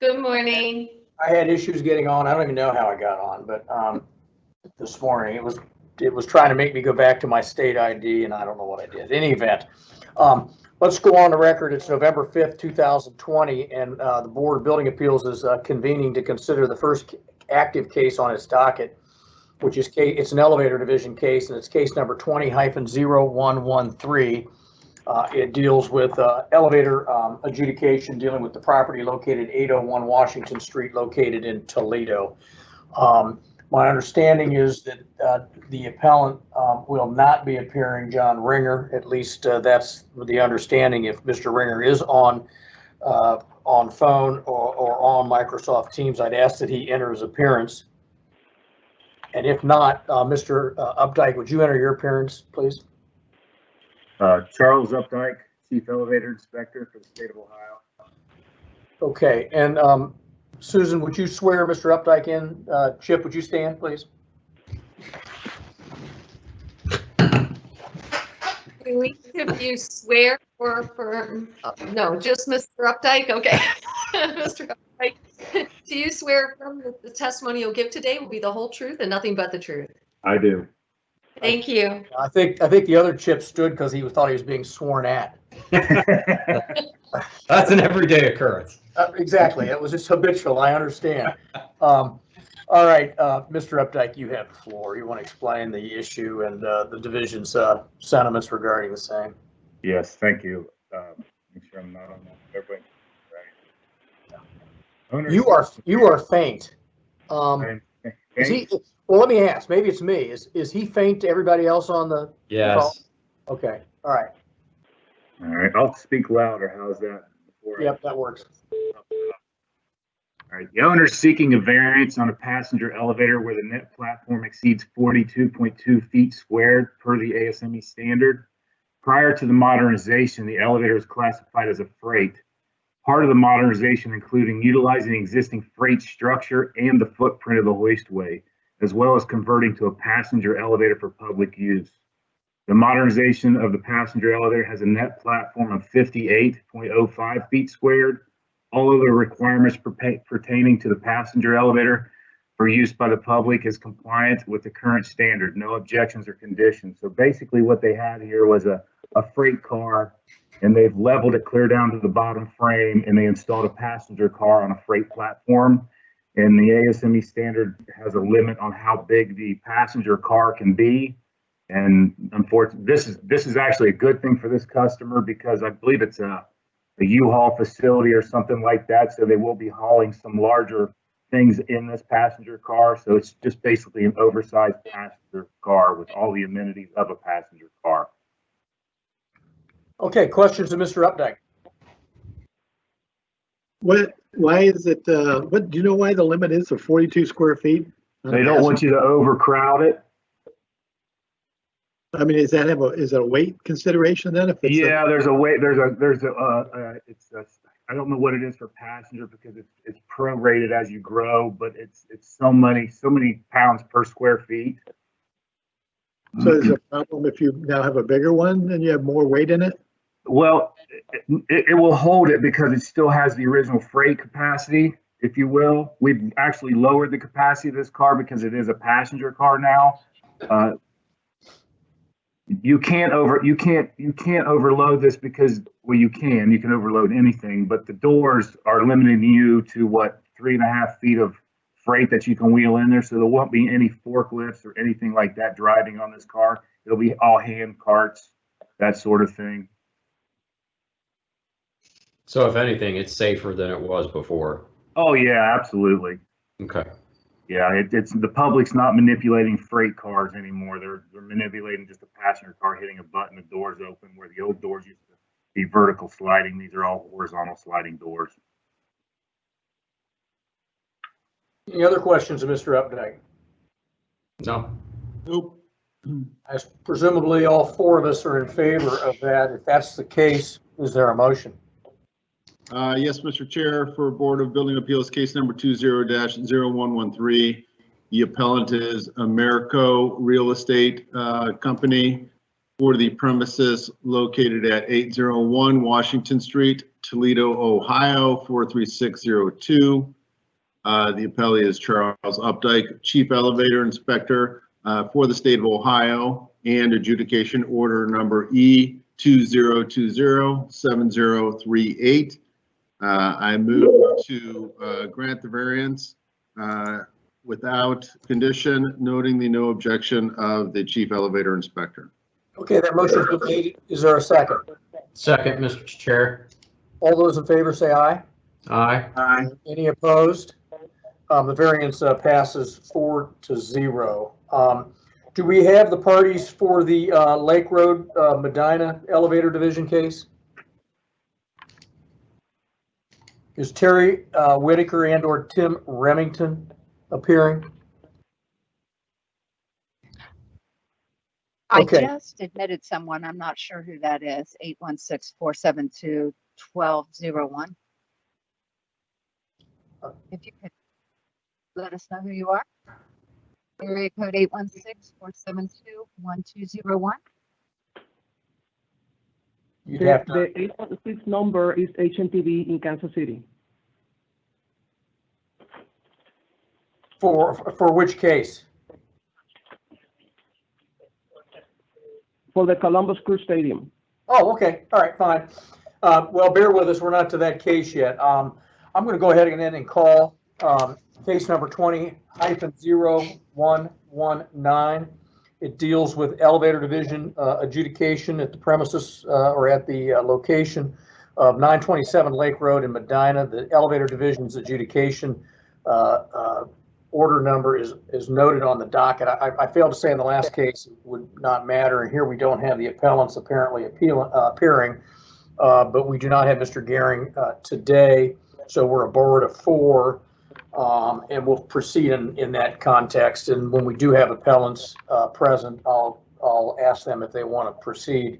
Good morning. I had issues getting on. I don't even know how I got on, but this morning it was trying to make me go back to my state ID, and I don't know what I did. In any event, let's go on the record. It's November 5th, 2020, and the Board of Building Appeals is convening to consider the first active case on its docket, which is it's an elevator division case, and it's case number 20-0113. It deals with elevator adjudication, dealing with the property located 801 Washington Street, located in Toledo. My understanding is that the appellant will not be appearing, John Ringer. At least that's the understanding. If Mr. Ringer is on phone or on Microsoft Teams, I'd ask that he enter his appearance. And if not, Mr. Updike, would you enter your appearance, please? Charles Updike, Chief Elevator Inspector for the state of Ohio. Okay, and Susan, would you swear Mr. Updike in? Chip, would you stand, please? If you swear or affirm, no, just Mr. Updike, okay. Mr. Updike, do you swear or affirm that the testimony you'll give today will be the whole truth and nothing but the truth? I do. Thank you. I think the other Chip stood because he thought he was being sworn at. That's an everyday occurrence. Exactly, it was just habitual, I understand. All right, Mr. Updike, you have the floor. You want to explain the issue and the division's sentiments regarding the same? Yes, thank you. Make sure I'm not on that. Everybody, right? You are faint. Is he? Well, let me ask. Maybe it's me. Is he faint to everybody else on the? Yes. Okay. All right. All right. I'll speak louder. How's that? Yep, that works. All right. The owner is seeking a variance on a passenger elevator where the net platform exceeds 42.2 feet squared per the ASME standard. Prior to the modernization, the elevator was classified as a freight. Part of the modernization including utilizing the existing freight structure and the footprint of the hoistway, as well as converting to a passenger elevator for public use. The modernization of the passenger elevator has a net platform of 58.05 feet squared. All of the requirements pertaining to the passenger elevator for use by the public is compliant with the current standard. No objections or conditions. So basically what they had here was a freight car, and they've leveled it clear down to the bottom frame, and they installed a passenger car on a freight platform. And the ASME standard has a limit on how big the passenger car can be. And unfortunately, this is actually a good thing for this customer because I believe it's a U-Haul facility or something like that. So they will be hauling some larger things in this passenger car. So it's just basically an oversized passenger car with all the amenities of a passenger car. Okay, questions of Mr. Updike? Why is it, do you know why the limit is of 42 square feet? They don't want you to overcrowd it. I mean, is it a weight consideration then? If it's Yeah, there's a weight, I don't know what it is for passenger because it's prorated as you grow, but it's so many pounds per square feet. So is it a problem if you now have a bigger one and you have more weight in it? Well, it will hold it because it still has the original freight capacity, if you will. We've actually lowered the capacity of this car because it is a passenger car now. You can't overload this because, well, you can overload anything, but the doors are limiting you to what, 3.5 feet of freight that you can wheel in there. So there won't be any forklifts or anything like that driving on this car. It'll be all hand carts, that sort of thing. So if anything, it's safer than it was before. Oh yeah, absolutely. Okay. Yeah, it's the public's not manipulating freight cars anymore. They're manipulating just a passenger car hitting a button, the doors open, where the old doors used to be vertical sliding. These are all horizontal sliding doors. Any other questions of Mr. Updike? No. Nope. As presumably all four of us are in favor of that. If that's the case, is there a motion? Yes, Mr. Chair, for Board of Building Appeals, case number 20-0113. The appellant is Americo Real Estate Company. for the premises located at 801 Washington Street, Toledo, Ohio, 43602. The appellee is Charles Updike, Chief Elevator Inspector for the state of Ohio, and adjudication order number E20207038. I move to grant the variance without condition, noting the no objection of the Chief Elevator Inspector. Okay, that motion's been made. Is there a second? Second, Mr. Chair. All those in favor say aye. Aye. Aye. Any opposed? The variance passes 4-0. Do we have the parties for the Lake Road Medina Elevator Division case? Is Terry Whitaker and/or Tim Remington appearing? I Okay. just admitted someone, I'm not sure who that is, 816-472-1201. If you could let us know who you are. Area code 816-472-1201. You'd have to, The 816 number is HMTV in Kansas City. for which case? For the Columbus Crew Stadium. Oh, okay. All right, fine. Well, bear with us. We're not to that case yet. I'm going to go ahead and call case number 20-0119. It deals with elevator division adjudication at the premises or at the location of 927 Lake Road in Medina. The elevator division's adjudication order number is noted on the docket. I failed to say in the last case it would not matter, and here we don't have the appellants apparently appearing, but we do not have Mr. Gehring today, so we're a board of 4, and we'll proceed in that context. And when we do have appellants present, I'll ask them if they want to proceed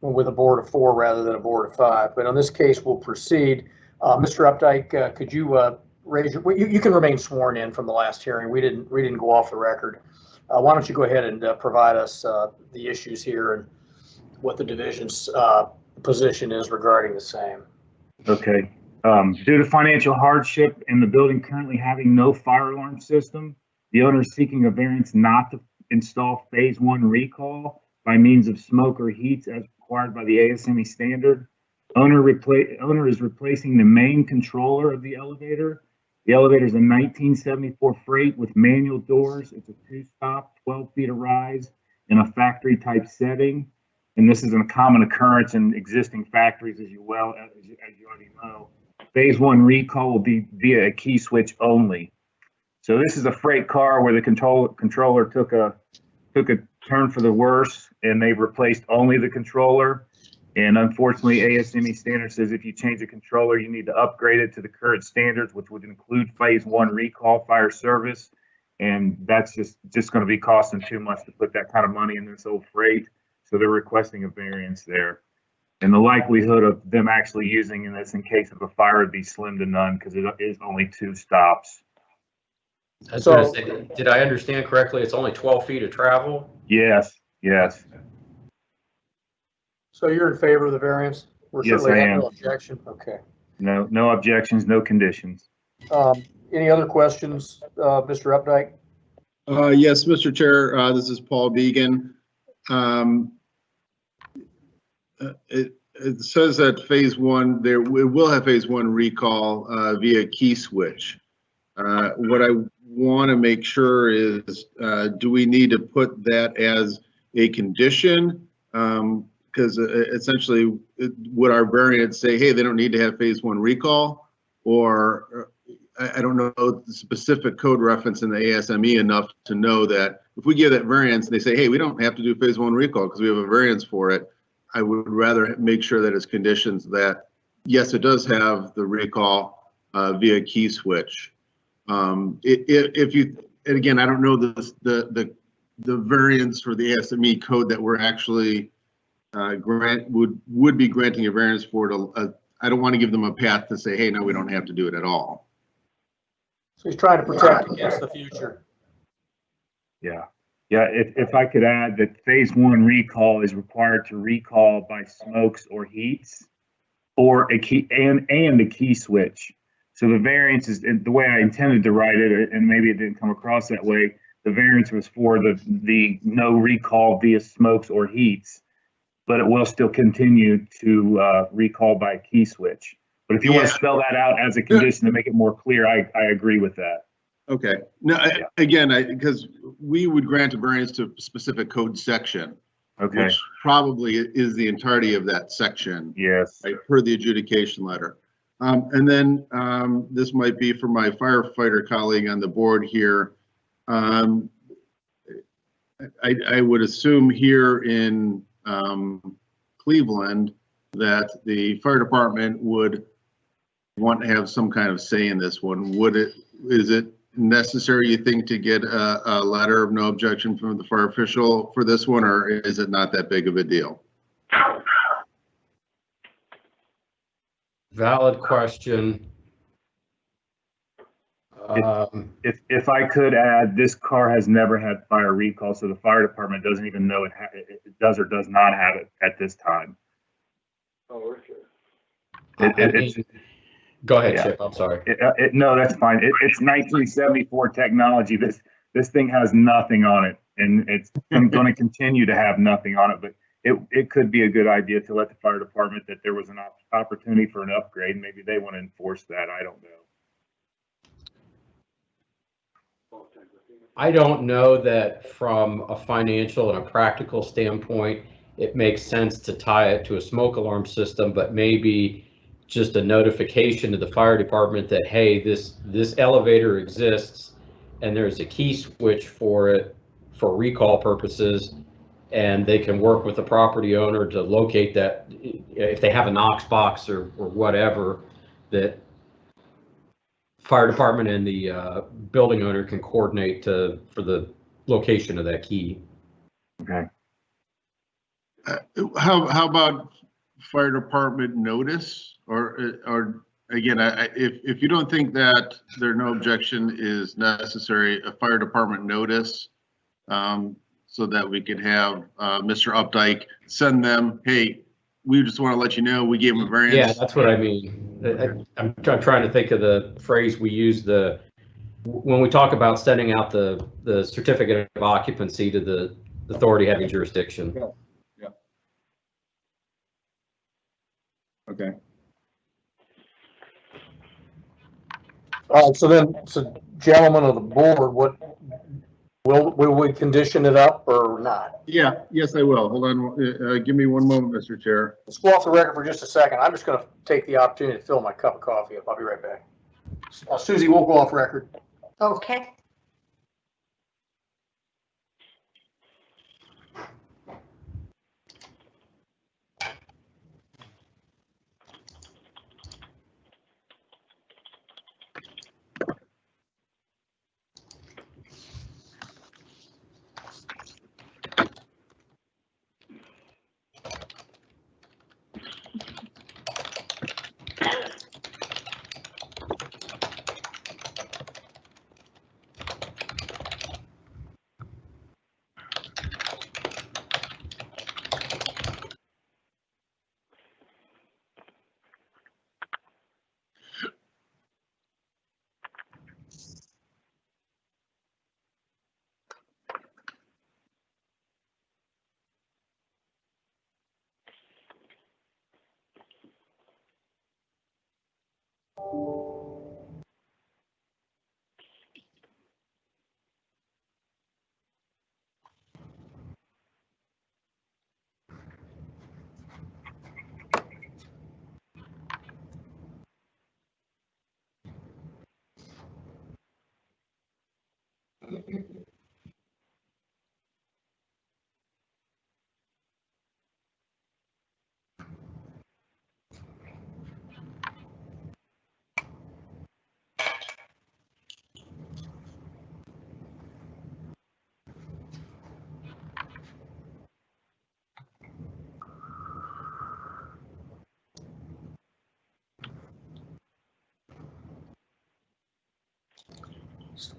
with a board of 4 rather than a board of 5. But on this case, we'll proceed. Mr. Updike, could you raise your, you can remain sworn in from the last hearing. We didn't go off the record. Why don't you go ahead and provide us the issues here and what the division's position is regarding the same. Okay. Due to financial hardship and the building currently having no fire alarm system, the owner is seeking a variance not to install phase 1 recall by means of smoke or heat as required by the ASME standard. Owner is replacing the main controller of the elevator. The elevator is a 1974 freight with manual doors. It's a 2-stop, 12 feet of rise in a factory type setting. And this is a common occurrence in existing factories, as you already know. Phase 1 recall will be via a key switch only. So this is a freight car where the controller took a turn for the worse, and they've replaced only the controller. And unfortunately, ASME standard says if you change a controller, you need to upgrade it to the current standards, which would include phase 1 recall fire service. And that's just going to be costing too much to put that kind of money in this old freight. So they're requesting a variance there. And the likelihood of them actually using this in case of a fire would be slim to none because it is only 2 stops. I was gonna say, did I understand correctly? It's only 12 feet of travel? Yes, yes. So you're in favor of the variance? We're Yes, certainly I have am. no objection. Okay. No objections, no conditions. Any other questions, Mr. Updike? Yes, Mr. Chair, this is Paul Began. It says that phase 1, we will have phase 1 recall via key switch. What I want to make sure is, do we need to put that as a condition? Because essentially, would our variance say, hey, they don't need to have phase 1 recall? Or I don't know the specific code reference in the ASME enough to know that if we give that variance, they say, hey, we don't have to do phase 1 recall because we have a variance for it. I would rather make sure that it's conditions that, yes, it does have the recall via key switch. If you, and again, I don't know the variance for the ASME code that we're actually would be granting a variance for it. I don't want to give them a path to say, hey, no, we don't have to do it at all. So he's trying to protect against the future. Yeah. Yeah, if I could add that phase one recall is required to recall by smokes or heats or a key and a key switch. So the variance is the way I intended to write it, and maybe it didn't come across that way. The variance was for the no recall via smokes or heats, but it will still continue to recall by a key switch. But if you want to spell that out as a condition to make it more clear, I agree with that. Okay. No, again, because we would grant a variance to a specific code section, Okay. which probably is the entirety of that section. Yes. Right, per the adjudication letter. And then this might be for my firefighter colleague on the board here. I would assume here in Cleveland that the fire department would want to have some kind of say in this one. Is it necessary, you think, to get a letter of no objection from the fire official for this one, or is it not that big of a deal? Valid question. If I could add, this car has never had fire recall, so the fire department doesn't even know it does or does not have it at this time. Oh, It's Go ahead, Yeah. Chip. I'm sorry. No, that's fine. It's 1974 technology. This thing has nothing on it, and it's going to continue to have nothing on it. But it could be a good idea to let the fire department that there was an opportunity for an upgrade. Maybe they want to enforce that. I don't know. I don't know that from a financial and a practical standpoint, it makes sense to tie it to a smoke alarm system, but maybe just a notification to the fire department that, hey, this elevator exists and there's a key switch for it for recall purposes, and they can work with the property owner to locate that if they have a Knox box or whatever, that fire department and the building owner can coordinate for the location of that key. Okay. How about fire department notice, or again, if you don't think that no objection is necessary, a fire department notice, so that we could have Mr. Updike send them, hey, we just want to let you know we gave him a variance. Yeah, that's what I mean. I'm trying to think of the phrase we use when we talk about sending out the certificate of occupancy to the authority having jurisdiction. Yeah. Okay. All right, so gentlemen of the board, what will we condition it up or not? Yeah, yes, I will. Hold on. Give me one moment, Mr. Chair. Let's go off the record for just a second. I'm just going to take the opportunity to fill my cup of coffee up. I'll be right back. Susie, we'll go off record. Okay.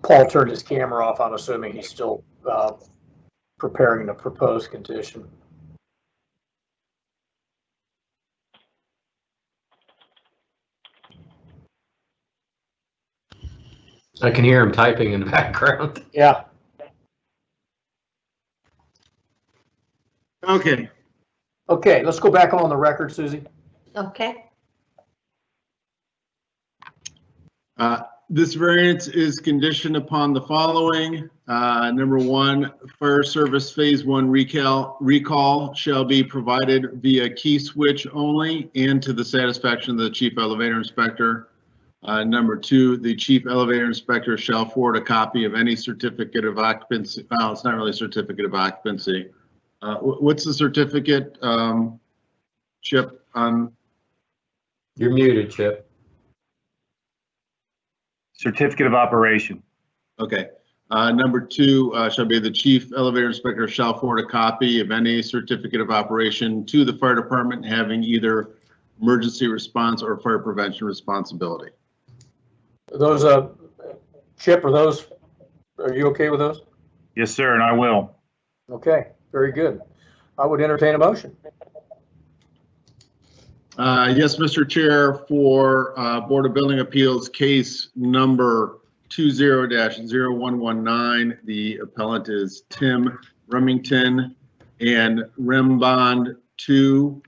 Paul turned his camera off. I'm assuming he's still preparing the proposed condition. I can hear him typing in the background. Yeah. Okay, Okay, let's go back on the record, Susie. Okay. this variance is conditioned upon the following. Number one, fire service phase one recall shall be provided via key switch only and to the satisfaction of the chief elevator inspector. Number two, the chief elevator inspector shall forward a copy of any certificate of occupancy. Well, it's not really a certificate of occupancy. What's the certificate, Chip, on? You're muted, Chip. Certificate of operation. Okay. Number two, shall be the chief elevator inspector shall forward a copy of any certificate of operation to the fire department having either emergency response or fire prevention responsibility. Those, Chip, are you okay with those? Yes, sir, and I will. Okay, very good. I would entertain a motion. Yes, Mr. Chair, for Board of Building Appeals case number 20-0119, the appellant is Tim Remington and Rembond 2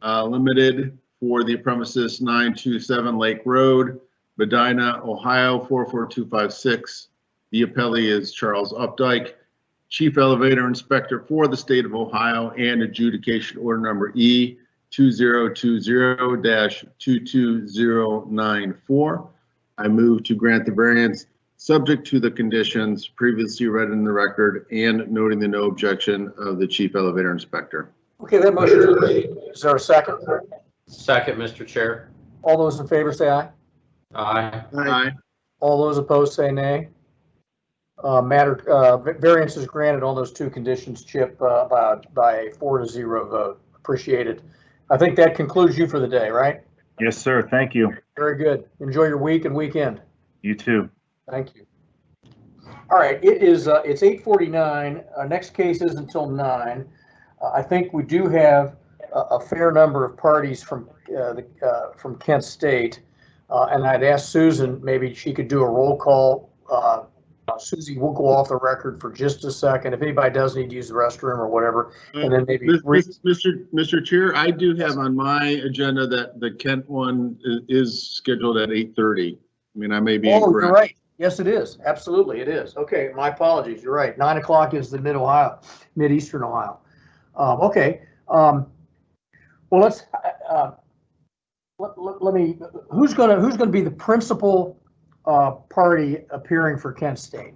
Limited for the premises 927 Lake Road, Medina, Ohio 44256. The appellee is Charles Updike, Chief Elevator Inspector for the state of Ohio, and adjudication order number E 2020-22094. I move to grant the variance subject to the conditions previously read in the record and noting the no objection of the chief elevator inspector. Okay, that motion is made. Is there a second? Second, Mr. Chair. All those in favor say aye. Aye. Aye. All those opposed say nay. Variance is granted on those two conditions, Chip, by a 4-0 vote. Appreciate it. I think that concludes you for the day, right? Yes, sir. Thank you. Very good. Enjoy your week and weekend. You too. Thank you. All right, it's 8:49. Our next case is until 9. I think we do have a fair number of parties from Kent State, and I'd ask Susan, maybe she could do a roll call. Susie, we'll go off the record for just a second. If anybody does need to use the restroom or whatever, and then maybe. Mr. Chair, I do have on my agenda that the Kent one is scheduled at 8:30. I mean, I may be incorrect. Oh, you're right. Yes, it is. Absolutely, it is. Okay, my apologies. You're right. 9 o'clock is the Mid-Eastern Ohio. Okay. Well, let's let me. Who's gonna be the principal party appearing for Kent State?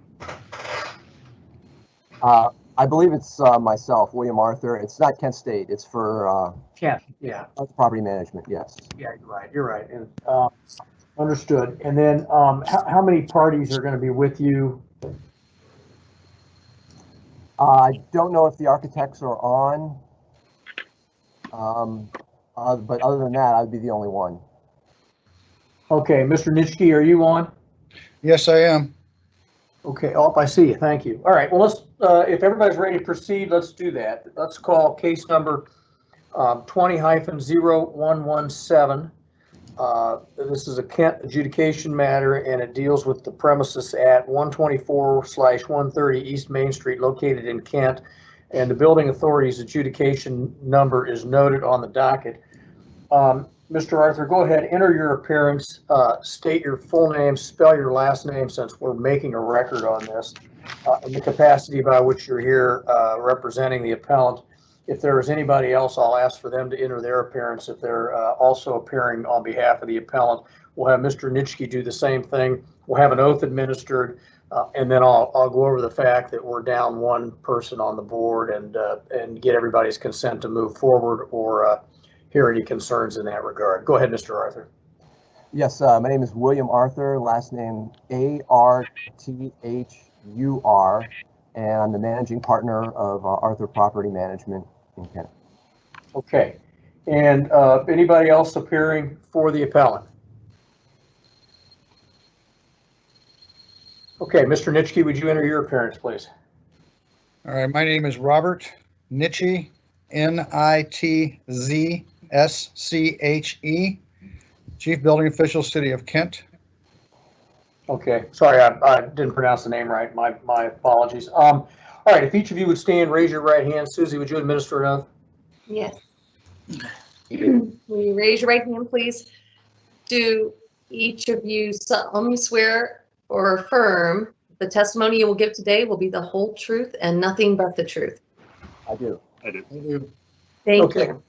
I believe it's myself, William Arthur. It's not Kent State. It's for Kent. Yeah. property management. Yes. Yeah, you're right. You're right. And understood. And then how many parties are going to be with you? I don't know if the architects are on, but other than that, I'd be the only one. Okay, Mr. Nitschke, are you on? Yes, I am. Okay, I see you. Thank you. All right, well, let's, if everybody's ready to proceed, let's do that. Let's call case number 20-0117. This is a Kent adjudication matter, and it deals with the premises at 124/130 East Main Street located in Kent. And the building authority's adjudication number is noted on the docket. Mr. Arthur, go ahead, enter your appearance, state your full name, spell your last name since we're making a record on this, and the capacity by which you're here representing the appellant. If there is anybody else, I'll ask for them to enter their appearance if they're also appearing on behalf of the appellant. We'll have Mr. Nitschke do the same thing. We'll have an oath administered, and then I'll go over the fact that we're down one person on the board and get everybody's consent to move forward or hear any concerns in that regard. Go ahead, Mr. Arthur. Yes, my name is William Arthur, last name Arthur, and I'm the managing partner of Arthur Property Management in Kent. Okay, and anybody else appearing for the appellant? Okay, Mr. Nitschke, would you enter your appearance, please? All right, my name is Robert Nitzsche, Nitzsche, Chief Building Official, City of Kent. Okay, sorry, I didn't pronounce the name right. My apologies. All right, if each of you would stand, raise your right hand. Susie, would you administer an oath? Yes. Will you raise your right hand, please? Do each of you solemnly swear or affirm the testimony you will give today will be the whole truth and nothing but the truth? I do. Thank Okay. you.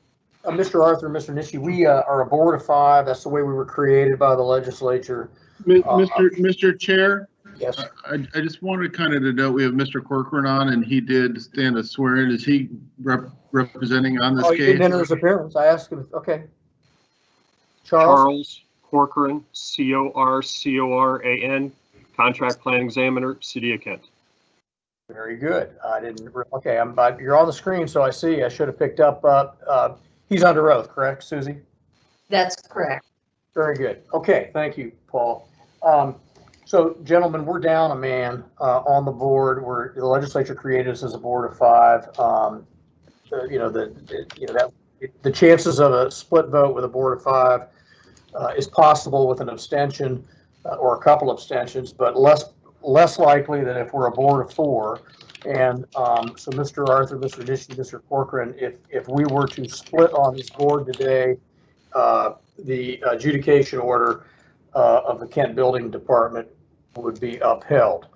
Mr. Arthur, Mr. Nitzsche, we are a board of 5. That's the way we were created by the legislature. Mr. Chair, Yes. I just wanted kind of to note, we have Mr. Corcoran on, and he did stand a swearing. Is he representing on this Oh, you didn't case? enter his appearance. I asked him. Okay. Charles? Corcoran, Corcoran, Contract Plan Examiner, City of Kent. Very good. I didn't. Okay, you're on the screen, so I see. I should have picked up. He's under oath, correct, Susie? That's correct. Very good. Okay, thank you, Paul. So, gentlemen, we're down a man on the board. The legislature created us as a board of 5. The chances of a split vote with a board of 5 is possible with an abstention or a couple abstentions, but less likely than if we're a board of 4. And so, Mr. Arthur, Mr. Nitzsche, Mr. Corcoran, if we were to split on this board today, the adjudication order of the Kent Building Department would be upheld.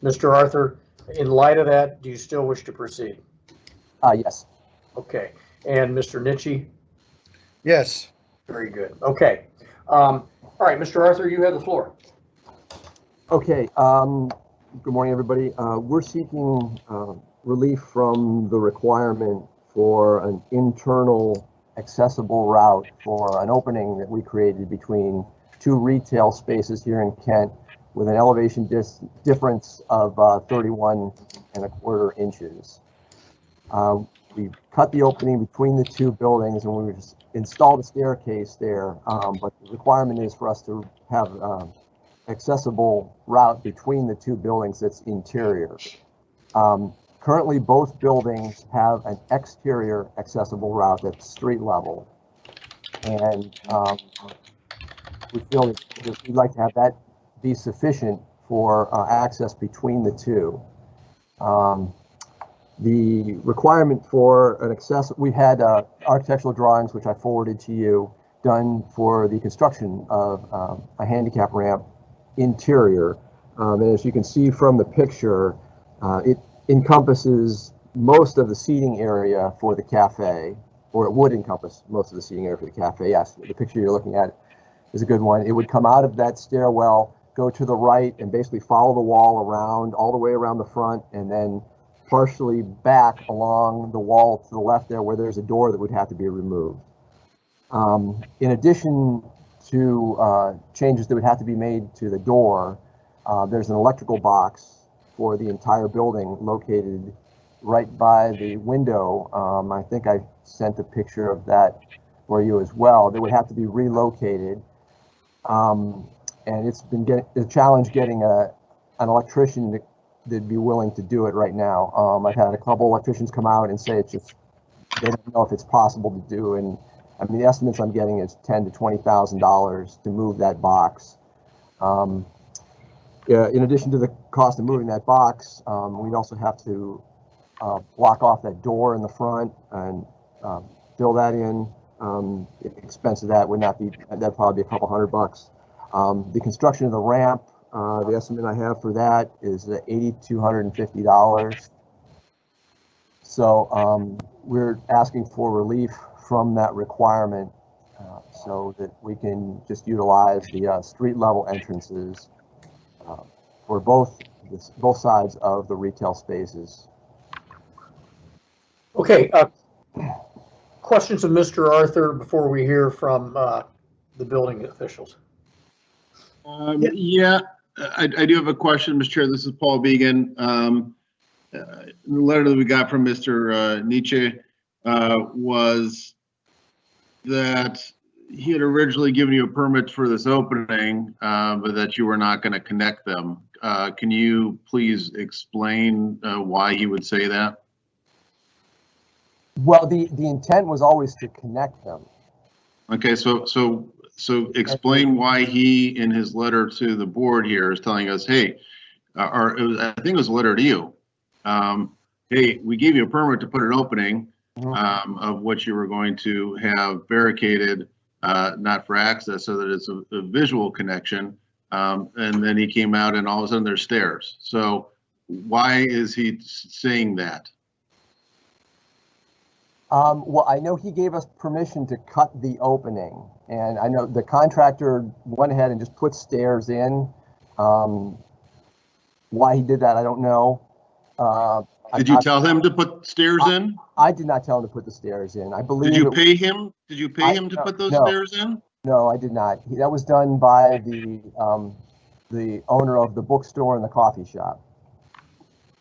Mr. Arthur, in light of that, do you still wish to proceed? Yes. Okay. And Mr. Nitzsche? Yes. Very good. Okay. All right, Mr. Arthur, you have the floor. Okay. Good morning, everybody. We're seeking relief from the requirement for an internal accessible route for an opening that we created between 2 retail spaces here in Kent with an elevation difference of 31¼ inches. We cut the opening between the 2 buildings and we just installed a staircase there, but the requirement is for us to have accessible route between the 2 buildings that's interior. Currently, both buildings have an exterior accessible route that's street level. And we feel that we'd like to have that be sufficient for access between the 2. The requirement for an we had architectural drawings, which I forwarded to you, done for the construction of a handicap ramp interior. And as you can see from the picture, it encompasses most of the seating area for the cafe, or it would encompass most of the seating area for the cafe. Yes, the picture you're looking at is a good one. It would come out of that stairwell, go to the right, and basically follow the wall around, all the way around the front, and then partially back along the wall to the left there where there's a door that would have to be removed. In addition to changes that would have to be made to the door, there's an electrical box for the entire building located right by the window. I think I sent a picture of that for you as well. That would have to be relocated. And it's been a challenge getting an electrician that'd be willing to do it right now. I've had a couple electricians come out and say it's just, they don't know if it's possible to do. And I mean, the estimates I'm getting is $10,000 to $20,000 to move that box. In addition to the cost of moving that box, we'd also have to block off that door in the front and fill that in. The expense of that would not be, that'd probably be a couple $100. The construction of the ramp, the estimate I have for that is $8,250. So we're asking for relief from that requirement so that we can just utilize the street level entrances for both sides of the retail spaces. Okay. Questions of Mr. Arthur before we hear from the building officials? Yeah, I do have a question, Mr. Chair. This is Paul Began. The letter that we got from Mr. Nitzsche was that he had originally given you a permit for this opening, but that you were not going to connect them. Can you please explain why he would say that? Well, the intent was always to connect them. Okay, so explain why he, in his letter to the board here, is telling us, hey, or it was, I think it was a letter to you. Hey, we gave you a permit to put an opening of what you were going to have barricaded, not for access, so that it's a visual connection. And then he came out and all of a sudden there's stairs. So why is he saying that? Well, I know he gave us permission to cut the opening, and I know the contractor went ahead and just put stairs in. Why he did that, I don't know. Did you tell him to put stairs in? I did not tell him to put the stairs in. I believe. Did you pay him? Did you pay him to put those stairs in? No, I did not. That was done by the owner of the bookstore and the coffee shop.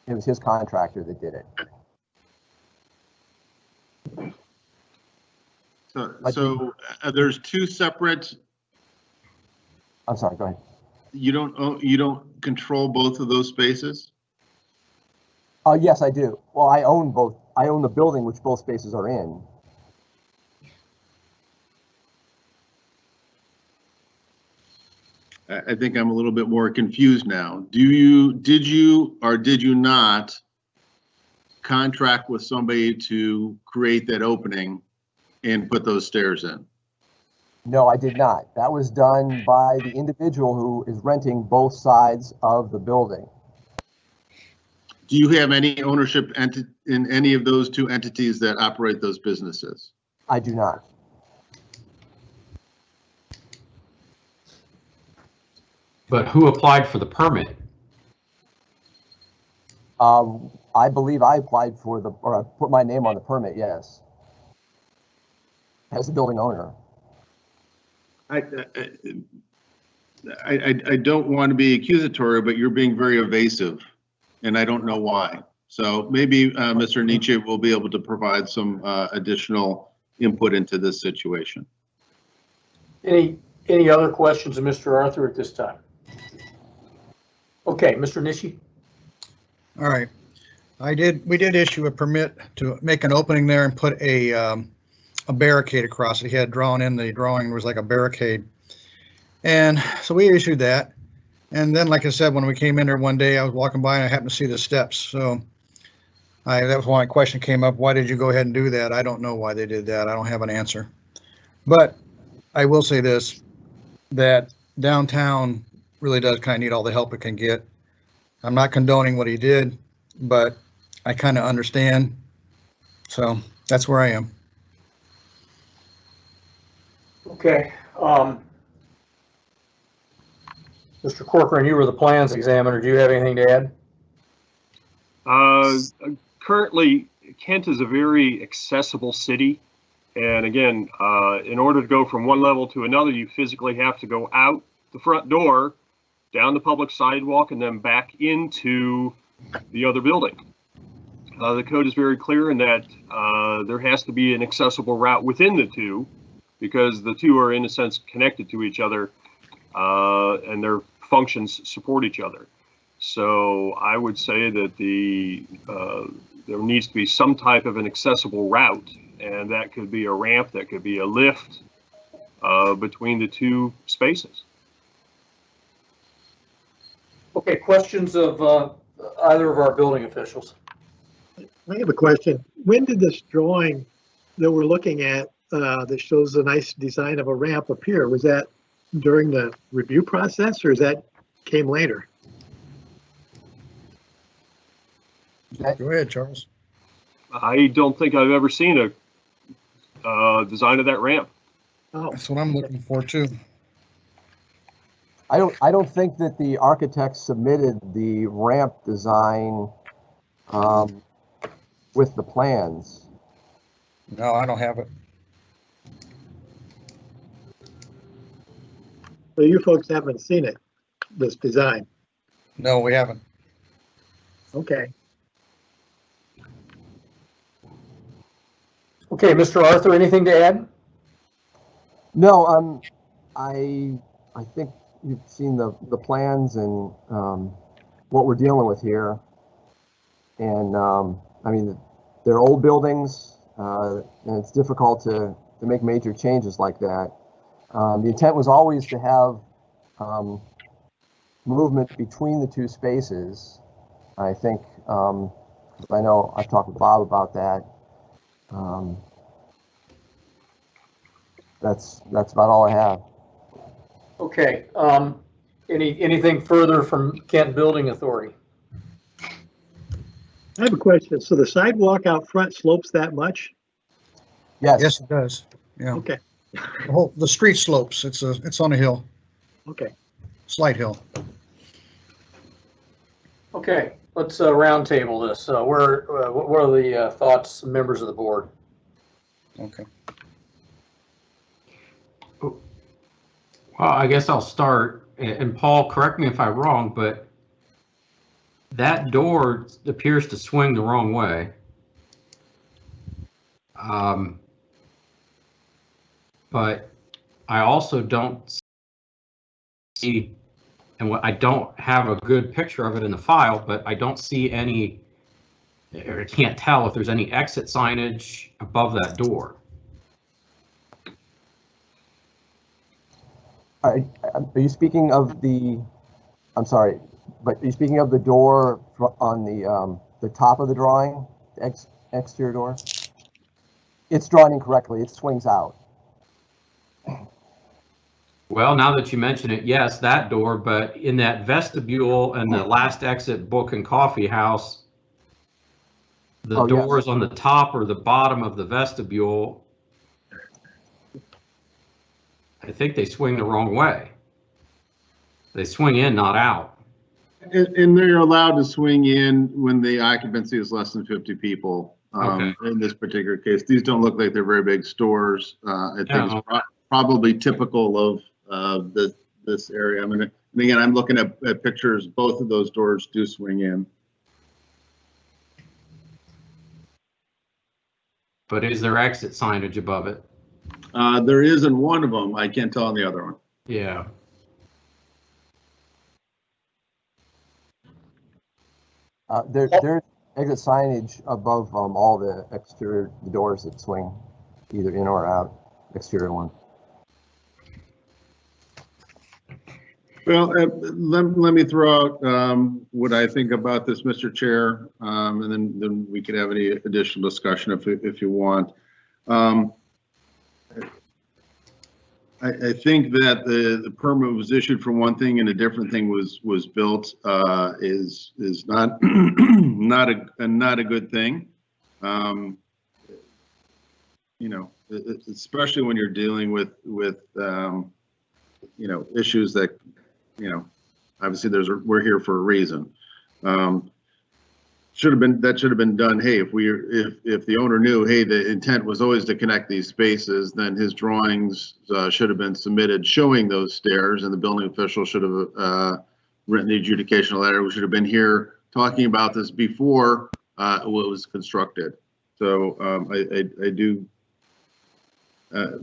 It was his contractor that did it. So there's two separate. I'm sorry. Go ahead. You don't control both of those spaces? Yes, I do. Well, I own both. I own the building which both spaces are in. I think I'm a little bit more confused now. Did you or did you not contract with somebody to create that opening and put those stairs in? No, I did not. That was done by the individual who is renting both sides of the building. Do you have any ownership in any of those two entities that operate those businesses? I do not. But who applied for the permit? I believe I applied for or I put my name on the permit, yes. As the building owner. I don't want to be accusatory, but you're being very evasive, and I don't know why. So maybe Mr. Nietzsche will be able to provide some additional input into this situation. Any other questions of Mr. Arthur at this time? Okay, Mr. Nishi. All right. We did issue a permit to make an opening there and put a barricade across it. He had drawn in the drawing, was like a barricade. And so we issued that. And then, like I said, when we came in there one day, I was walking by and I happened to see the steps. So that was why my question came up. Why did you go ahead and do that? I don't know why they did that. I don't have an answer. But I will say this, that downtown really does kind of need all the help it can get. I'm not condoning what he did, but I kind of understand. So that's where I am. Okay. Mr. Corcoran, you were the plans examiner. Do you have anything to add? Currently, Kent is a very accessible city. And again, in order to go from one level to another, you physically have to go out the front door, down the public sidewalk, and then back into the other building. The code is very clear in that there has to be an accessible route within the two, because the two are in a sense connected to each other, and their functions support each other. So I would say that there needs to be some type of an accessible route, and that could be a ramp, that could be a lift between the two spaces. Okay, questions of either of our building officials? I have a question. When did this drawing that we're looking at that shows a nice design of a ramp appear? Was that during the review process, or is that came later? Go ahead, Charles. I don't think I've ever seen a design of that ramp. Oh, That's what I'm looking for too. I don't think that the architect submitted the ramp design with the plans. No, I don't have it. so you folks haven't seen it, this design? No, we haven't. Okay. Okay, Mr. Arthur, anything to add? No, I think you've seen the plans and what we're dealing with here. And I mean, they're old buildings, and it's difficult to make major changes like that. The intent was always to have movement between the two spaces. I think, I know I've talked with Bob about that. That's about all I have. Okay, anything further from Kent Building Authority? I have a question. So the sidewalk out front slopes that much? Yes. Yes, it does. Yeah. Okay, The street slopes. It's on a hill, okay. slight hill. Okay, let's round table this. What are the thoughts, members of the board? Okay. Well, I guess I'll start, and Paul, correct me if I'm wrong, but that door appears to swing the wrong way. But I also don't see, and I don't have a good picture of it in the file, but I don't see any, or I can't tell if there's any exit signage above that door. Are you speaking of the, I'm sorry, but are you speaking of the door on the top of the drawing, the exterior door? It's drawn incorrectly. It swings out. Well, now that you mention it, yes, that door, but in that vestibule and the last exit book and coffee house, the doors on the top or the bottom of the vestibule, I think they swing the wrong way. They swing in, not out. And they're allowed to swing in when the occupancy is less than 50 people. Okay. In this particular case, these don't look like they're very big stores. I think No. it's probably typical of this area. I mean, and again, I'm looking at pictures. Both of those doors do swing in. But is there exit signage above it? There is in one of them. I can't tell on the other one. Yeah. There's exit signage above all the exterior doors that swing either in or out, exterior one. Well, let me throw out what I think about this, Mr. Chair, and then we can have any additional discussion if you want. I think that the permit was issued for one thing and a different thing was built is not not a good thing. You know, especially when you're dealing with you know, issues that, you know, obviously we're here for a reason. Should have been done. Hey, if the owner knew, hey, the intent was always to connect these spaces, then his drawings should have been submitted showing those stairs, and the building official should have written the adjudication letter. We should have been here talking about this before it was constructed. So I do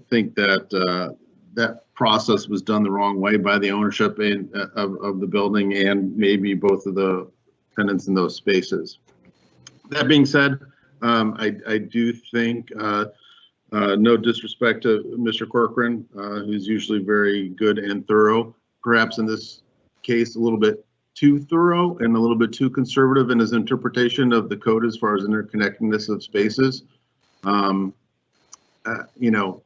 think that that process was done the wrong way by the ownership of the building and maybe both of the tenants in those spaces. That being said, I do think, no disrespect to Mr. Corcoran, who's usually very good and thorough, perhaps in this case a little bit too thorough and a little bit too conservative in his interpretation of the code as far as interconnectedness of spaces. You know,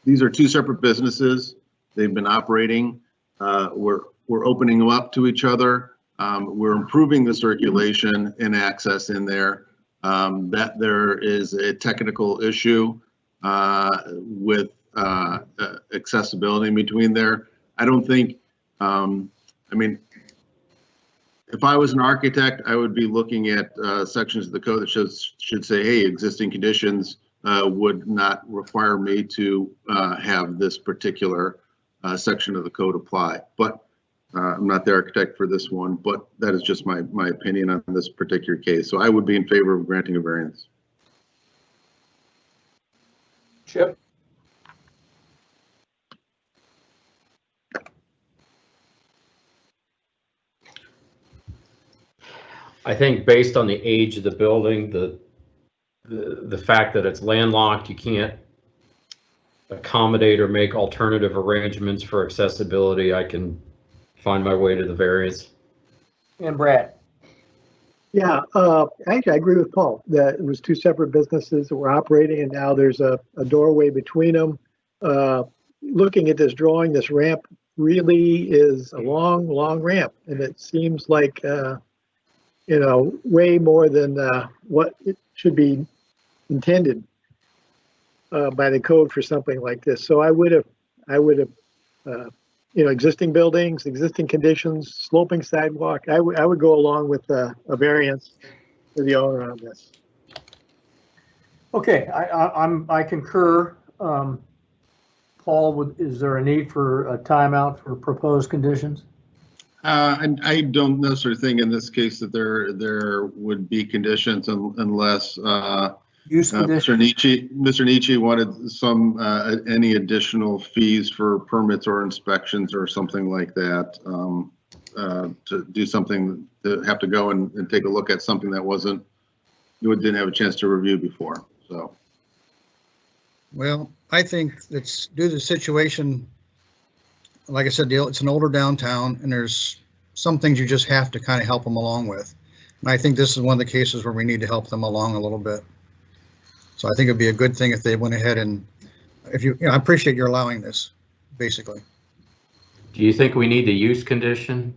these are two separate businesses. They've been operating. We're opening them up to each other. We're improving the circulation and access in there. That there is a technical issue with accessibility between there. I don't think, I mean, if I was an architect, I would be looking at sections of the code that should say, hey, existing conditions would not require me to have this particular section of the code apply. But I'm not the architect for this one, but that is just my opinion on this particular case. So I would be in favor of granting a variance. Chip? I think based on the age of the building, the fact that it's landlocked, you can't accommodate or make alternative arrangements for accessibility, I can find my way to the variance. And Brad? Yeah, actually, I agree with Paul that it was two separate businesses that were operating, and now there's a doorway between them. Looking at this drawing, this ramp really is a long, long ramp, and it seems like, way more than what it should be intended by the code for something like this. So I would have, existing buildings, existing conditions, sloping sidewalk. I would go along with a variance for the owner on this. Okay, I concur. Paul, is there a need for a timeout for proposed conditions? I don't necessarily think in this case that there would be conditions unless Use conditions. Mr. Nietzsche wanted any additional fees for permits or inspections or something like that, to do something, to have to go and take a look at something that you didn't have a chance to review before, so. Well, I think it's due to the situation, like I said, it's an older downtown, and there's some things you just have to kind of help them along with. And I think this is one of the cases where we need to help them along a little bit. So I think it'd be a good thing if they went ahead and, I appreciate your allowing this, basically. Do you think we need the use condition?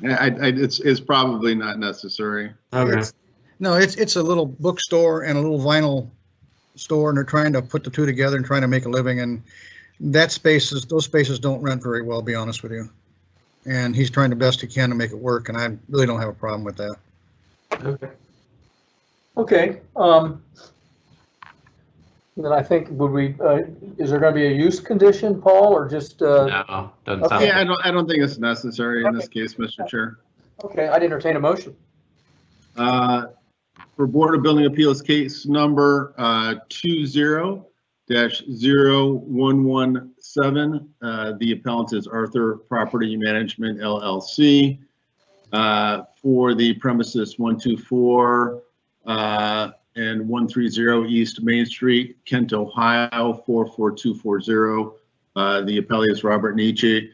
It's probably not necessary. Okay. No, it's a little bookstore and a little vinyl store, and they're trying to put the two together and trying to make a living. And those spaces don't rent very well, to be honest with you. And he's trying the best he can to make it work, and I really don't have a problem with that. Okay. Okay. Then I think is there going to be a use condition, Paul, or just? No, doesn't sound. Yeah, I don't think it's necessary in this case, Mr. Chair. Okay, I'd entertain a motion. For Board of Building Appeals case number 20-0117, the appellant is Arthur Property Management LLC, for the premises 124 and 130 East Main Street, Kent, Ohio 44240. The appellee is Robert Nietzsche,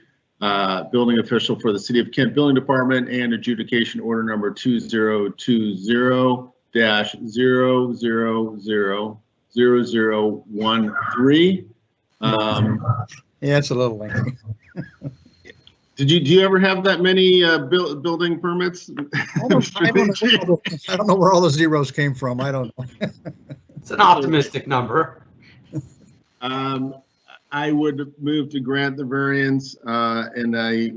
building official for the City of Kent Building Department, and adjudication order number 2020-0000013. Yeah, it's a little lengthy. Do you ever have that many building permits? I don't know where all the zeros came from. I don't know. It's an optimistic number. I would move to grant the variance, and I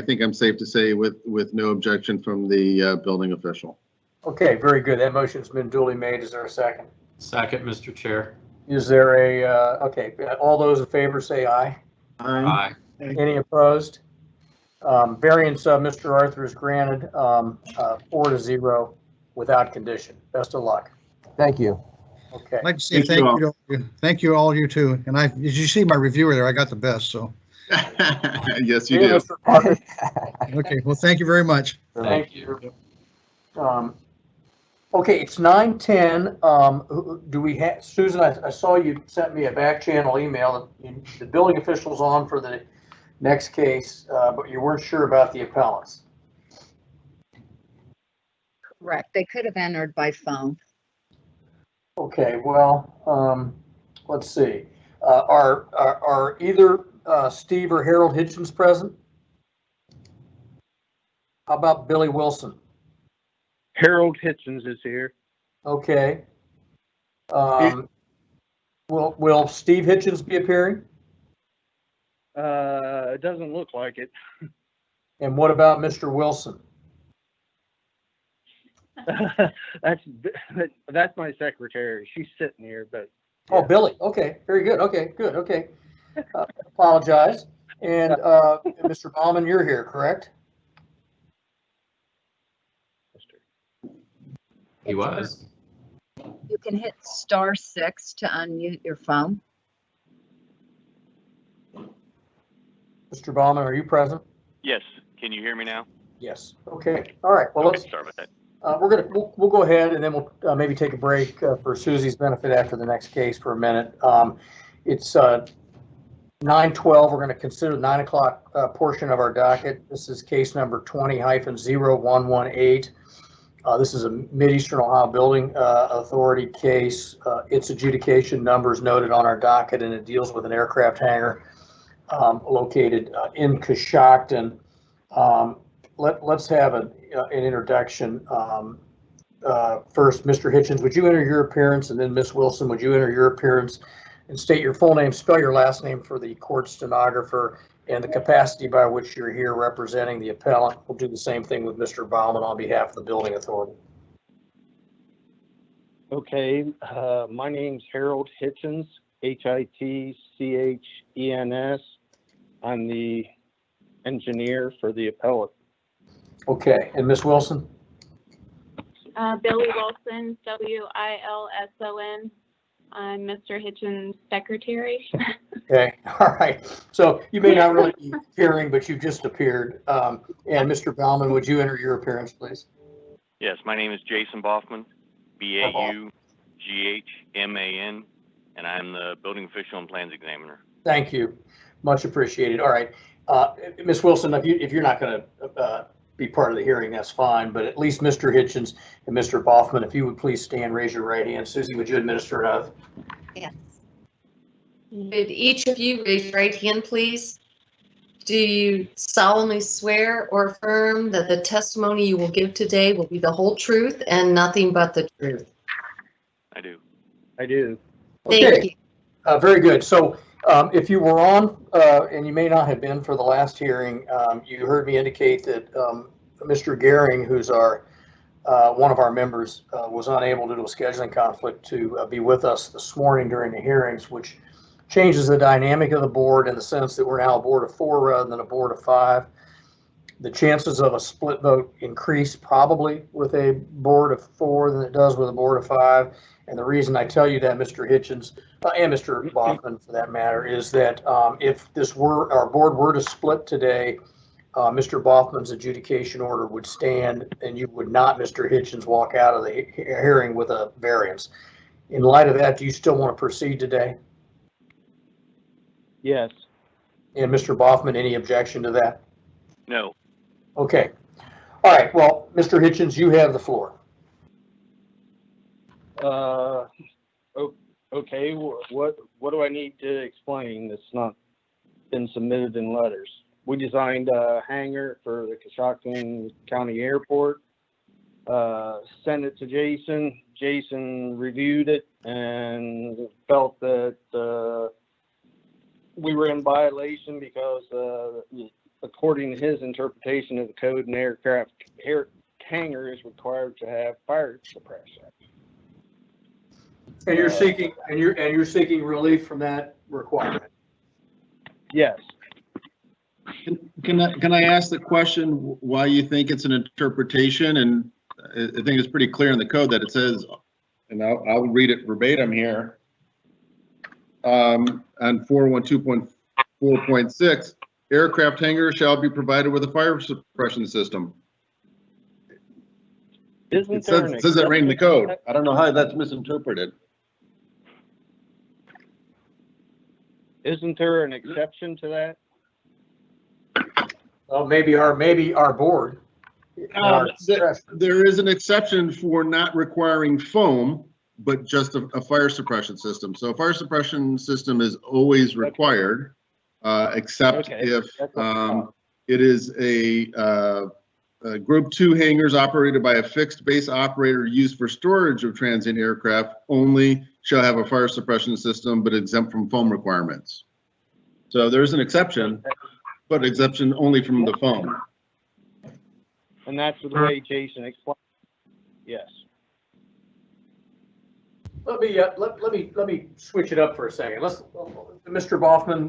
think I'm safe to say with no objection from the building official. Okay, very good. That motion's been duly made. Is there a second? Second, Mr. Chair. Is there okay, all those in favor say aye. Aye. Any opposed? Variance, Mr. Arthur is granted 4-0 without condition. Best of luck. Thank you. Okay. I'd like to say thank you all you too. And did you see my reviewer there? I got the best, so. Yes, you do. Okay, well, thank you very much. Thank you. Okay, it's 9:10. Do we have, Susan, I saw you sent me a back channel email. The building official's on for the next case, but you weren't sure about the appellants. Correct. They could have entered by phone. Okay, well, let's see. Are either Steve or Harold Hitchens present? How about Billy Wilson? Harold Hitchens is here. Okay. Will Steve Hitchens be appearing? It doesn't look like it. And what about Mr. Wilson? That's my secretary. She's sitting here, but. Yeah. Oh, Billy. Okay, very good. Okay, good. Okay. Apologize. And Mr. Baumann, you're here, correct? He was. You can hit *6 to unmute your phone. Mr. Baumann, are you present? Yes. Can you hear me now? Yes. Okay. All right. Well, let's. Sorry about that. We'll go ahead and then we'll maybe take a break for Susie's benefit after the next case for a minute. It's 9:12. We're going to consider the 9 o'clock portion of our docket. This is case number 20-0118. This is a Mideastern Ohio Building Authority case. Its adjudication number is noted on our docket, and it deals with an aircraft hangar located in Coshocton. Let's have an introduction. First, Mr. Hitchens, would you enter your appearance, and then Ms. Wilson, would you enter your appearance and state your full name, spell your last name for the court stenographer, and the capacity by which you're here representing the appellant. We'll do the same thing with Mr. Baumann on behalf of the building authority. Okay, my name's Harold Hitchens, Hitchens. I'm the engineer for the appellant. Okay, and Ms. Wilson? Billy Wilson, Wilson. I'm Mr. Hitchens' secretary. Okay, all right. So you may not really be hearing, but you just appeared. And Mr. Baumann, would you enter your appearance, please? Yes, my name is Jason Boffman, Beaughman, and I'm the building official and plans examiner. Thank you. Much appreciated. All right. Ms. Wilson, if you're not going to be part of the hearing, that's fine, but at least Mr. Hitchens and Mr. Boffman, if you would please stand, raise your right hand. Susie, would you administer an oath? Yes. Would each of you raise your right hand, please? Do you solemnly swear or affirm that the testimony you will give today will be the whole truth and nothing but the truth? I do. I do. Thank you. Very good. So if you were on, and you may not have been for the last hearing, you heard me indicate that Mr. Gehring, who's our one of our members, was unable due to a scheduling conflict to be with us this morning during the hearings, which changes the dynamic of the board in the sense that we're now a board of 4 rather than a board of 5. The chances of a split vote increase probably with a board of 4 than it does with a board of 5. And the reason I tell you that, Mr. Hitchens, and Mr. Boffman for that matter, is that if our board were to split today, Mr. Boffman's adjudication order would stand, and you would not, Mr. Hitchens, walk out of the hearing with a variance. In light of that, do you still want to proceed today? Yes. And Mr. Boffman, any objection to that? No. Okay. All right. Well, Mr. Hitchens, you have the floor. Okay, what do I need to explain that's not been submitted in letters? We designed a hangar for the Coshocton County Airport, sent it to Jason. Jason reviewed it and felt that we were in violation because according to his interpretation of the code, an aircraft hangar is required to have fire suppression. And you're seeking relief from that requirement. Yes. Can I ask the question why you think it's an interpretation? And I think it's pretty clear in the code that it says, and I'll read it verbatim here. On 412.4.6, aircraft hangar shall be provided with a fire suppression system. It says that right in the code. I don't know how that's misinterpreted. Isn't there an exception to that? Well, maybe our board. There is an exception for not requiring foam, but just a fire suppression system. So a fire suppression system is always required, except if it is a Group 2 hangars operated by a fixed base operator used for storage of transient aircraft only shall have a fire suppression system, but exempt from foam requirements. So there's an exception, but exception only from the foam. And that's the way Jason explained. Yes. Let me switch it up for a second. Mr. Boffman,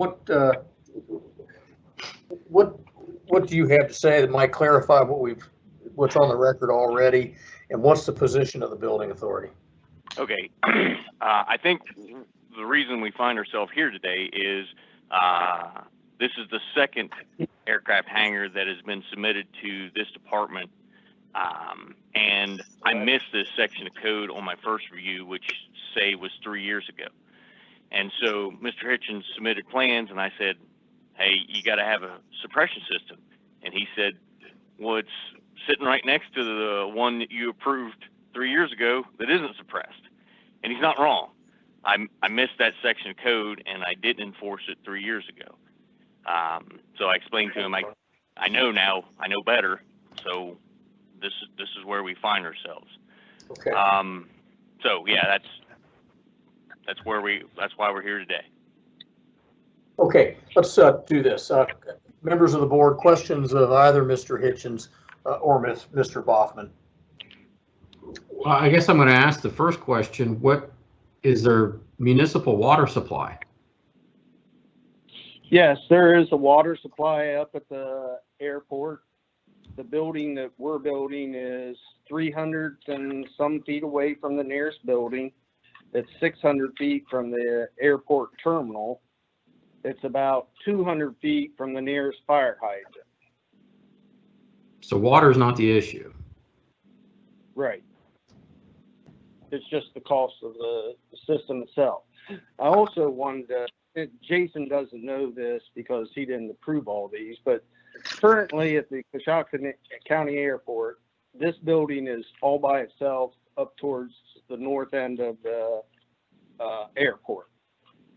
what do you have to say that might clarify what's on the record already, and what's the position of the building authority? Okay. I think the reason we find ourselves here today is this is the second aircraft hangar that has been submitted to this department. And I missed this section of code on my first review, which say was 3 years ago. And so Mr. Hitchens submitted plans and I said, hey, you got to have a suppression system. And he said, well, it's sitting right next to the one that you approved 3 years ago that isn't suppressed. And he's not wrong. I missed that section of code and I didn't enforce it 3 years ago. So I explained to him, I know now, I know better. So this is where we find ourselves. Okay. So yeah, that's why we're here today. Okay, let's do this. Members of the board, questions of either Mr. Hitchens or Mr. Boffman. Well, I guess I'm going to ask the first question. What is their municipal water supply? Yes, there is a water supply up at the airport. The building that we're building is 300 and some feet away from the nearest building. It's 600 feet from the airport terminal. It's about 200 feet from the nearest fire hydrant. So water is not the issue. Right. It's just the cost of the system itself. I also wanted to, Jason doesn't know this because he didn't approve all these, but currently at the Coshocton County Airport, this building is all by itself up towards the north end of the airport.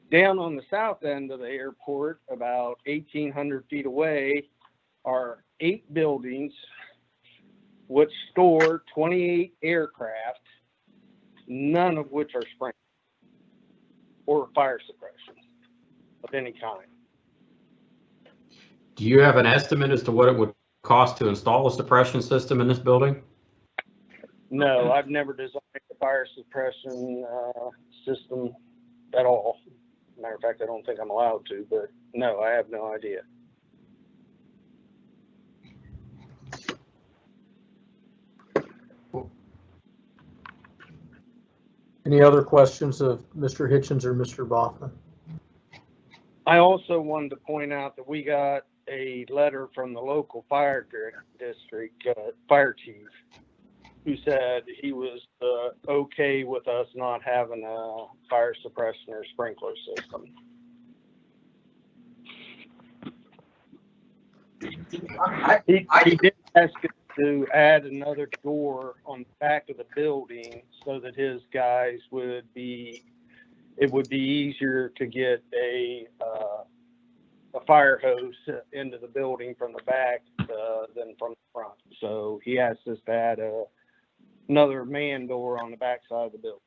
Down on the south end of the airport, about 1,800 feet away, are 8 buildings which store 28 aircraft, none of which are sprinkled or fire suppression of any kind. Do you have an estimate as to what it would cost to install a suppression system in this building? No, I've never designed a fire suppression system at all. Matter of fact, I don't think I'm allowed to, but no, I have no idea. Any other questions of Mr. Hitchens or Mr. Boffman? I also wanted to point out that we got a letter from the local fire district fire chief who said he was okay with us not having a fire suppression or sprinkler system. He did ask us to add another door on the back of the building so that his guys it would be easier to get a fire hose into the building from the back than from the front. So he asked us to add another man door on the back side of the building.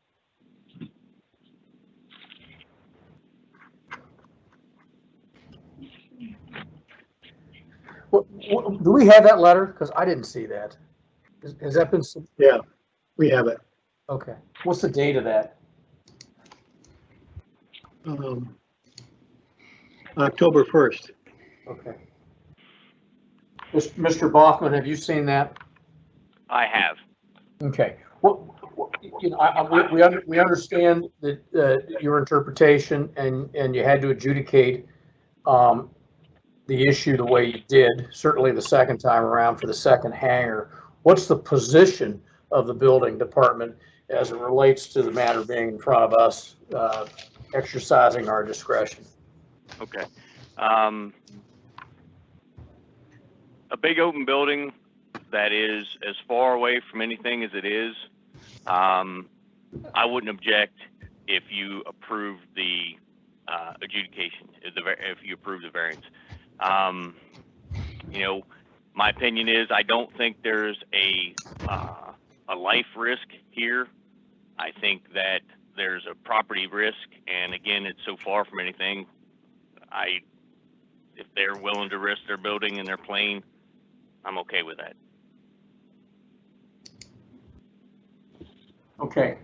Do we have that letter? Because I didn't see that. Has that been? Yeah, we have it. Okay. What's the date of that? October 1st. Okay. Mr. Boffman, have you seen that? I have. Okay. Well, you know, we understand that your interpretation and you had to adjudicate the issue the way you did, certainly the second time around for the second hangar. What's the position of the building department as it relates to the matter being in front of us, exercising our discretion? Okay. A big open building that is as far away from anything as it is, I wouldn't object if you approved the adjudication, if you approved the variance. You know, my opinion is I don't think there's a life risk here. I think that there's a property risk, and again, it's so far from anything. If they're willing to risk their building and their plane, I'm okay with that. Okay.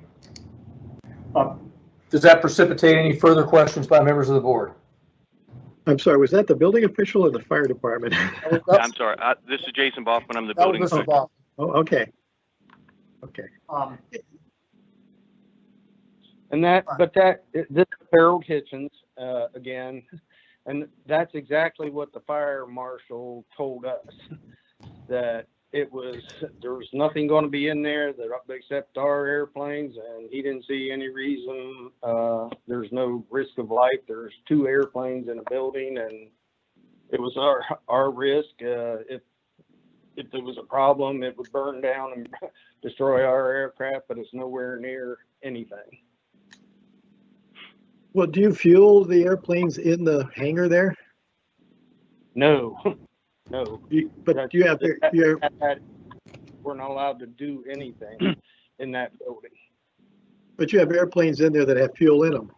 Does that precipitate any further questions by members of the board? I'm sorry, was that the building official or the fire department? I'm sorry. This is Jason Boffman. I'm the building inspector. Oh, okay. Okay. And this is Harold Hitchens, again, And that's exactly what the fire marshal told us, that there was nothing going to be in there except our airplanes, and he didn't see any reason. There's no risk of life. There's 2 airplanes in a building, and it was our risk. If there was a problem, it would burn down and destroy our aircraft, but it's nowhere near anything. Well, do you fuel the airplanes in the hangar there? No, no. But you have we're not allowed to do anything in that building. But you have airplanes in there that have fuel in them.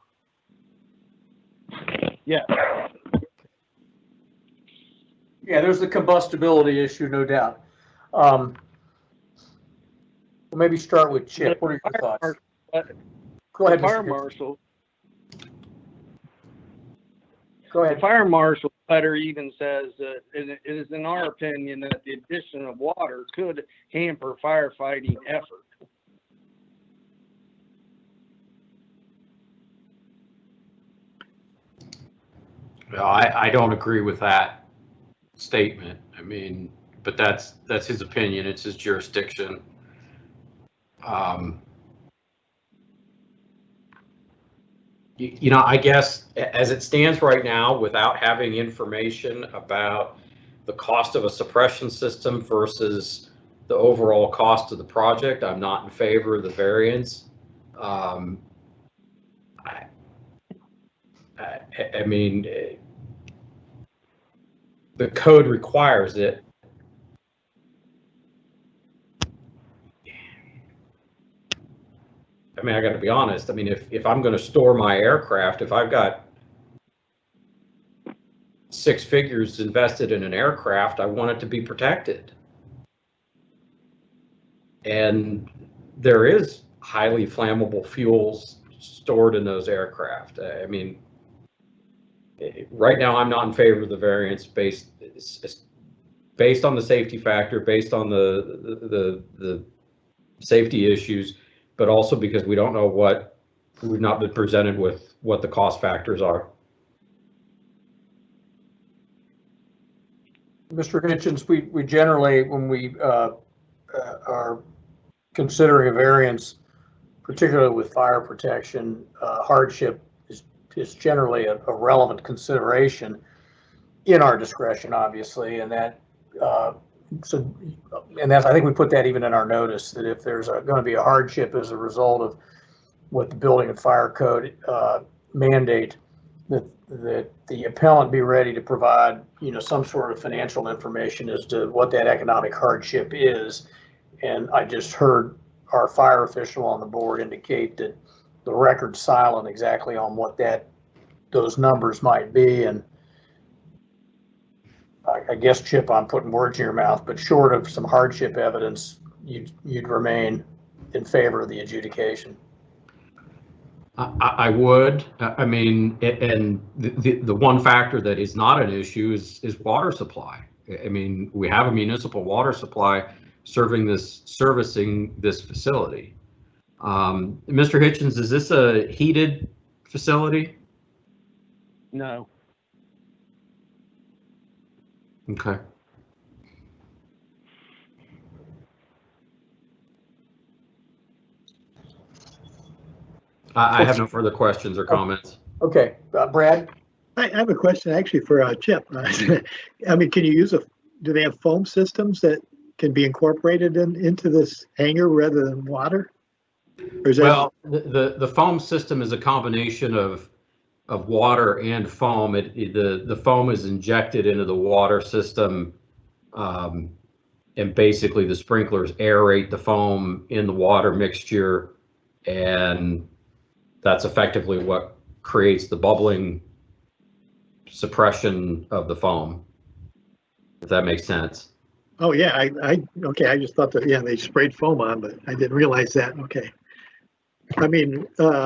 Yeah. Yeah, there's the combustibility issue, no doubt. We'll maybe start with Chip. What are your thoughts? Go ahead, Fire Mr. marshal. Go ahead. The fire marshal's letter even says that it is in our opinion that the addition of water could hamper firefighting effort. Well, I don't agree with that statement. I mean, but that's his opinion. It's his jurisdiction. You know, I guess as it stands right now, without having information about the cost of a suppression system versus the overall cost of the project, I'm not in favor of the variance. I mean, the code requires it. I mean, I got to be honest. I mean, if I'm going to store my aircraft, if I've got 6 figures invested in an aircraft, I want it to be protected. And there is highly flammable fuels stored in those aircraft. I mean, right now I'm not in favor of the variance based on the safety factor, based on the safety issues, but also because we don't know we've not been presented with what the cost factors are. Mr. Hitchens, we generally, when we are considering a variance, particularly with fire protection, hardship is generally a relevant consideration in our discretion, obviously, and that I think we put that even in our notice, that if there's going to be a hardship as a result of what the building and fire code mandate, that the appellant be ready to provide, you know, some sort of financial information as to what that economic hardship is. And I just heard our fire official on the board indicate that the record's silent exactly on what those numbers might be. And I guess, Chip, I'm putting words in your mouth, but short of some hardship evidence, you'd remain in favor of the adjudication. I would. I mean, and the one factor that is not an issue is water supply. I mean, we have a municipal water supply servicing this facility. Mr. Hitchens, is this a heated facility? No. Okay. I have no further questions or comments. Okay, Brad? I have a question actually for Chip. I mean, can you do they have foam systems that can be incorporated into this hangar rather than water? Or is well, the foam system is a combination of water and foam. The foam is injected into the water system, and basically the sprinklers aerate the foam in the water mixture, and that's effectively what creates the bubbling suppression of the foam, if that makes sense. Oh yeah, okay, I just thought that, yeah, they sprayed foam on, but I didn't realize that. Okay. I mean, does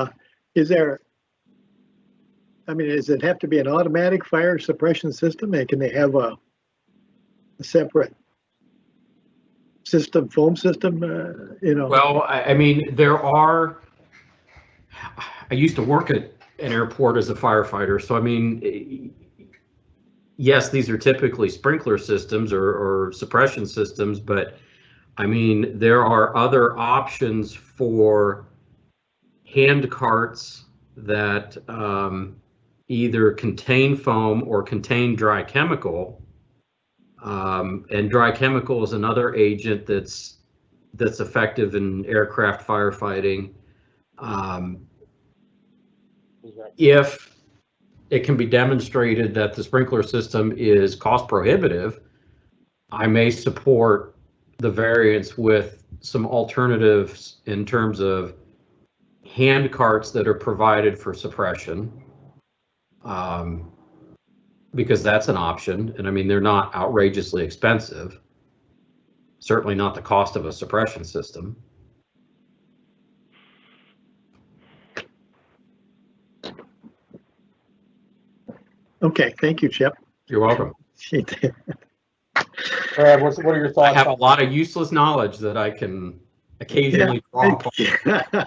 it have to be an automatic fire suppression system, and can they have a separate system, foam system, you know? Well, I mean, I used to work at an airport as a firefighter, so I mean, yes, these are typically sprinkler systems or suppression systems, but I mean, there are other options for hand carts that either contain foam or contain dry chemical. And dry chemical is another agent that's effective in aircraft firefighting. If it can be demonstrated that the sprinkler system is cost prohibitive, I may support the variance with some alternatives in terms of hand carts that are provided for suppression, because that's an option. And I mean, they're not outrageously expensive. Certainly not the cost of a suppression system. Okay, thank you, Chip. You're welcome. Brad, what are your thoughts? I have a lot of useless knowledge that I can occasionally draw upon.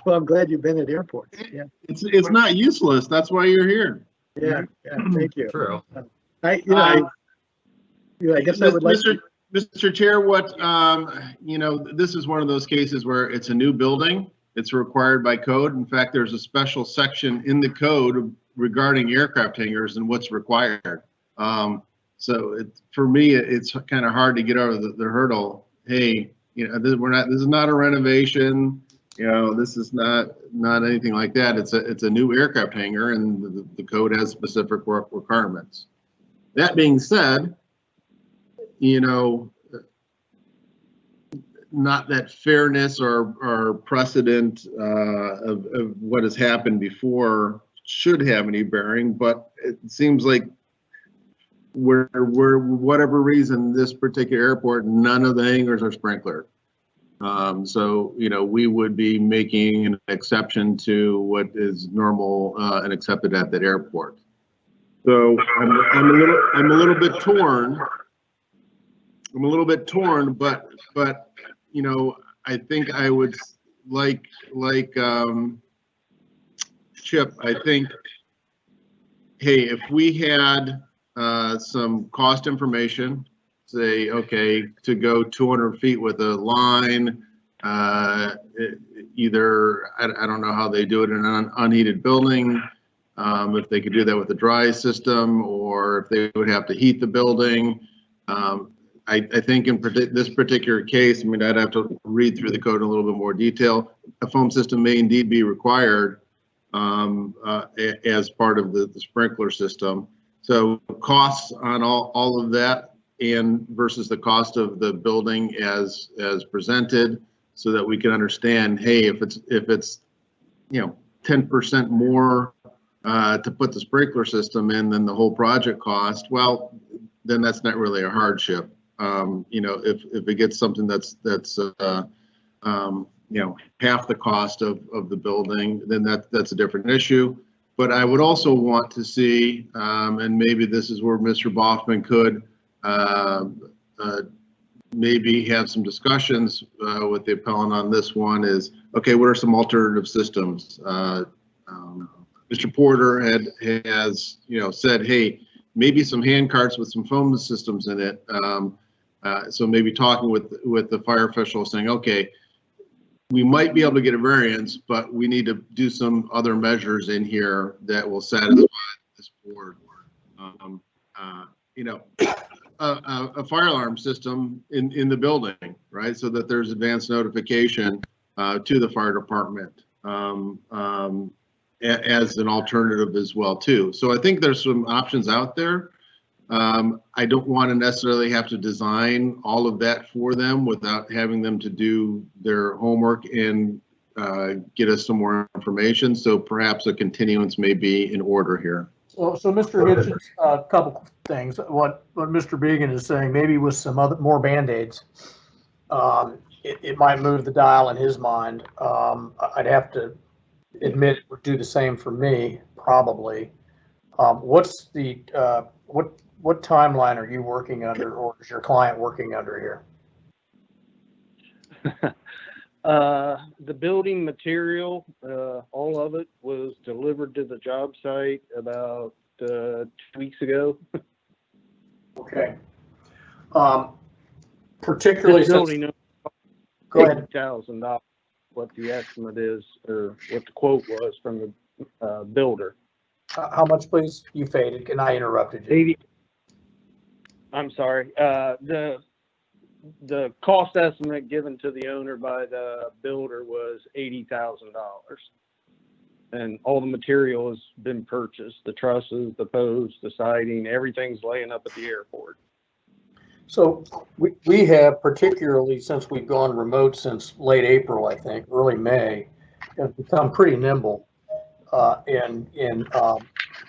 Well, I'm glad you've been at airports. Yeah, It's not useless. That's why you're here. yeah, thank you. True. I guess I would like to. Mr. Chair, this is one of those cases where it's a new building. It's required by code. In fact, there's a special section in the code regarding aircraft hangars and what's required. So for me, it's kind of hard to get over the hurdle. Hey, this is not a renovation. This is not anything like that. It's a new aircraft hangar, and the code has specific requirements. That being said, not that fairness or precedent of what has happened before should have any bearing, but it seems like whatever reason, this particular airport, none of the hangars are sprinkler. So, we would be making an exception to what is normal and accepted at that airport. So I'm a little bit torn. But I think I would like Chip. I think, hey, if we had some cost information, say, okay, to go 200 feet with a line, either, I don't know how they do it in an unheated building, if they could do that with a dry system, or if they would have to heat the building. I think in this particular case, I'd have to read through the code in a little bit more detail. A foam system may indeed be required as part of the sprinkler system. So costs on all of that and versus the cost of the building as presented, so that we can understand, hey, if it's 10% more to put the sprinkler system in than the whole project cost, well, then that's not really a hardship. If it gets something that's half the cost of the building, then that's a different issue. But I would also want to see, and maybe this is where Mr. Boffman could maybe have some discussions with the appellant on this one, is, okay, what are some alternative systems? Mr. Porter has said, hey, maybe some hand carts with some foam systems in it. So maybe talking with the fire official, saying, okay, we might be able to get a variance, but we need to do some other measures in here that will satisfy this board. A fire alarm system in the building, right? So that there's advanced notification to the fire department as an alternative as well too. So I think there's some options out there. I don't want to necessarily have to design all of that for them without having them to do their homework and get us some more information. So perhaps a continuance may be in order here. So Mr. Hitchens, a couple things. What Mr. Began is saying, maybe with some more Band-Aids, it might move the dial in his mind. I'd have to admit it would do the same for me, probably. What's the what timeline are you working under, or is your client working under here? The building material, all of it was delivered to the job site about 2 weeks ago. Okay. Particularly This since, building, go ahead. $80,000, what the estimate is, or what the quote was from the builder. How much, please? You faded, and I interrupted you. 80. I'm sorry. The cost estimate given to the owner by the builder was $80,000. And all the material has been purchased, the trusses, the posts, the siding, everything's laying up at the airport. So we have, particularly since we've gone remote since late April, I think, early May, have become pretty nimble in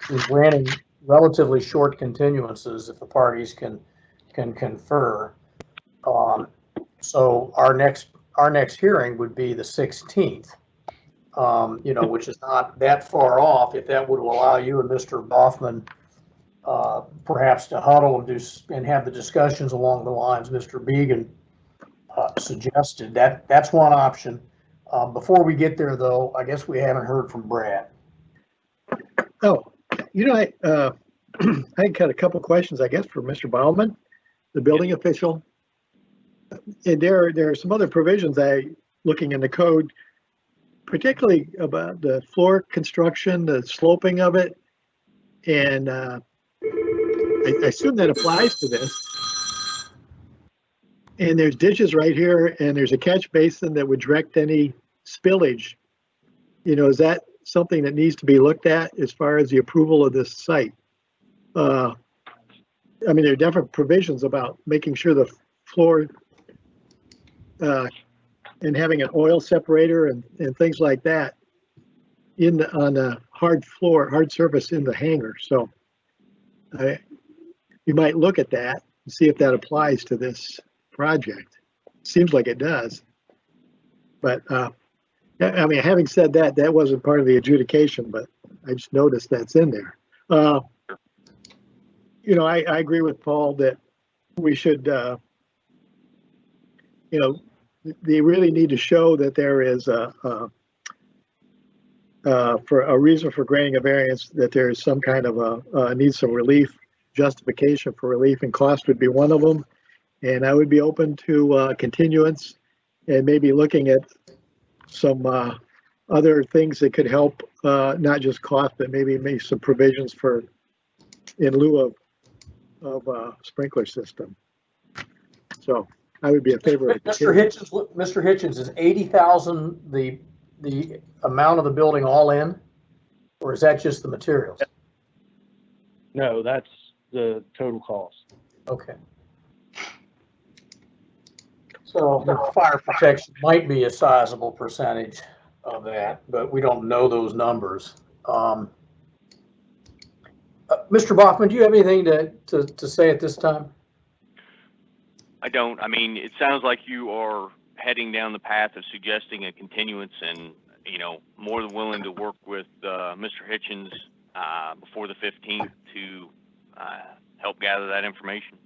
granting relatively short continuances if the parties can confer. So our next hearing would be the 16th, which is not that far off. If that would allow you and Mr. Boffman perhaps to huddle and have the discussions along the lines Mr. Began suggested. That's one option. Before we get there, though, I guess we haven't heard from Brad. Oh, I got a couple questions, I guess, for Mr. Baumann, the building official. And there are some other provisions looking in the code, particularly about the floor construction, the sloping of it, and I assume that applies to this. And there's ditches right here, and there's a catch basin that would direct any spillage. Is that something that needs to be looked at as far as the approval of this site? There are different provisions about making sure the floor and having an oil separator and things like that on a hard surface in the hangar. So you might look at that and see if that applies to this project. Seems like it does. But having said that, that wasn't part of the adjudication, but I just noticed that's in there. I agree with Paul that we should, they really need to show that there is for a reason for granting a variance, that there is some kind of needs some relief, justification for relief, and cost would be one of them. And I would be open to continuance and maybe looking at some other things that could help, not just cost, but maybe make some provisions for in lieu of sprinkler system. So I would be in favor of Mr. Hitchens, is 80,000 the amount of the building all in, or is that just the materials? No, that's the total cost. Okay. So the fire protection might be a sizable percentage of that, but we don't know those numbers. Mr. Boffman, do you have anything to say at this time? I don't. It sounds like you are heading down the path of suggesting a continuance, and more than willing to work with Mr. Hitchens before the 15th to help gather that information.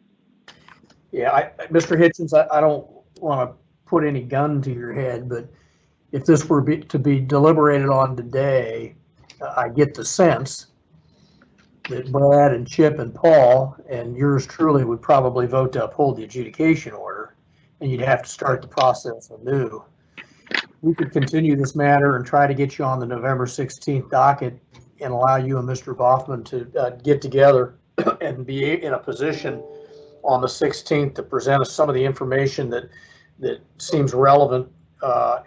Yeah, Mr. Hitchens, I don't want to put any gun to your head, but if this were to be deliberated on today, I get the sense that Brad and Chip and Paul and yours truly would probably vote to uphold the adjudication order, and you'd have to start the process anew. We could continue this matter and try to get you on the November 16th docket and allow you and Mr. Boffman to get together and be in a position on the 16th to present us some of the information that seems relevant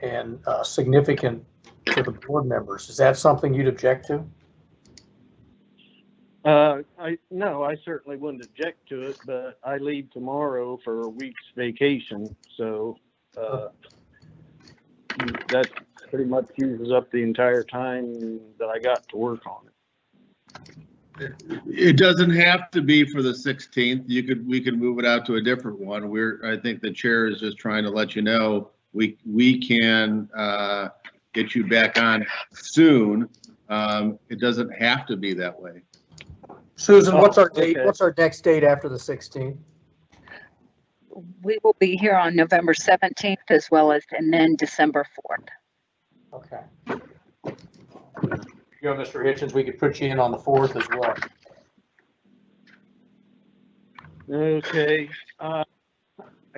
and significant to the board members. Is that something you'd object to? No, I certainly wouldn't object to it, but I leave tomorrow for a week's vacation, so that pretty much uses up the entire time that I got to work on it. It doesn't have to be for the 16th. We could move it out to a different one. I think the chair is just trying to let you know we can get you back on soon. It doesn't have to be that way. Susan, what's our date? Okay. What's our next date after the 16th? We will be here on November 17th as well as, and then December 4th. Okay. Mr. Hitchens, we could put you in on the 4th as well. Okay, I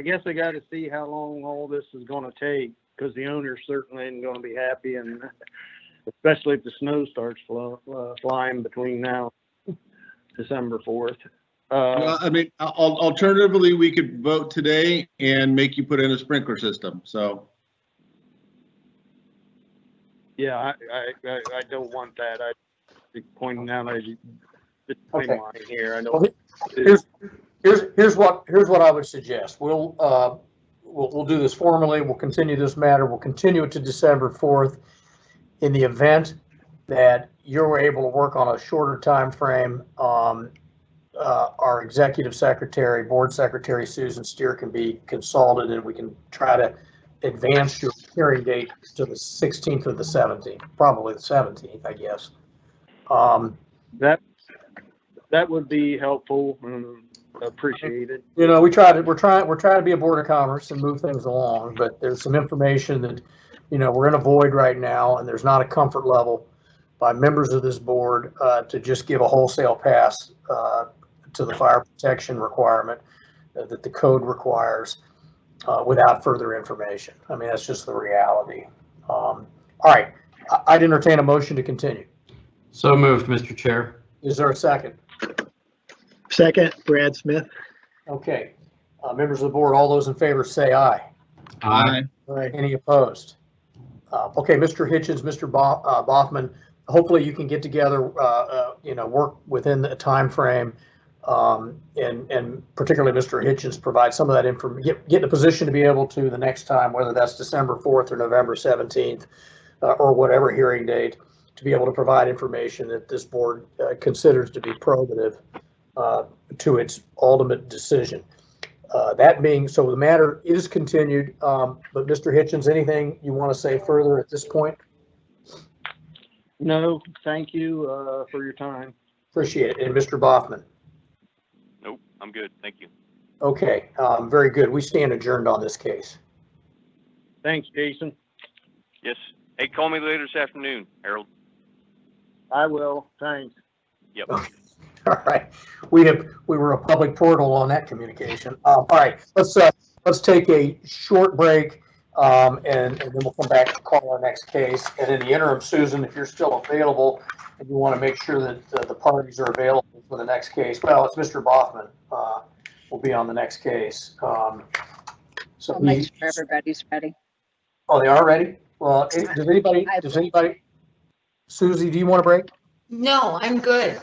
guess I gotta see how long all this is gonna take, because the owner certainly isn't gonna be happy, and especially if the snow starts flying between now and December 4th. Well, I mean, alternatively, we could vote today and make you put in a sprinkler system, so. Yeah, I don't want that. I pointing out the Okay. timeline here. I Well, know. here's what I would suggest. We'll do this formally. We'll continue this matter. We'll continue it to December 4th. In the event that you're able to work on a shorter time frame, our executive secretary, board secretary, Susan Steer, can be consulted, and we can try to advance your hearing date to the 16th or the 17th, probably the 17th, I guess. That would be helpful and appreciated. You know, we're trying to be a board of commerce and move things along, but there's some information that, you know, we're in a void right now, and there's not a comfort level by members of this board to just give a wholesale pass to the fire protection requirement that the code requires without further information. I mean, that's just the reality. All right, I'd entertain a motion to continue. So moved, Mr. Chair. Is there a second? Second, Brad Smith. Okay, members of the board, all those in favor say aye. Aye. Any opposed? Okay, Mr. Hitchens, Mr. Boffman, hopefully you can get together, you know, work within the time frame, and particularly Mr. Hitchens provide some of that information, get in a position to be able to the next time, whether that's December 4th or November 17th, or whatever hearing date, to be able to provide information that this board considers to be probative to its ultimate decision. That being, so the matter is continued, but Mr. Hitchens, anything you want to say further at this point? No, thank you for your time. Appreciate it. And Mr. Boffman? Nope, I'm good. Thank you. Okay, very good. We stand adjourned on this case. Thanks, Jason. Yes. Hey, call me later this afternoon, Harold. I will. Thanks. Yep. All right, we were a public portal on that communication. All right, let's take a short break, and then we'll come back and call our next case. And in the interim, Susan, if you're still available and you want to make sure that the parties are available for the next case, well, it's Mr. Boffman will be on the next case. So I'll make sure everybody's ready. Oh, they are ready? Well, does anybody? Susie, do you want a break? No, I'm good.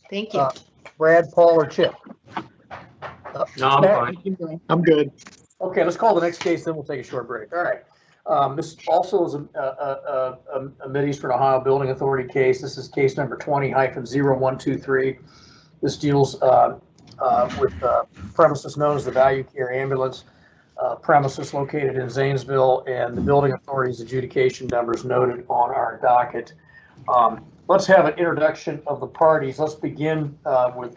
Thank you. Brad, Paul, or Chip? No, I'm fine. I'm good. Okay, let's call the next case, then we'll take a short break. All right. This also is a Mid-Eastern Ohio Building Authority case. This is case number 20-0123. This deals with premises known as the Value Care Ambulance premises located in Zanesville, and the building authority's adjudication numbers noted on our docket. Let's have an introduction of the parties. Let's begin with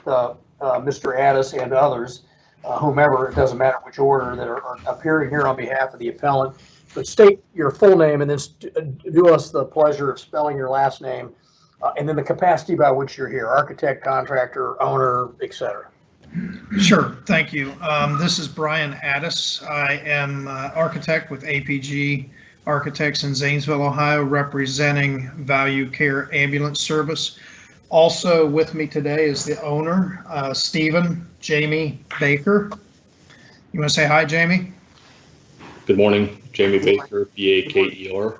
Mr. Addis and others, whomever, it doesn't matter which order, that are appearing here on behalf of the appellant. But state your full name and then do us the pleasure of spelling your last name, and then the capacity by which you're here, architect, contractor, owner, etc. Sure, thank you. This is Brian Addis. I am architect with APG Architects in Zanesville, Ohio, representing Value Care Ambulance Service. Also with me today is the owner, Stephen Jamie Baker. You want to say hi, Jamie? Good morning, Jamie Baker, B-A-K-E-R.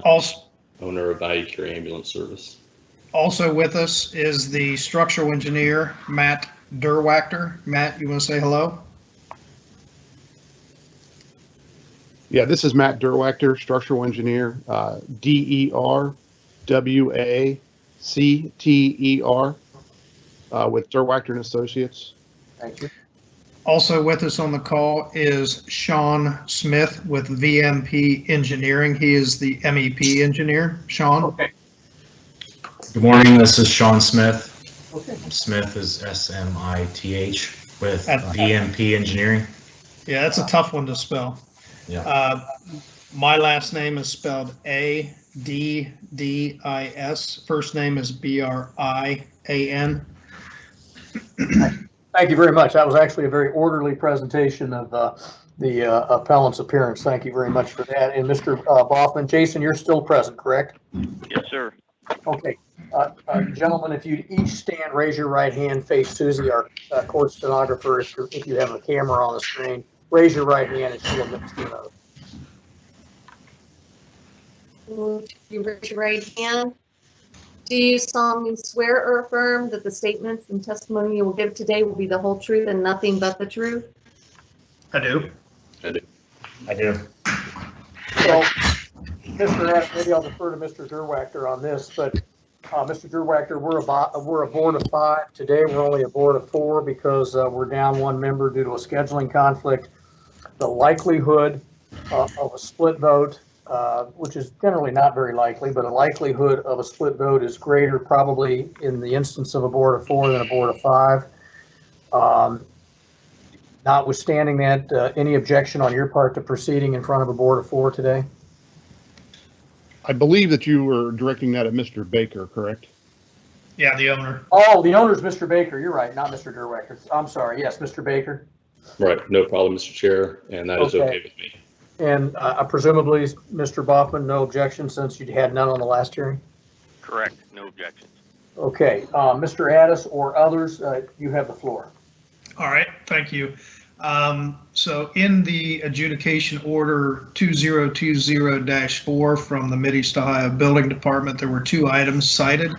Also, owner of Value Care Ambulance Service. Also with us is the structural engineer, Matt Derwachter. Matt, you want to say hello? Yeah, this is Matt Derwachter, structural engineer, D-E-R-W-A-C-T-E-R, with Derwachter and Associates. Thank you. Also with us on the call is Sean Smith with VMP Engineering. He is the MEP engineer. Sean? Okay. Good morning, this is Sean Smith. Okay. Smith is S-M-I-T-H with VMP Engineering. Yeah, that's a tough one to spell. Yeah. My last name is spelled A-D-D-I-S. First name is B-R-I-A-N. Thank you very much. That was actually a very orderly presentation of the appellant's appearance. Thank you very much for that. And Mr. Boffman, Jason, you're still present, correct? Yes, sir. Okay. Gentlemen, if you'd each stand, raise your right hand, face Susie, our court stenographer. If you have a camera on the screen, raise your right hand and she'll give us the note. You raise your right hand. Do you solemnly swear or affirm that the statements and testimony you will give today will be the whole truth and nothing but the truth? I do. I do. I do. So, Mr. Adams, maybe I'll defer to Mr. Derwachter on this, but Mr. Derwachter, we're a board of 5. Today, we're only a board of 4 because we're down 1 member due to a scheduling conflict. The likelihood of a split vote, which is generally not very likely, but a likelihood of a split vote is greater probably in the instance of a board of 4 than a board of 5. Notwithstanding that, any objection on your part to proceeding in front of a board of 4 today? I believe that you were directing that at Mr. Baker, correct? Yeah, the owner. Oh, the owner's Mr. Baker. You're right, not Mr. Derwachter. I'm sorry. Yes, Mr. Baker. Right, no problem, Mr. Chair, and that is okay with me. And presumably, Mr. Boffman, no objection since you had none on the last hearing? Correct. No objections. Okay, Mr. Addis or others, you have the floor. All right, thank you. So in the adjudication order 2020-4 from the Mideast Ohio Building Department, there were 2 items cited.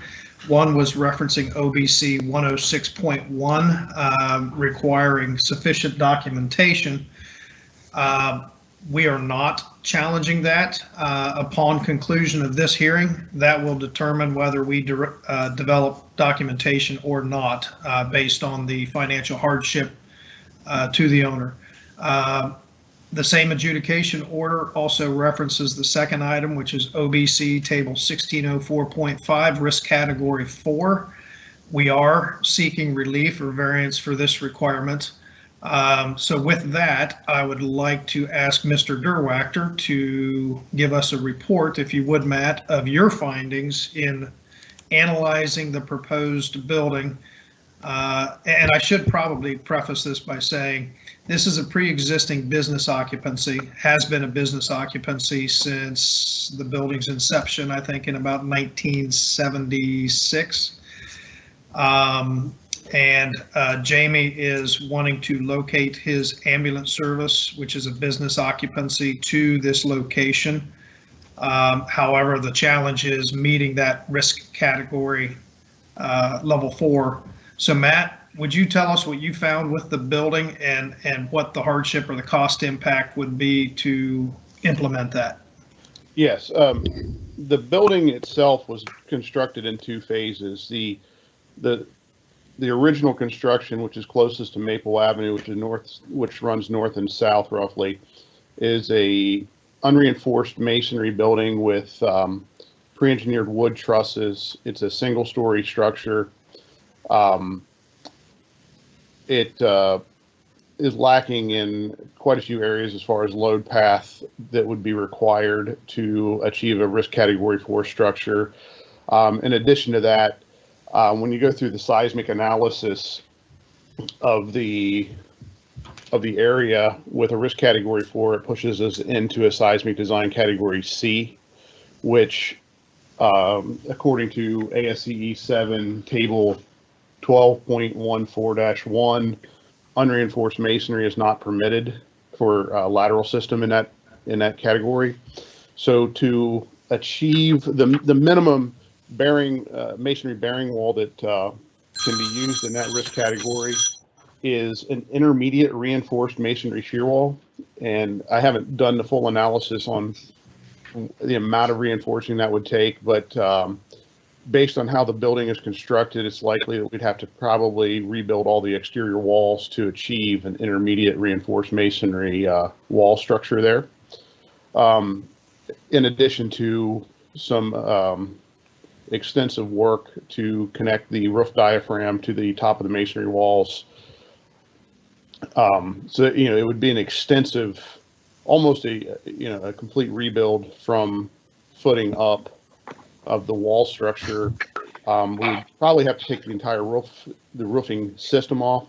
One was referencing OBC 106.1, requiring sufficient documentation. We are not challenging that. Upon conclusion of this hearing, that will determine whether we develop documentation or not, based on the financial hardship to the owner. The same adjudication order also references the second item, which is OBC Table 1604.5, Risk Category 4. We are seeking relief or variance for this requirement. So with that, I would like to ask Mr. Derwachter to give us a report, if you would, Matt, of your findings in analyzing the proposed building. And I should probably preface this by saying this is a pre-existing business occupancy, has been a business occupancy since the building's inception, I think in about 1976. Jamie is wanting to locate his ambulance service, which is a business occupancy, to this location. However, the challenge is meeting that risk category level 4. So Matt, would you tell us what you found with the building and what the hardship or the cost impact would be to implement that? Yes, the building itself was constructed in 2 phases. The original construction, which is closest to Maple Avenue, which runs north and south roughly, is a unreinforced masonry building with pre-engineered wood trusses. It's a single-story structure. It is lacking in quite a few areas as far as load path that would be required to achieve a risk category 4 structure. In addition to that, when you go through the seismic analysis of the area with a risk category 4, it pushes us into a seismic design category C, which according to ASCE 7 table 12.14-1, unreinforced masonry is not permitted for a lateral system in that category. So to achieve the minimum bearing masonry bearing wall that can be used in that risk category is an intermediate reinforced masonry shear wall, and I haven't done the full analysis on the amount of reinforcing that would take, but based on how the building is constructed, it's likely that we'd have to probably rebuild all the exterior walls to achieve an intermediate reinforced masonry wall structure there. In addition to some extensive work to connect the roof diaphragm to the top of the masonry walls. So, it would be an extensive, almost a complete rebuild from footing up of the wall structure We would probably have to take the entire the roofing system off.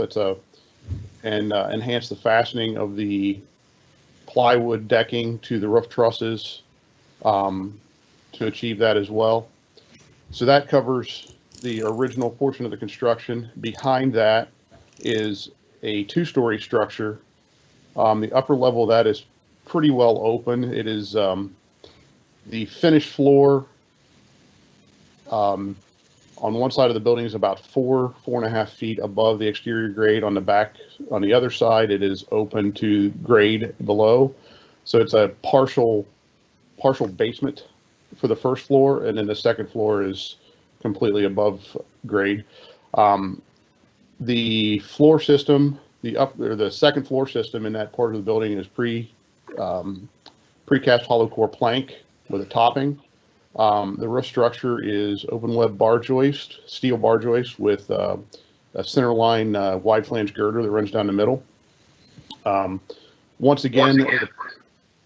And enhance the fastening of the plywood decking to the roof trusses to achieve that as well. So that covers the original portion of the construction. Behind that is a 2-story structure. The upper level of that is pretty well open. It is the finished floor on one side of the building is about 4.5 feet above the exterior grade. On the other side, it is open to grade below. So it's a partial basement for the first floor, and then the second floor is completely above grade. The floor system, the second floor system in that part of the building is precast hollow core plank with a topping. The roof structure is open web bar joist, steel bar joist with a center line wide flange girder that runs down the middle. Once again, it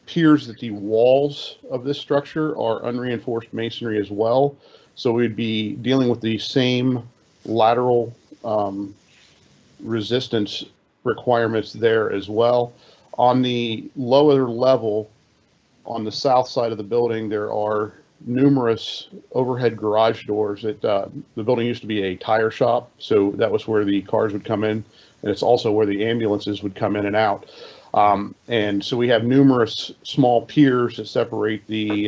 appears that the walls of this structure are unreinforced masonry as well. So we'd be dealing with the same lateral resistance requirements there as well. On the lower level, on the south side of the building, there are numerous overhead garage doors. The building used to be a tire shop, so that was where the cars would come in, and it's also where the ambulances would come in and out. And so we have numerous small piers that separate the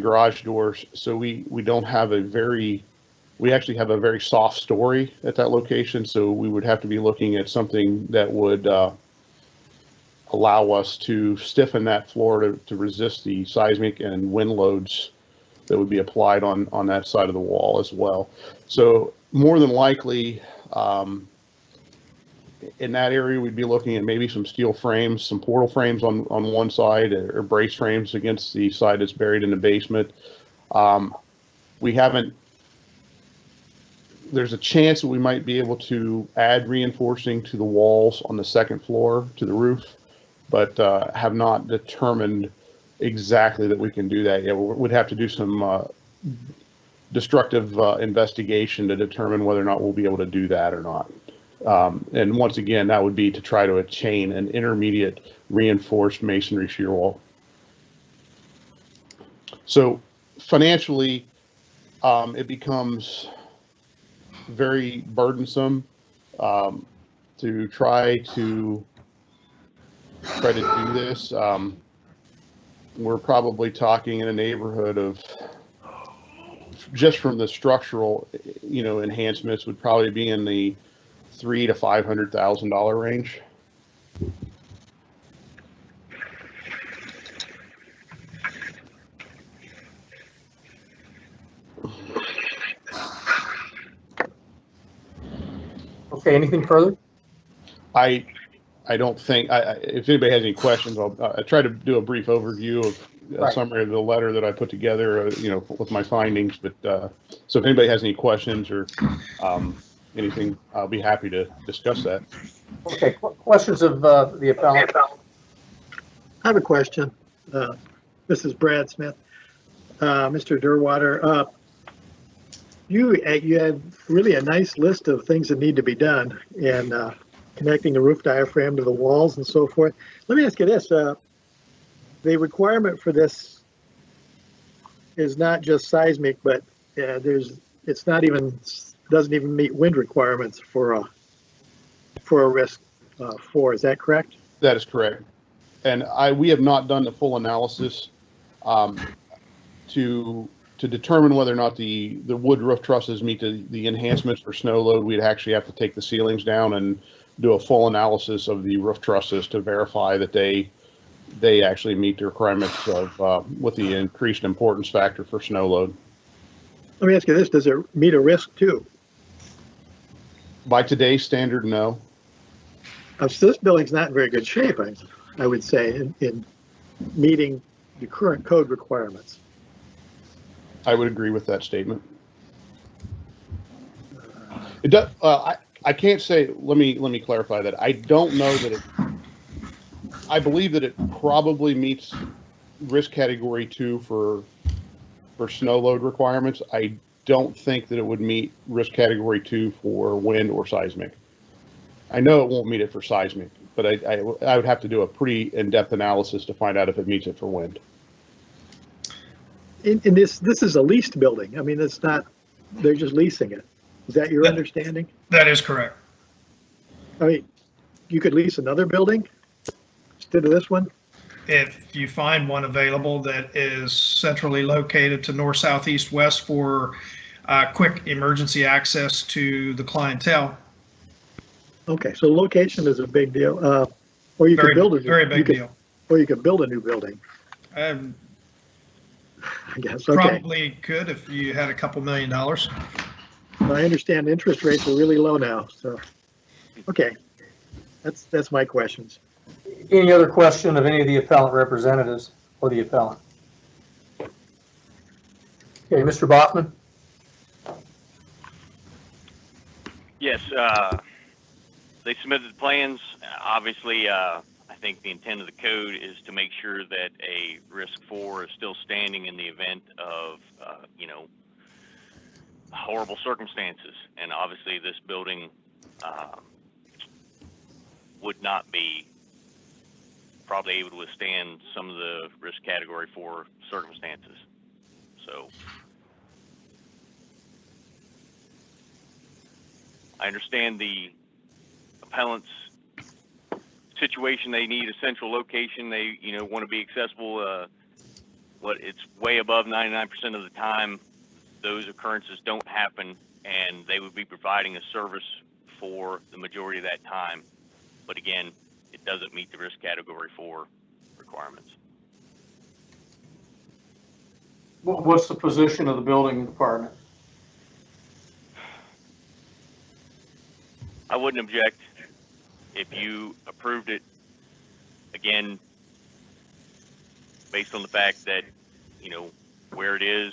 garage doors. So we don't have we actually have a very soft story at that location. So we would have to be looking at something that would allow us to stiffen that floor to resist the seismic and wind loads that would be applied on that side of the wall as well. So more than likely, in that area, we'd be looking at maybe some steel frames, some portal frames on one side, or brace frames against the side that's buried in the basement. There's a chance that we might be able to add reinforcing to the walls on the second floor to the roof, but have not determined exactly that we can do that yet. We'd have to do some destructive investigation to determine whether or not we'll be able to do that or not. And once again, that would be to try to attain an intermediate reinforced masonry shear wall. So financially, it becomes very burdensome to try to do this. We're probably talking in a neighborhood of, just from the structural, enhancements, would probably be in the $300,000 to $500,000 range. Okay, anything further? I don't think, if anybody has any questions, I'll try to do a brief overview of a summary of the letter that I put together, with my findings. But so if anybody has any questions or anything, I'll be happy to discuss that. Okay, questions of the appellant? I have a question. This is Brad Smith. Mr. Derwater, you have really a nice list of things that need to be done, and connecting the roof diaphragm to the walls and so forth. Let me ask you this. The requirement for this is not just seismic, but doesn't even meet wind requirements for a risk 4. Is that correct? That is correct. And we have not done the full analysis to determine whether or not the wood roof trusses meet the enhancements for snow load. We'd actually have to take the ceilings down and do a full analysis of the roof trusses to verify that they actually meet the requirements of with the increased importance factor for snow load. Let me ask you this: does it meet a risk 2? By today's standard, no. So this building's not in very good shape, I would say, in meeting the current code requirements. I would agree with that statement. It does. I can't say. Let me clarify that. I don't know that it. I believe that it probably meets risk category 2 for for snow load requirements. I don't think that it would meet risk category 2 for wind or seismic. I know it won't meet it for seismic, but I would have to do a pretty in-depth analysis to find out if it meets it for wind. And this is a leased building. I mean, it's not, they're just leasing it. Is that your understanding? That is correct. I mean, you could lease another building instead of this one? If you find one available that is centrally located to north, south, east, west for quick emergency access to the clientele. Okay, so location is a big deal. Or you could build a very big deal. Or you could build a new building. I guess. Okay. Probably could if you had a couple $1 million. I understand interest rates are really low now, so okay, that's my questions. Any other question of any of the appellant representatives or the appellant? Okay, Mr. Boffman. Yes, they submitted the plans. Obviously, I think the intent of the code is to make sure that a risk 4 is still standing in the event of, horrible circumstances. And obviously this building would not be probably able to withstand some of the risk category 4 circumstances. So I understand the appellant's situation. They need a central location. They, want to be accessible. It's way above 99% of the time those occurrences don't happen, and they would be providing a service for the majority of that time. But again, it doesn't meet the risk category 4 requirements. What's the position of the building department? I wouldn't object if you approved it, again, based on the fact that, where it is,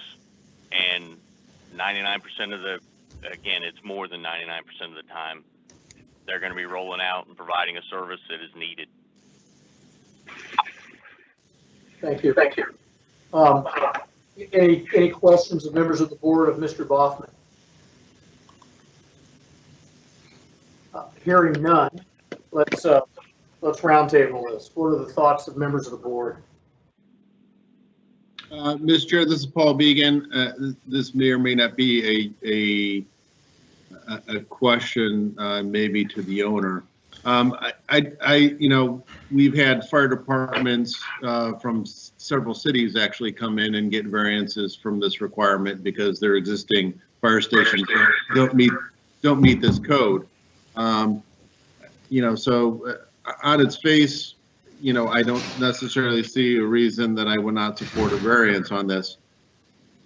and 99% of again, it's more than 99% of the time, they're going to be rolling out and providing a service that is needed. Thank you. Thank you. Any questions of members of the board of Mr. Boffman? Hearing none, let's roundtable this. What are the thoughts of members of the board? Mr. Chair, this is Paul Began. This may or may not be a question, maybe to the owner. We've had fire departments from several cities actually come in and get variances from this requirement because their existing fire stations don't meet this code. So on its face, I don't necessarily see a reason that I would not support a variance on this.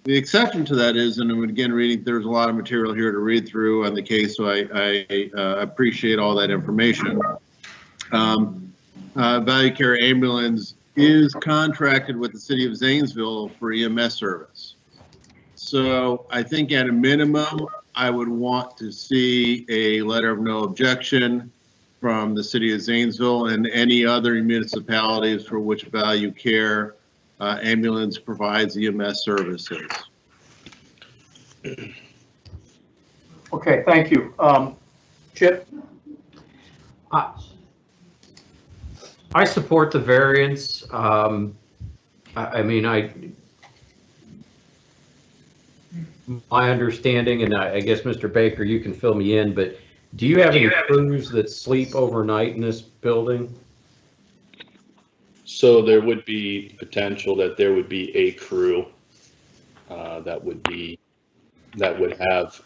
The exception to that is, and again, there's a lot of material here to read through on the case, so I appreciate all that information. Value Care Ambulance is contracted with the city of Zanesville for EMS service. So I think at a minimum, I would want to see a letter of no objection from the city of Zanesville and any other municipalities for which Value Care Ambulance provides EMS services. Okay, thank you. Chip? I support the variance. My understanding, and I guess Mr. Baker, you can fill me in, but do you have any crews that sleep overnight in this building? So there would be potential that there would be a crew that would have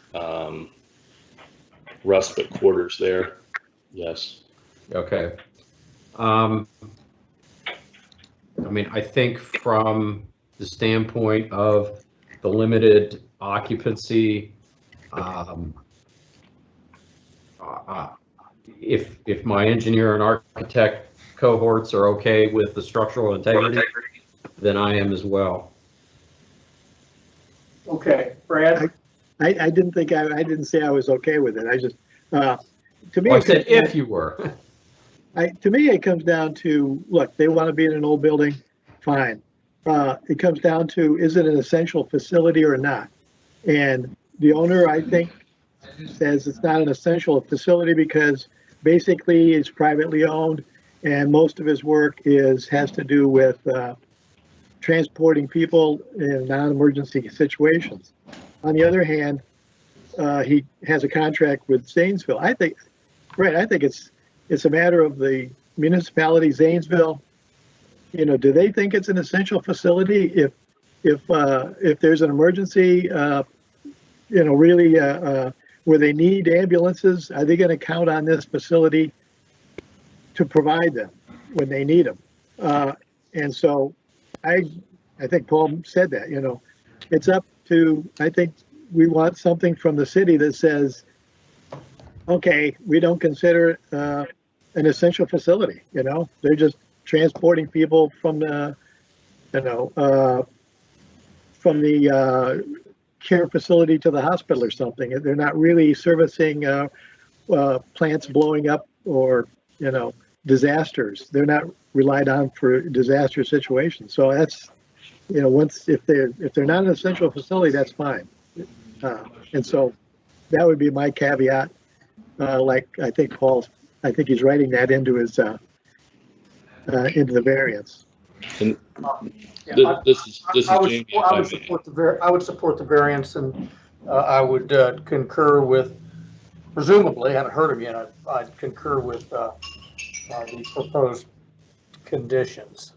respite quarters there. Yes. Okay. I think from the standpoint of the limited occupancy, if my engineer and architect cohorts are okay with the structural integrity, then I am as well. Okay, Brad? I didn't say I was okay with it. I just, to me. Well, I said if you were. To me, it comes down to, look, they want to be in an old building, fine. it comes down to, is it an essential facility or not? And the owner, I think, says it's not an essential facility because basically it's privately owned and most of his work has to do with transporting people in non-emergency situations. On the other hand, he has a contract with Zanesville. I think it's a matter of the municipality, Zanesville. You know, do they think it's an essential facility? If there's an emergency, you know, really where they need ambulances, are they going to count on this facility to provide them when they need them? And so I think Paul said that, you know, it's up to, I think we want something from the city that says, okay, we don't consider an essential facility, you know, they're just transporting people from the, you know, from the care facility to the hospital or something. They're not really servicing plants blowing up or, you know, disasters. They're not relied on for disaster situations. So that's, you know, if they're not an essential facility, that's fine. And so that would be my caveat. Like I think he's writing that into his into the variance. And Yeah, this is Jamie. I would support the variance, and I would concur with, presumably, I haven't heard of yet, I'd concur with the proposed conditions.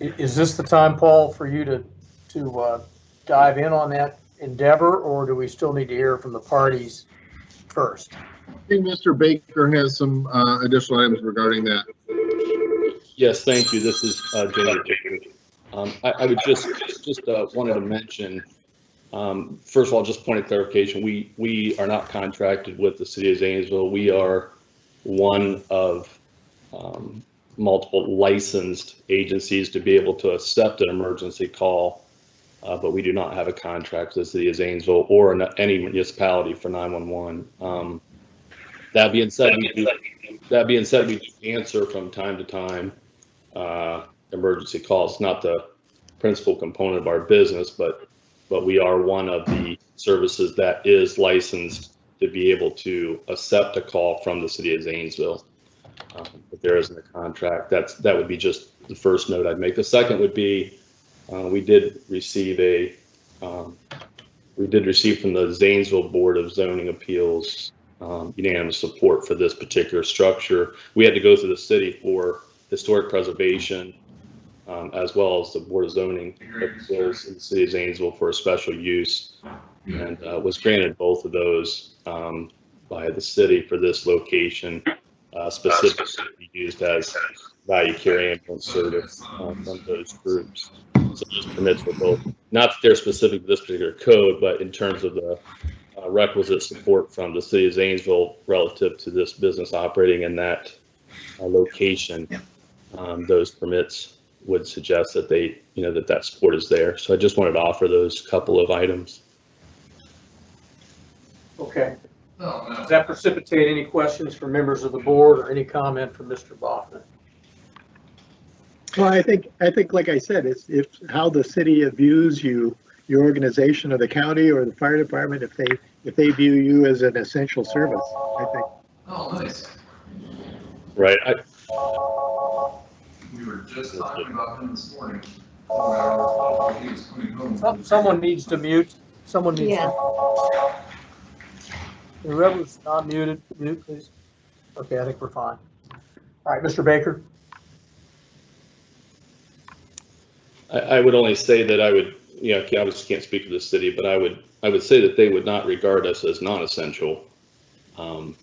Is this the time, Paul, for you to dive in on that endeavor, or do we still need to hear from the parties first? I think Mr. Baker has some additional items regarding that. Yes, thank you. This is Jamie Baker. I would just wanted to mention, first of all, just point of clarification, we are not contracted with the city of Zanesville. We are one of multiple licensed agencies to be able to accept an emergency call, but we do not have a contract with the city of Zanesville or any municipality for 911. That being said, we do answer from time to time emergency calls. Not the principal component of our business, but we are one of the services that is licensed to be able to accept a call from the city of Zanesville. If there isn't a contract, that would be just the first note I'd make. The second would be we did receive from the Zanesville Board of Zoning Appeals unanimous support for this particular structure. We had to go through the city for historic preservation, as well as the Board of Zoning Appeals in the city of Zanesville for a special use, and was granted both of those by the city for this location, specifically to be used as value care ambulance service from those groups. So those permits were both, not that they're specific to this particular code, but in terms of the requisite support from the city of Zanesville relative to this business operating in that location, those permits would suggest that they, you know, that support is there. So I just wanted to offer those couple of items. Okay. Does that precipitate any questions from members of the board or any comment from Mr. Boffman? Well, I think, like I said, it's how the city views you, your organization or the county or the fire department, if they view you as an essential service, I think. Oh, nice. Right. We were just talking about him this morning. Someone needs to mute. Someone needs to. Whoever's not muted, mute, please. Okay, I think we're fine. All right, Mr. Baker. I would only say that I would, you know, I obviously can't speak for the city, but I would say that they would not regard us as non-essential. I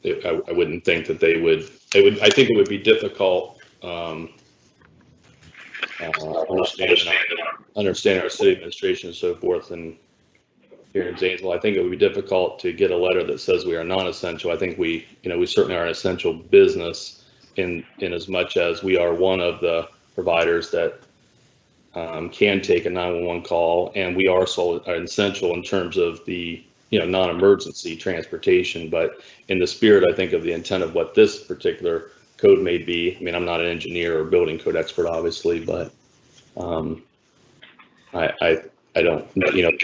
wouldn't think that they would. I think it would be difficult understanding our city administration and so forth, and here in Zanesville, I think it would be difficult to get a letter that says we are non-essential. I think we certainly are an essential business in as much as we are one of the providers that can take a 911 call, and we are so essential in terms of the non-emergency transportation. But in the spirit, I think, of the intent of what this particular code may be. I mean, I'm not an engineer or building code expert, obviously, but I don't,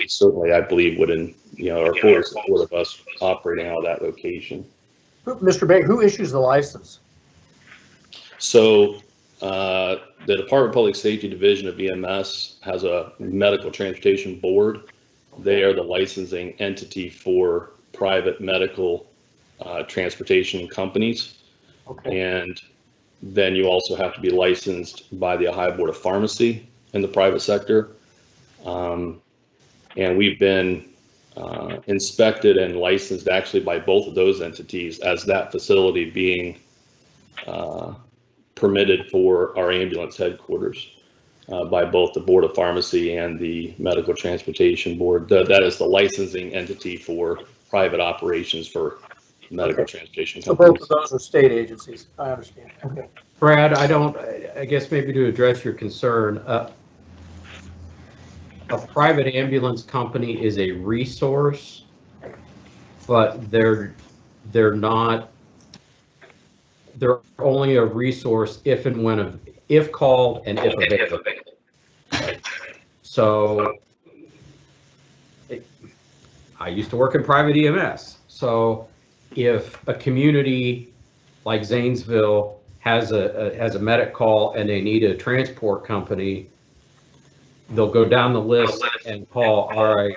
certainly I believe wouldn't, are fully supportive of us operating out of that location. Mr. Baker, who issues the license? So the Department of Public Safety Division of EMS has a medical transportation board. They are the licensing entity for private medical transportation companies. Okay. And then you also have to be licensed by the Ohio Board of Pharmacy in the private sector. And we've been inspected and licensed actually by both of those entities as that facility being permitted for our ambulance headquarters by both the Board of Pharmacy and the Medical Transportation Board. That is the licensing entity for private operations for medical transportation companies. So both of those are state agencies. I understand. Okay. Brad, I guess maybe to address your concern, a private ambulance company is a resource, but they're only a resource if and when, if called and if available. So I used to work in private EMS. So if a community like Zanesville has a medic call and they need a transport company, they'll go down the list and call, all right,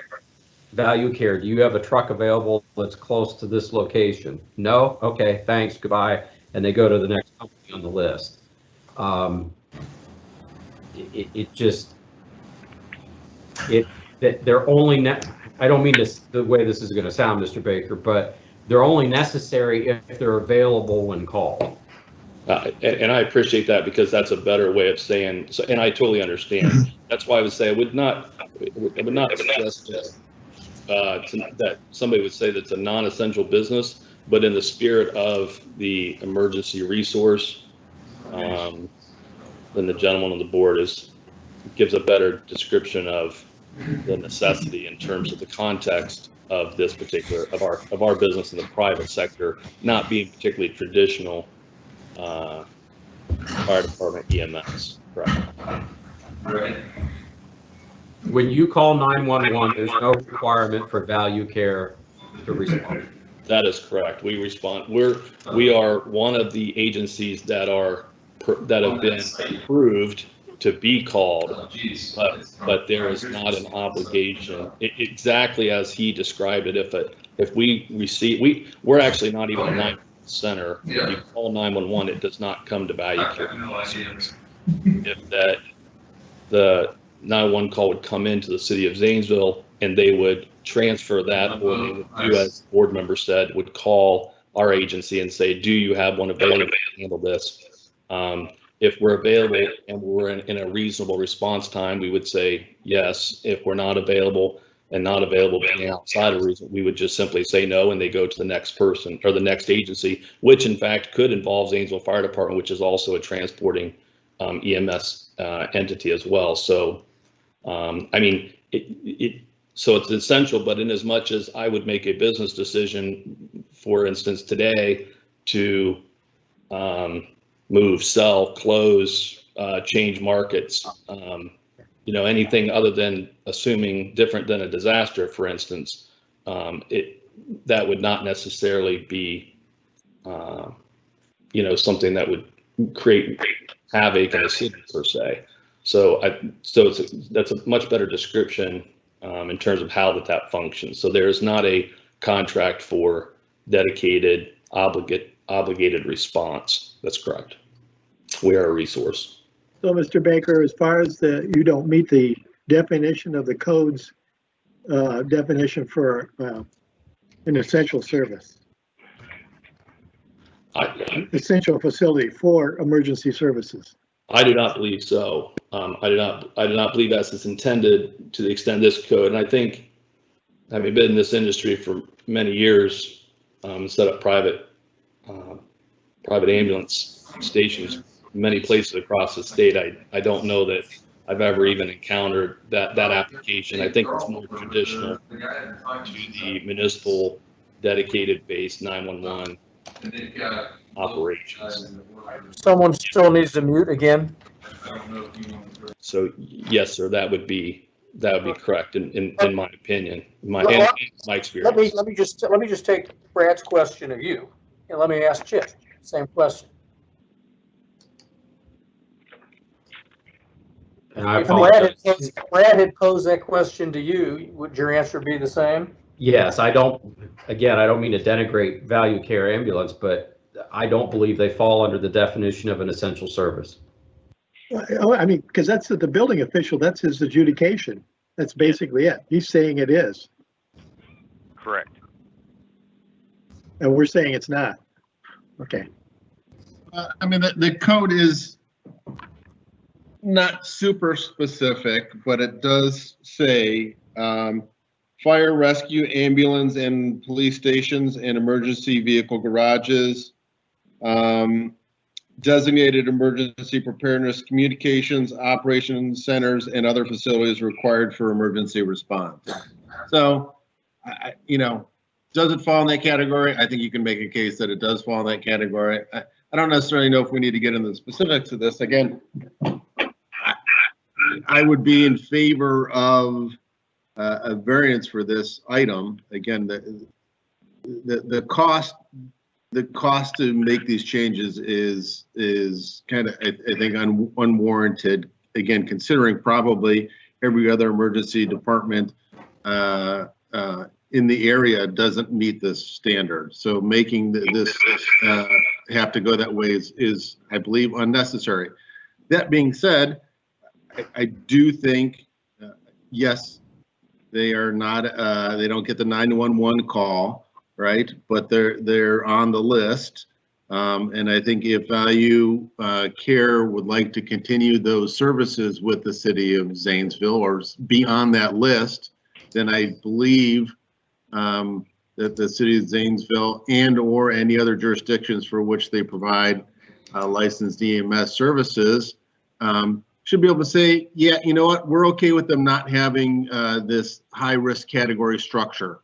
Value Care, do you have a truck available that's close to this location? No? Okay, thanks, goodbye. And they go to the next company on the list. They're only, I don't mean this the way this is going to sound, Mr. Baker, but they're only necessary if they're available when called. And I appreciate that, because that's a better way of saying, so, and I totally understand. That's why I would say I would not suggest that somebody would say that's a non-essential business, but in the spirit of the emergency resource, then the gentleman on the board gives a better description of the necessity in terms of the context of this particular of our business in the private sector not being particularly traditional fire department EMS. Correct. Right. When you call 911, there's no requirement for Value Care to respond. That is correct. We respond. We are one of the agencies that have been approved to be called, but there is not an obligation. Exactly as he described it. If we receive, we're actually not even a 911 center. Yeah. If you call 911, it does not come to Value Care. No idea. If the 911 call would come into the city of Zanesville, and they would transfer that, or they would do, as the board member said, would call our agency and say, do you have one available to handle this? If we're available and we're in a reasonable response time, we would say yes. If we're not available and not available being outside of reason, we would just simply say no, and they go to the next person or the next agency, which in fact could involve Zanesville Fire Department, which is also a transporting EMS entity as well. So, I mean, so it's essential, but in as much as I would make a business decision, for instance, today to move, sell, close, change markets, anything other than assuming different than a disaster, for instance, that would not necessarily be, something that would create havoc in a city per se. So that's a much better description in terms of how that functions. So there's not a contract for dedicated, obligated response. That's correct. We are a resource. So, Mr. Baker, as far as you don't meet the definition of the code's definition for an essential service, essential facility for emergency services. I do not believe so. I do not believe that's as intended to the extent this code. And I think, having been in this industry for many years, set up private ambulance stations many places across the state, I don't know that I've ever even encountered that application. I think it's more traditional to the municipal dedicated base 911 And they've got operations. Someone still needs to mute again. I don't know if you want to. So yes, sir, that would be correct in my opinion, my experience. Let me just take Brad's question of you, and let me ask Chip, same question. And I If apologize. Brad had posed that question to you, would your answer be the same? Yes, I don't mean to denigrate Value Care Ambulance, but I don't believe they fall under the definition of an essential service. I mean, because that's the building official, that's his adjudication. That's basically it. He's saying it is, Correct. and we're saying it's not. Okay. I mean, the code is not super specific, but it does say fire, rescue, ambulance, and police stations and emergency vehicle garages, designated emergency preparedness communications, operations centers, and other facilities required for emergency response. So, does it fall in that category? I think you can make a case that it does fall in that category. I don't necessarily know if we need to get into the specifics of this. Again, I would be in favor of a variance for this item. Again, the cost to make these changes is kind of, I think, unwarranted. Again, considering probably every other emergency department in the area doesn't meet this standard. So making this have to go that way is, I believe, unnecessary. That being said, I do think, yes, they are not, they don't get the 911 call, right? But they're on the list. And I think if Value Care would like to continue those services with the city of Zanesville or be on that list, then I believe that the city of Zanesville and or any other jurisdictions for which they provide licensed EMS services should be able to say, yeah, you know what, we're okay with them not having this high risk category structure.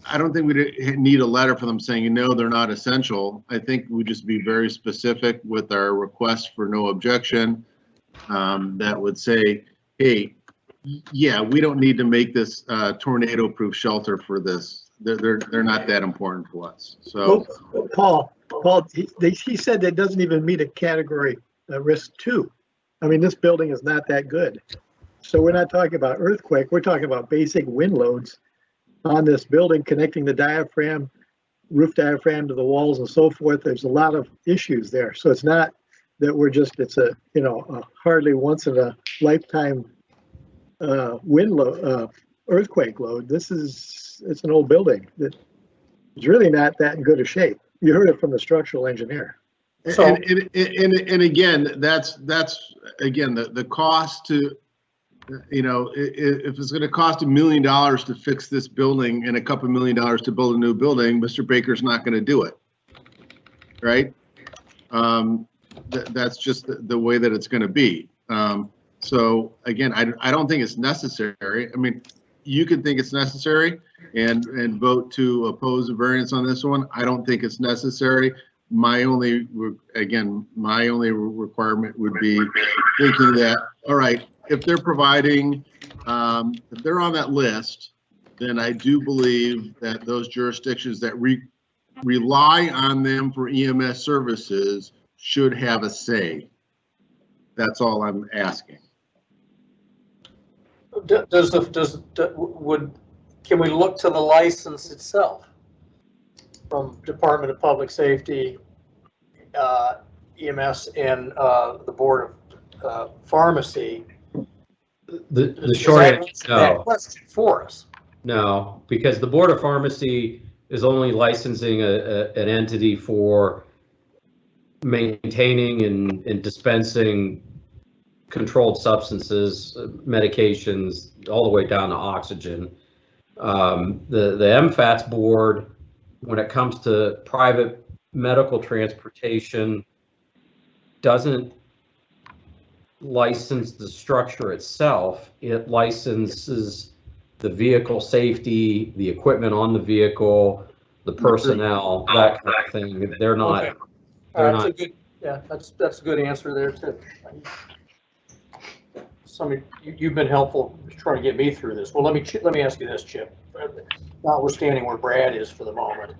I don't think we need a letter for them saying, no, they're not essential. I think we just be very specific with our request for no objection that would say, hey, yeah, we don't need to make this tornado proof shelter for this. They're not that important to us. So Paul, he said that doesn't even meet a category risk 2. I mean, this building is not that good. So we're not talking about earthquake. We're talking about basic wind loads on this building, connecting the diaphragm, roof diaphragm to the walls and so forth. There's a lot of issues there. So it's not that it's a hardly once in a lifetime wind load, earthquake load. It's an old building that is really not that in good a shape. You heard it from the structural engineer. So, and again, that's again the cost to, if it's going to cost $1 million to fix this building and a couple $1 million to build a new building, Mr. Baker's not going to do it, right? That's just the way that it's going to be. So again, I don't think it's necessary. I mean, you can think it's necessary and vote to oppose a variance on this one. I don't think it's necessary. My only requirement would be thinking that, all right, if they're providing, if they're on that list, then I do believe that those jurisdictions that rely on them for EMS services should have a say. That's all I'm asking. Can we look to the license itself from Department of Public Safety, EMS, and the Board of Pharmacy? The short answer is no. Question for us. No, because the Board of Pharmacy is only licensing an entity for maintaining and dispensing controlled substances, medications, all the way down to oxygen. The MFATS board, when it comes to private medical transportation, doesn't license the structure itself. It licenses the vehicle safety, the equipment on the vehicle, the personnel, that kind of thing. They're not, Okay. they're That's a not, good, yeah, that's a good answer there too. You've been helpful trying to get me through this. Well, let me ask you this, Chip. Notwithstanding where Brad is for the moment,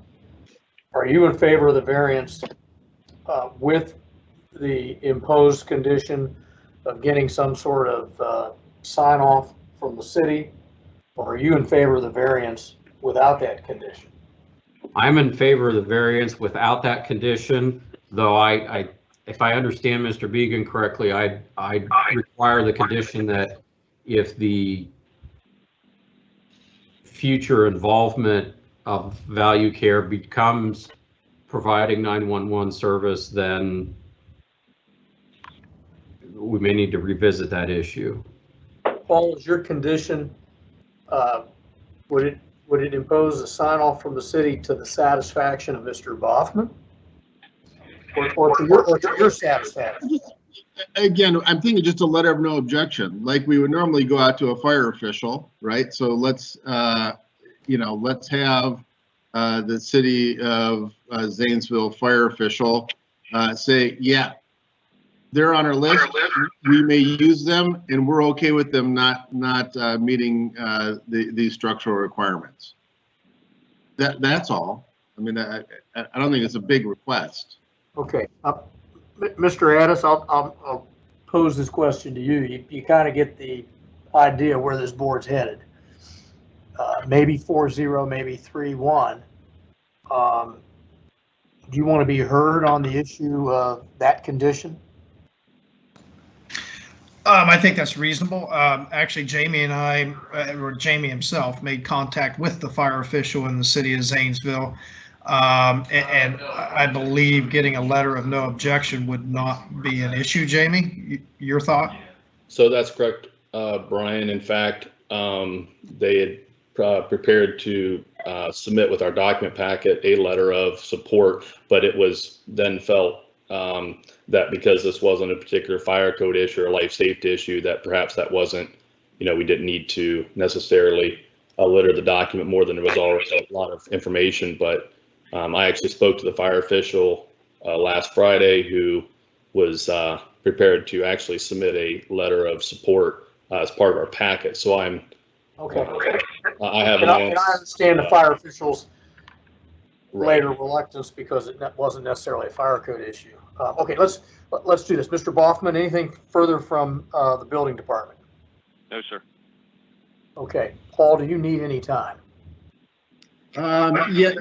are you in favor of the variance with the imposed condition of getting some sort of sign off from the city? Or are you in favor of the variance without that condition? I'm in favor of the variance without that condition, though if I understand Mr. Began correctly, I require the condition that if the future involvement of Value Care becomes providing 911 service, then we may need to revisit that issue. Paul, is your condition, would it impose a sign off from the city to the satisfaction of Mr. Boffman? Or to your satisfaction? Again, I'm thinking just a letter of no objection, like we would normally go out to a fire official, right? So let's have the city of Zanesville fire official say, yeah, they're on our list. We may use them, and we're okay with them not meeting these structural requirements. That's all. I mean, I don't think it's a big request. Okay, Mr. Addis, I'll pose this question to you. You kind of get the idea where this board's headed. Maybe 4-0, maybe 3-1. Do you want to be heard on the issue of that condition? I think that's reasonable. Actually, Jamie and I, or Jamie himself, made contact with the fire official in the city of Zanesville. And I believe getting a letter of no objection would not be an issue. Jamie, your thought? So that's correct, Brian. In fact, they had prepared to submit with our document packet a letter of support, but it was then felt that because this wasn't a particular fire code issue or life safety issue, that perhaps that wasn't, we didn't need to necessarily litter the document more than there was already a lot of information. But I actually spoke to the fire official last Friday, who was prepared to actually submit a letter of support as part of our packet. So I'm okay. I have and I understand the fire officials' later reluctance because it wasn't necessarily a fire code issue. Okay, let's do this. Mr. Boffman, anything further from the building department? No, sir. Okay, Paul, do you need any time? Yeah,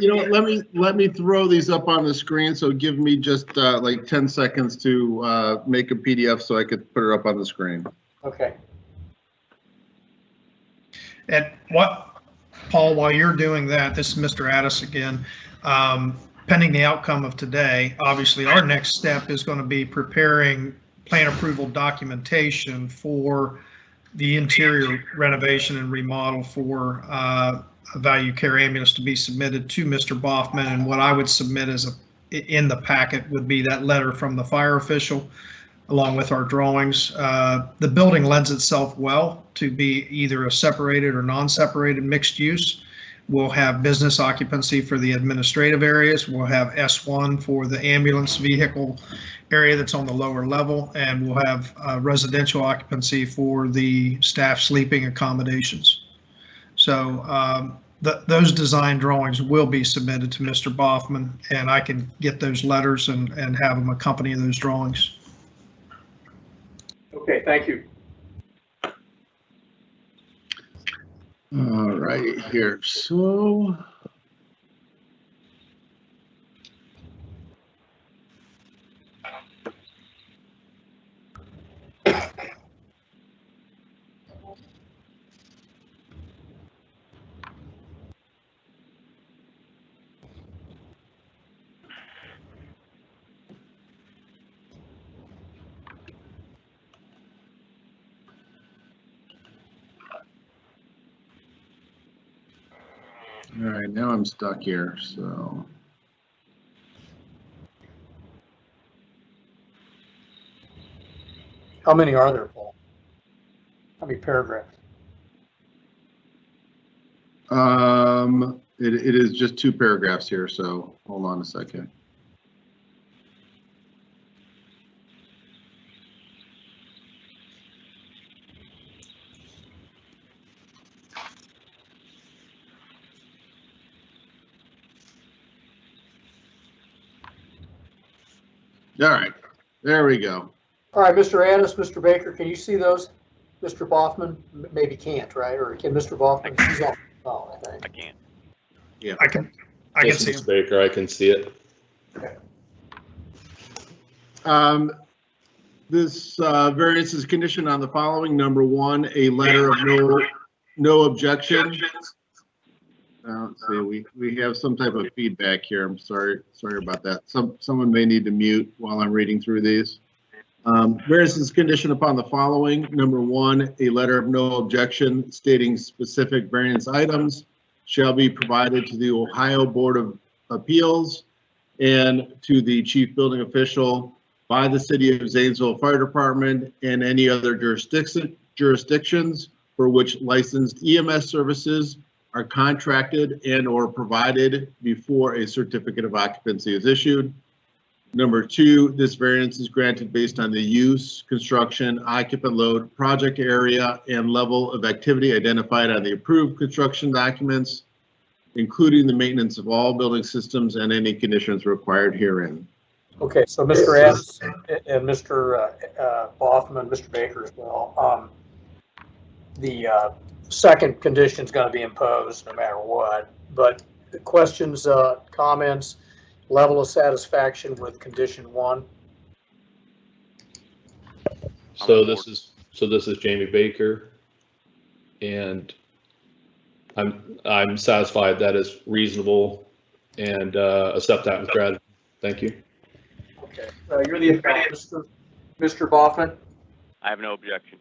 let me throw these up on the screen. So give me just like 10 seconds to make a PDF so I could put it up on the screen. Okay. And Paul, while you're doing that, this is Mr. Addis again. Pending the outcome of today, obviously our next step is going to be preparing plan approval documentation for the interior renovation and remodel for a Value Care ambulance to be submitted to Mr. Boffman. And what I would submit in the packet would be that letter from the fire official along with our drawings. The building lends itself well to be either a separated or non-separated mixed use. We'll have business occupancy for the administrative areas. We'll have S1 for the ambulance vehicle area that's on the lower level, and we'll have residential occupancy for the staff sleeping accommodations. So those design drawings will be submitted to Mr. Boffman, and I can get those letters and have them accompany those drawings. Okay, thank you. All right, here. So. All right, now I'm stuck here, so. How many are there, Paul? How many paragraphs? It is just 2 paragraphs here, so hold on a second. All right, there we go. All right, Mr. Addis, Mr. Baker, can you see those? Mr. Boffman maybe can't, right? Or can Mr. Boffman? He's on the phone, I think. I can't. Yeah. I can Yes, see Mr. him. Baker, I can see it. This variance is conditioned on the following. Number 1, a letter of no objection. Let's see, we have some type of feedback here. I'm sorry about that. Someone may need to mute while I'm reading through these. Variance is conditioned upon the following. Number 1, a letter of no objection stating specific variance items shall be provided to the Ohio Board of Appeals and to the chief building official by the City of Zanesville Fire Department and any other jurisdictions for which licensed EMS services are contracted and or provided before a certificate of occupancy is issued. Number 2, this variance is granted based on the use, construction, occupant load, project area, and level of activity identified on the approved construction documents, including the maintenance of all building systems and any conditions required herein. Okay, so Mr. Addis and Mr. Boffman, Mr. Baker as well. The second condition is going to be imposed no matter what, but the questions, comments, level of satisfaction with condition 1. So this is Jamie Baker, and I'm satisfied that is reasonable and accept that with gratitude. Thank you. Okay, you're the appellant, Mr. Boffman. I have no objection.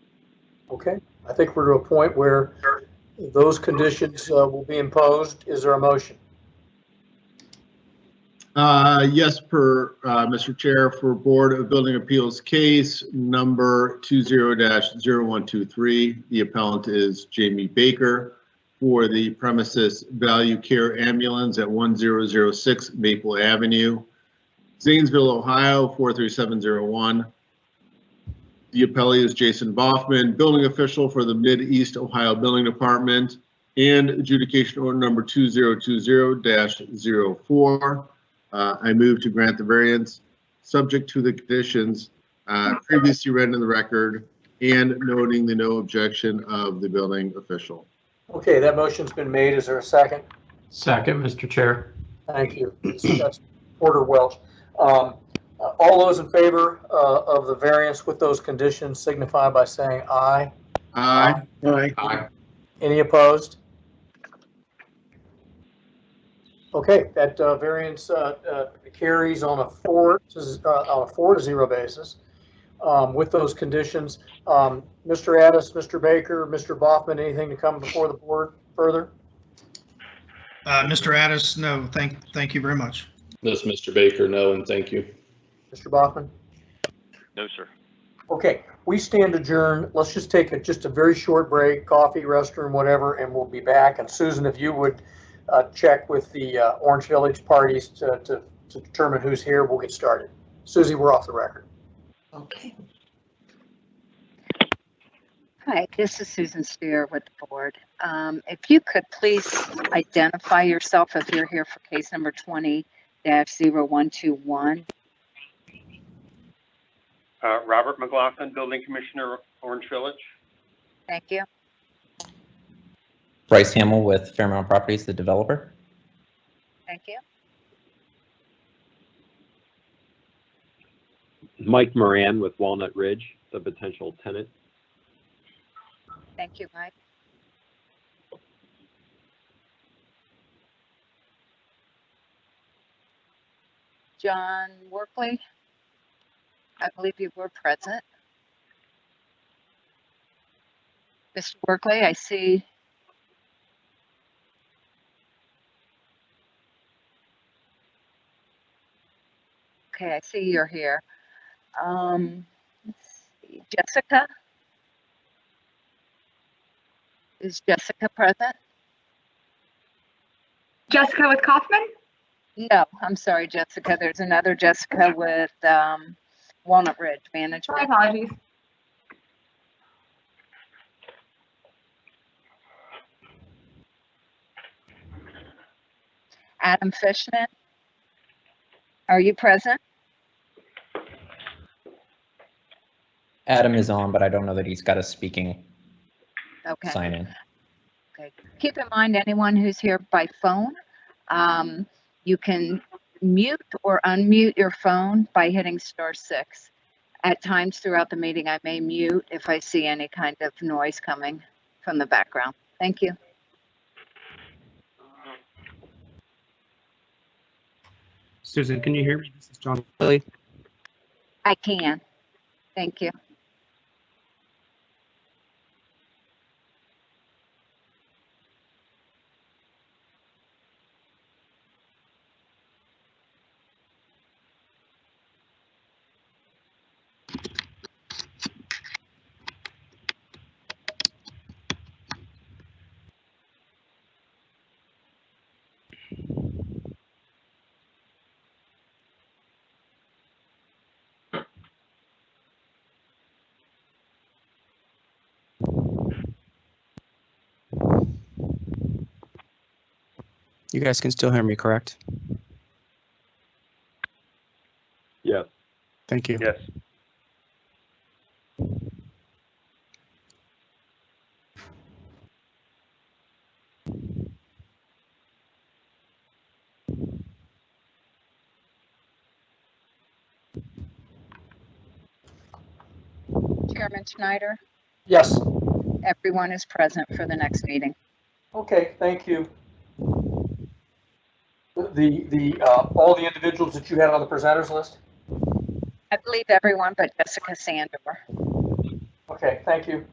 Okay, I think we're to a point where those conditions will be imposed. Is there a motion? Yes, Mr. Chair, for Board of Building Appeals case number 20-0123, the appellant is Jamie Baker for the premises Value Care Ambulance at 1006 Maple Avenue, Zanesville, Ohio 43701. The appellee is Jason Boffman, building official for the Mid-East Ohio Building Department, and adjudication order number 2020-04. I move to grant the variance subject to the conditions previously read in the record and noting the no objection of the building official. Okay, that motion's been made. Is there a second? Second, Mr. Chair. Thank you. That's Porter Welch. All those in favor of the variance with those conditions signify by saying aye. Aye. Aye. Any opposed? Okay, that variance carries on a 4-0 basis with those conditions. Mr. Addis, Mr. Baker, Mr. Boffman, anything to come before the board further? Mr. Addis, no, thank you very much. This Mr. Baker, no, and thank you. Mr. Boffman? No, sir. Okay, we stand adjourned. Let's just take a very short break, coffee, restroom, whatever, and we'll be back. And Susan, if you would check with the Orange Village parties to determine who's here, we'll get started. Susie, we're off the record. Okay. Hi, this is Susan Spear with the board. If you could please identify yourself if you're here for case number 20-0121. Robert McLaughlin, Building Commissioner, Orange Village. Thank you. Bryce Hamill with Fairmount Properties, the developer. Thank you. Mike Moran with Walnut Ridge, the potential tenant. Thank you, Mike. John Workley, I believe you were present. Mr. Workley, I see. Okay, I see you're here. Let's see. Jessica? Is Jessica present? Jessica with Kaufman? No, I'm sorry, Jessica. There's another Jessica with Walnut Ridge Management. My apologies. Adam Fishman, are you present? Adam is on, but I don't know that he's got a speaking sign in. Okay. Keep in mind, anyone who's here by phone, you can mute or unmute your phone by hitting *6. At times throughout the meeting, I may mute if I see any kind of noise coming from the background. Thank you. Susan, can you hear me? This is John Lilly. I can. Thank you. You guys can still hear me, correct? Yes. Thank you. Yes. Chairman Schneider, Yes. everyone is present for the next meeting. Okay, thank you. All the individuals that you had on the presenters list? I believe everyone but Jessica Sandor. Okay, thank you.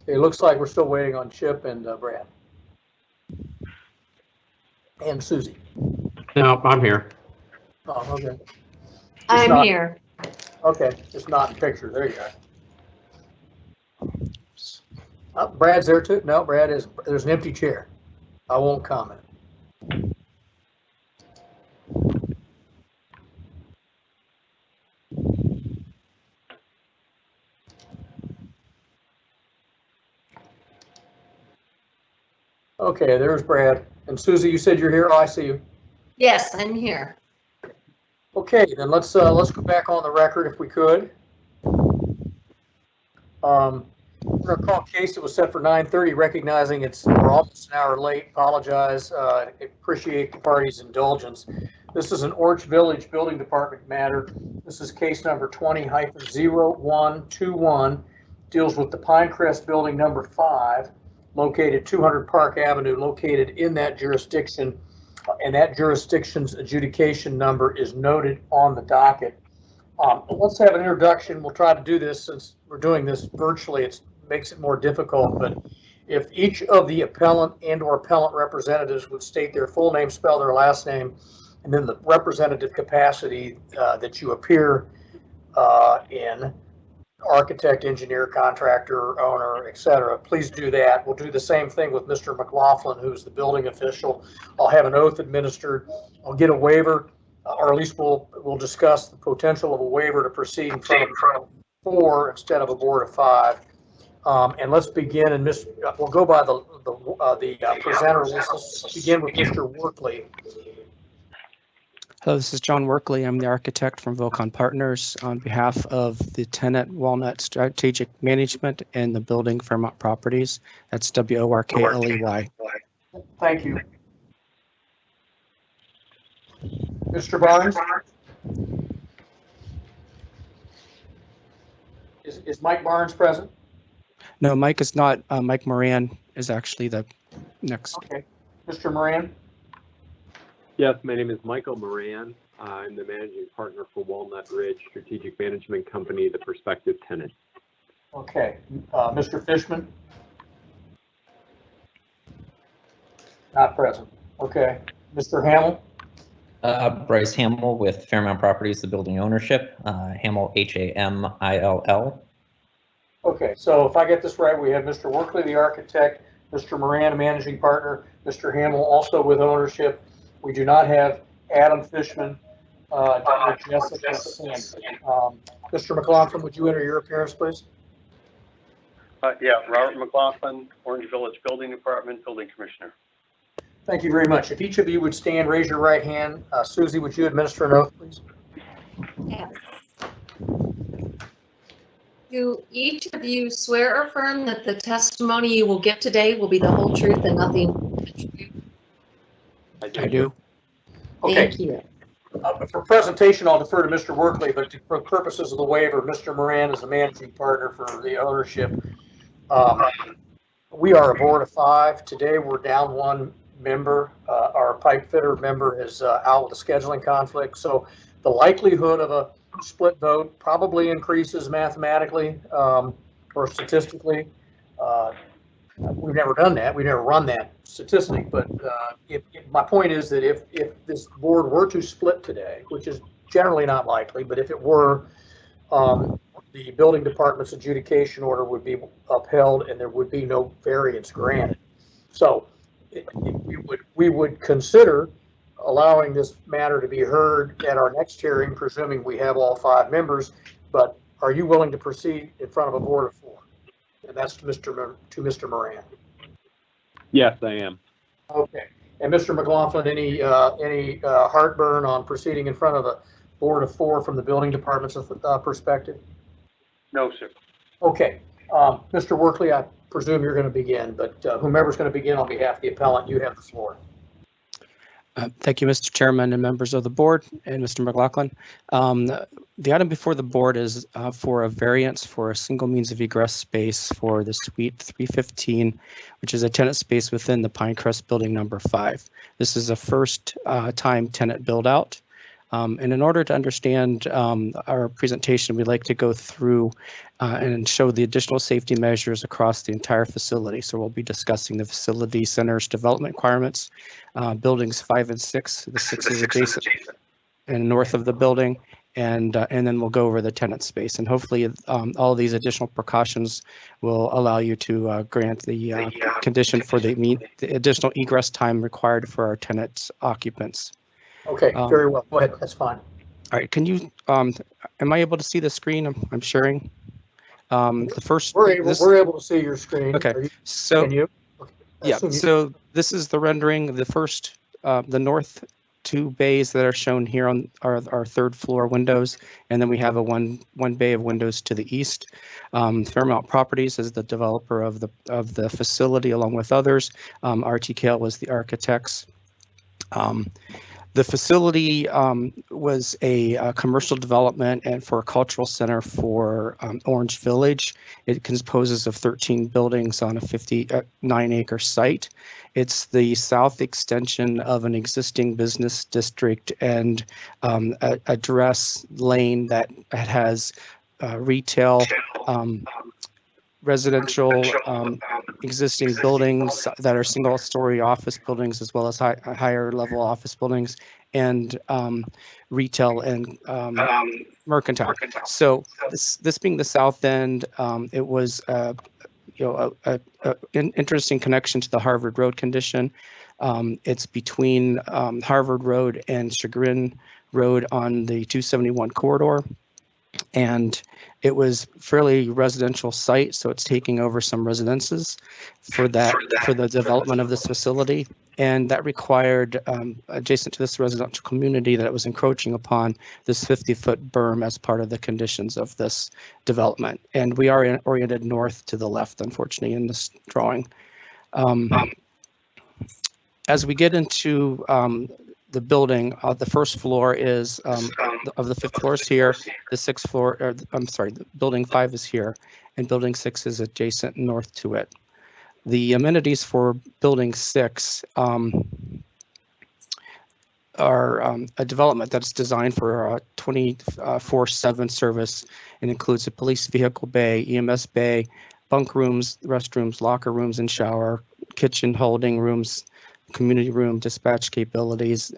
It looks like we're still waiting on Chip and Brad. And Susie. No, I'm here. Oh, okay. I'm here. Okay, it's not in picture. There you go. Brad's there too? No, Brad is. There's an empty chair. I won't comment. Okay, there's Brad. And Susie, you said you're here. Oh, I see you. Yes, I'm here. Okay, then let's go back on the record if we could. We're gonna call a case that was set for 9:30, recognizing we're almost an hour late. Apologize. Appreciate the party's indulgence. This is an Orange Village Building Department matter. This is case number 20-0121. Deals with the Pinecrest Building number 5, located 200 Park Avenue, located in that jurisdiction. And that jurisdiction's adjudication number is noted on the docket. Let's have an introduction. We'll try to do this since we're doing this virtually. It makes it more difficult, but if each of the appellant and/or appellant representatives would state their full name, spell their last name, and then the representative capacity that you appear in, architect, engineer, contractor, owner, etc. Please do that. We'll do the same thing with Mr. McLaughlin, who's the building official. I'll have an oath administered. I'll get a waiver, or at least we'll discuss the potential of a waiver to proceed in front of 4 instead of a board of 5. And let's begin. And we'll go by the presenter. Let's begin with Mr. Workley. Hello, this is John Workley. I'm the architect from Vocon Partners on behalf of the tenant Walnut Strategic Management and the building Fairmont Properties. That's WORKLEY. Thank you. Mr. Barnes? Is Mike Barnes present? No, Mike is not. Mike Moran is actually the next. Okay. Mr. Moran? Yes, my name is Michael Moran. I'm the managing partner for Walnut Ridge Strategic Management Company, the prospective tenant. Okay. Mr. Fishman? Not present. Okay. Mr. Hamill? Bryce Hamill with Fairmount Properties, the building ownership, Hamill, Hamill. Okay, so if I get this right, we have Mr. Workley, the architect, Mr. Moran, managing partner, Mr. Hamill also with ownership. We do not have Adam Fishman, Jessica Sanders. Mr. McLaughlin, would you enter your appearance, please? Yeah, Robert McLaughlin, Orange Village Building Department, Building Commissioner. Thank you very much. If each of you would stand, raise your right hand. Susie, would you administer an oath, please? Yes. Do each of you swear or affirm that the testimony you will give today will be the whole truth and nothing but the truth? I do. Okay. Thank you. For presentation, I'll defer to Mr. Workley, but for purposes of the waiver, Mr. Moran is the managing partner for the ownership. We are a board of 5. Today, we're down 1 member. Our pipe fitter member is out with a scheduling conflict. So the likelihood of a split vote probably increases mathematically or statistically. We've never done that. We never run that statistic. But my point is that if this board were to split today, which is generally not likely, but if it were, the building department's adjudication order would be upheld and there would be no variance granted. So we would consider allowing this matter to be heard at our next hearing, presuming we have all 5 members. But are you willing to proceed in front of a board of 4? And that's to Mr. Moran. Yes, I am. Okay. And Mr. McLaughlin, any heartburn on proceeding in front of a board of 4 from the building department's perspective? No, sir. Okay. Mr. Workley, I presume you're going to begin, but whomever's going to begin on behalf of the appellant, you have the floor. Thank you, Mr. Chairman and members of the board and Mr. McLaughlin. The item before the board is for a variance for a single means of egress space for the Suite 315, which is a tenant space within the Pinecrest building number 5. This is a first time tenant build out. And in order to understand our presentation, we'd like to go through and show the additional safety measures across the entire facility. So we'll be discussing the facility center's development requirements, buildings 5 and 6. The 6 is adjacent and north of the building, and then we'll go over the tenant space. And hopefully all of these additional precautions will allow you to grant the condition for the additional egress time required for our tenants occupants. Okay, very well. Go ahead. That's fine. All right. Can you, am I able to see the screen I'm sharing? The first. We're able to see your screen. Okay. So, can you? Okay. Yeah. So this is the rendering. The first, the north 2 bays that are shown here on our 3rd floor windows. And then we have a one bay of windows to the east. Fairmount Properties is the developer of the facility along with others. RTKL was the architects. The facility was a commercial development and for a cultural center for Orange Village. It composes of 13 buildings on a 59-acre site. It's the south extension of an existing business district and a address lane that has retail, residential, existing buildings that are single-story office buildings as well as higher-level office buildings and retail and mercantile. So this being the south end, it was an interesting connection to the Harvard Road condition. It's between Harvard Road and Chagrin Road on the 271 corridor. And it was fairly residential site, so it's taking over some residences for the development of this facility. And that required, adjacent to this residential community, that it was encroaching upon this 50-foot berm as part of the conditions of this development. And we are oriented north to the left, unfortunately, in this drawing. As we get into the building, the first floor is of the 5th floor is here. The 6th floor, the building 5 is here, and building 6 is adjacent north to it. The amenities for building 6 are a development that's designed for a 24/7 service and includes a police vehicle bay, EMS bay, bunk rooms, restrooms, locker rooms and shower, kitchen holding rooms, community room dispatch capabilities.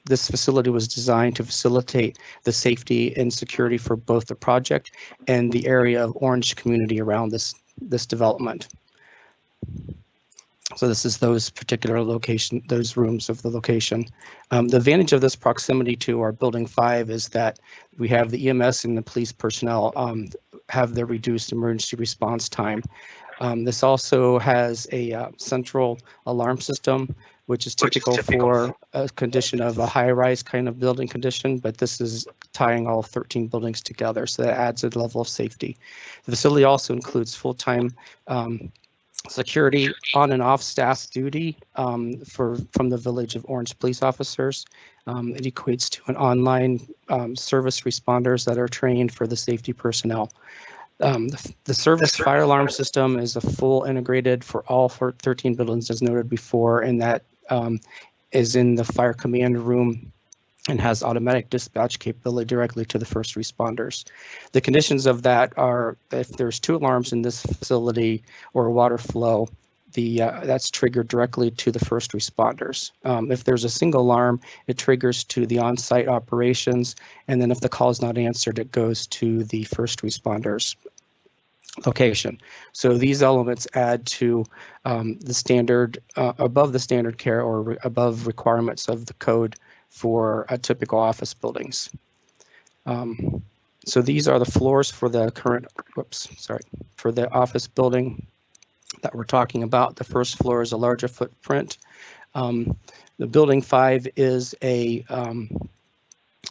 This facility was designed to facilitate the safety and security for both the project and the area of Orange community around this development. So this is those particular location, those rooms of the location. The advantage of this proximity to our building 5 is that we have the EMS and the police personnel have their reduced emergency response time. This also has a central alarm system, which is typical for a condition of a high-rise kind of building condition, but this is tying all 13 buildings together, so that adds a level of safety. The facility also includes full-time security on and off staff duty from the Village of Orange police officers. It equates to an online service responders that are trained for the safety personnel. The service fire alarm system is a full integrated for all 13 buildings as noted before, and that is in the fire command room and has automatic dispatch capability directly to the first responders. The conditions of that are if there's 2 alarms in this facility or water flow, that's triggered directly to the first responders. If there's a single alarm, it triggers to the on-site operations, and then if the call is not answered, it goes to the first responders location. So these elements add to the standard, above the standard care or above requirements of the code for typical office buildings. So these are the floors for the current, for the office building that we're talking about. The first floor is a larger footprint. The building 5 is a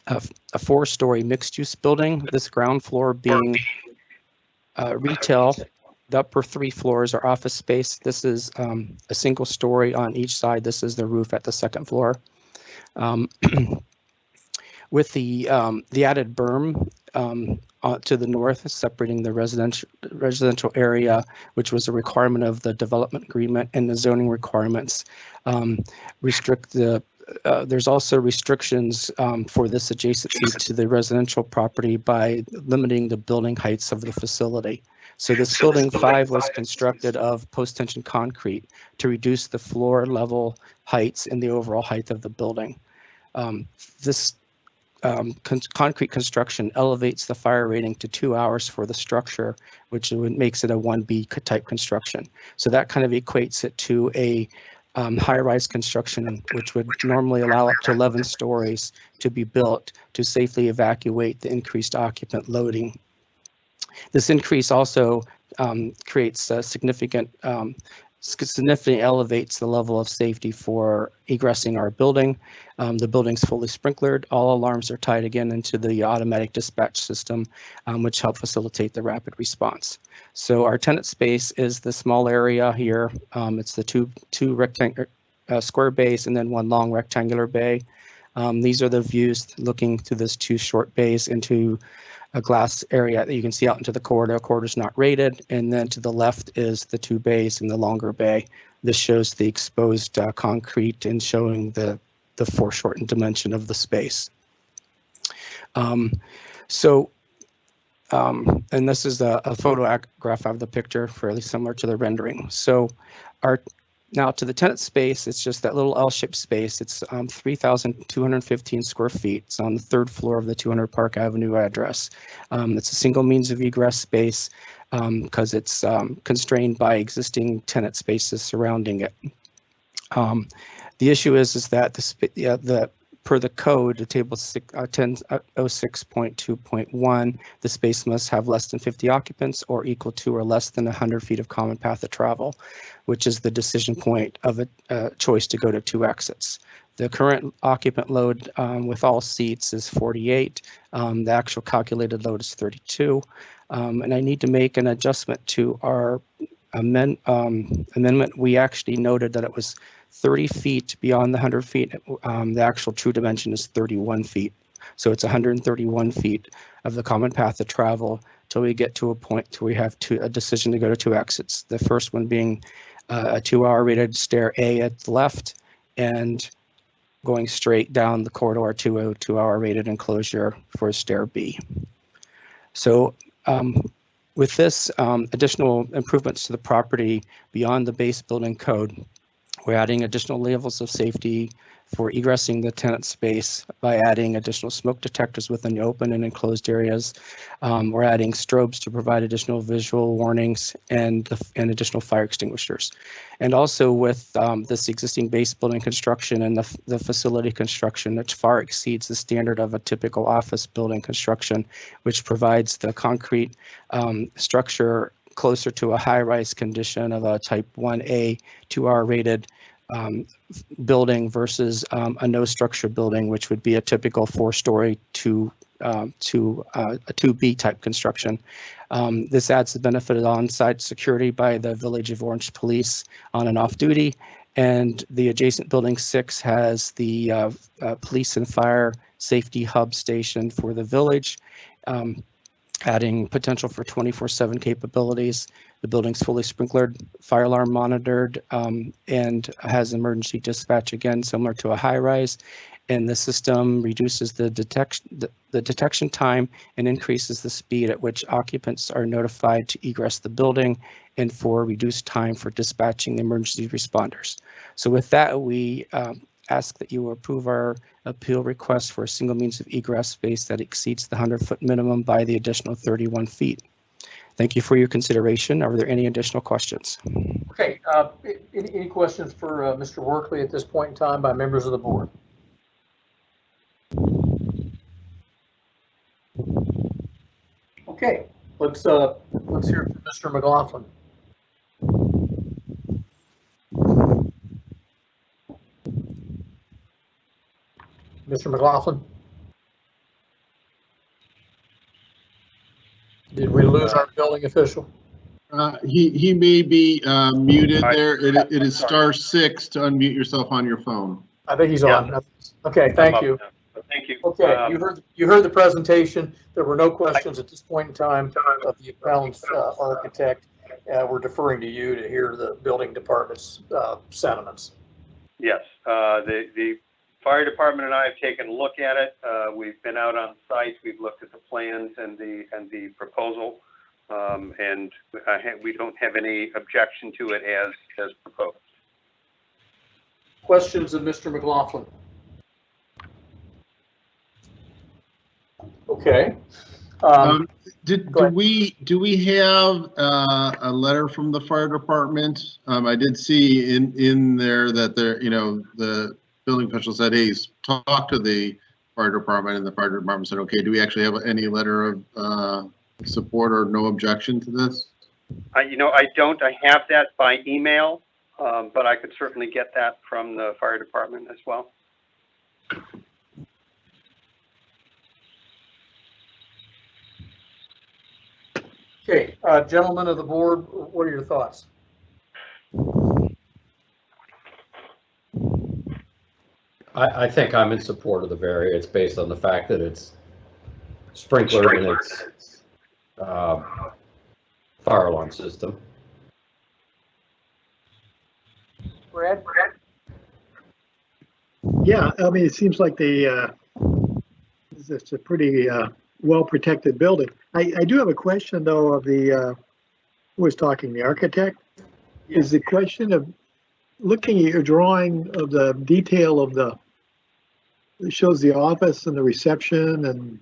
4-story mixed-use building. This ground floor being retail. The upper 3 floors are office space. This is a single story on each side. This is the roof at the 2nd floor. With the added berm to the north, separating the residential area, which was a requirement of the development agreement and the zoning requirements, restrict the. There's also restrictions for this adjacency to the residential property by limiting the building heights of the facility. So this building 5 was constructed of post-tension concrete to reduce the floor level heights and the overall height of the building. This concrete construction elevates the fire rating to 2 hours for the structure, which makes it a 1B type construction. So that kind of equates it to a high-rise construction, which would normally allow up to 11 stories to be built to safely evacuate the increased occupant loading. This increase also creates a significantly elevates the level of safety for egressing our building. The building's fully sprinklered. All alarms are tied again into the automatic dispatch system, which help facilitate the rapid response. So our tenant space is the small area here. It's the two rectangular square bays and then 1 long rectangular bay. These are the views looking through this 2 short bays into a glass area that you can see out into the corridor. The corridor is not rated, and then to the left is the 2 bays in the longer bay. This shows the exposed concrete and showing the foreshortened dimension of the space. And this is a photograph of the picture, fairly similar to the rendering. So now to the tenant space, it's just that little L-shaped space. It's 3,215 square feet. It's on the 3rd floor of the 200 Park Avenue address. It's a single means of egress space because it's constrained by existing tenant spaces surrounding it. The issue is that per the code, the table 1006.2.1, the space must have less than 50 occupants or equal to or less than 100 feet of common path of travel, which is the decision point of a choice to go to 2 exits. The current occupant load with all seats is 48. The actual calculated load is 32. And I need to make an adjustment to our amendment. We actually noted that it was 30 feet beyond the 100 feet. The actual true dimension is 31 feet. So it's 131 feet of the common path of travel till we get to a point where we have a decision to go to 2 exits. The first one being a 2-hour rated stair A at the left and going straight down the corridor to a 2-hour rated enclosure for stair B. So with this additional improvements to the property beyond the base building code, We're adding additional levels of safety for egressing the tenant space by adding additional smoke detectors within the open and enclosed areas. We're adding strobes to provide additional visual warnings and additional fire extinguishers. And also with this existing base building construction and the facility construction, which far exceeds the standard of a typical office building construction, which provides the concrete structure closer to a high-rise condition of a type 1A, 2R rated building versus a no structure building, which would be a typical 4-story to a 2B type construction. This adds the benefit of on-site security by the Village of Orange Police on and off duty. And the adjacent building 6 has the police and fire safety hub station for the village, adding potential for 24/7 capabilities. The building's fully sprinklered, fire alarm monitored, and has emergency dispatch, again, similar to a high rise. And the system reduces the detection time and increases the speed at which occupants are notified to egress the building and for reduced time for dispatching the emergency responders. So with that, we ask that you approve our appeal request for a single means of egress space that exceeds the 100-foot minimum by the additional 31 feet. Thank you for your consideration. Are there any additional questions? Okay, any questions for Mr. Workley at this point in time by members of the board? Okay, let's hear from Mr. McLaughlin. Mr. McLaughlin? Did we lose our building official? He may be muted there. It is *6 to unmute yourself on your phone. I think he's on. Okay, thank you. Thank you. Okay, you heard the presentation. There were no questions at this point in time of the appellant's architect. We're deferring to you to hear the building department's sentiments. Yes, the fire department and I have taken a look at it. We've been out on site. We've looked at the plans and the proposal, and we don't have any objection to it as proposed. Questions of Mr. McLaughlin? Okay. Do we have a letter from the fire department? I did see in there that the building official said, hey, talk to the fire department, and the fire department said, okay. Do we actually have any letter of support or no objection to this? I don't. I have that by email, but I could certainly get that from the fire department as well. Okay, gentlemen of the board, what are your thoughts? I think I'm in support of the variance based on the fact that it's sprinkler and it's fire alarm system. Brad? Yeah, I mean, it seems like it's a pretty well-protected building. I do have a question, though, of who was talking, the architect? Yes. Is the question of looking at your drawing of the detail of it shows the office and the reception, and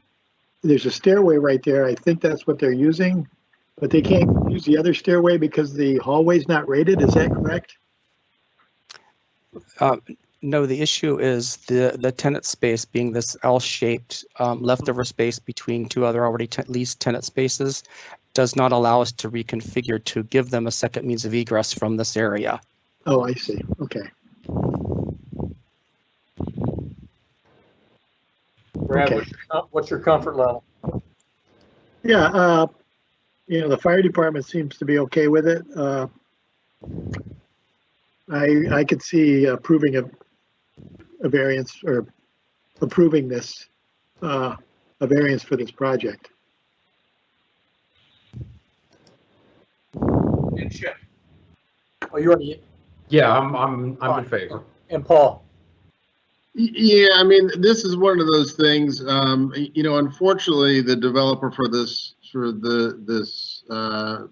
there's a stairway right there. I think that's what they're using, but they can't use the other stairway because the hallway's not rated. Is that correct? No, the issue is the tenant space being this L-shaped leftover space between two other already leased tenant spaces does not allow us to reconfigure to give them a second means of egress from this area. Oh, I see. Okay. Brad, Okay. What's your comfort level? Yeah, the fire department seems to be okay with it. I could see approving a variance or approving this, a variance for this project. And Chip? Oh, you're on the. Yeah, I'm in favor. And Paul? Yeah, I mean, this is one of those things. Unfortunately, the developer for this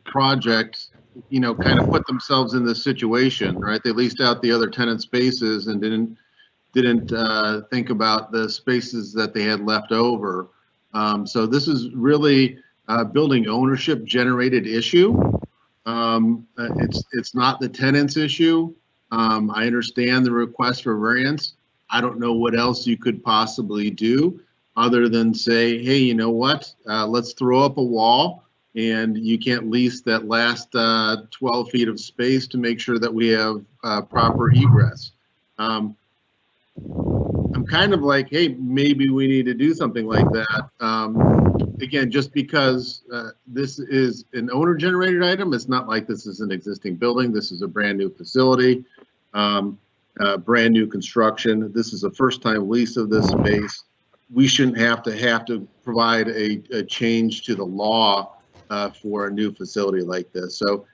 project you know, kind of put themselves in this situation, right? They leased out the other tenant spaces and didn't think about the spaces that they had left over. So this is really a building ownership generated issue. It's not the tenant's issue. I understand the request for variance. I don't know what else you could possibly do other than say, hey, you know what? Let's throw up a wall, and you can't lease that last 12 feet of space to make sure that we have proper egress. I'm kind of like, hey, maybe we need to do something like that. Again, just because this is an owner-generated item, it's not like this is an existing building. This is a brand new facility, brand new construction. This is a first-time lease of this space. We shouldn't have to provide a change to the law for a new facility like this. So,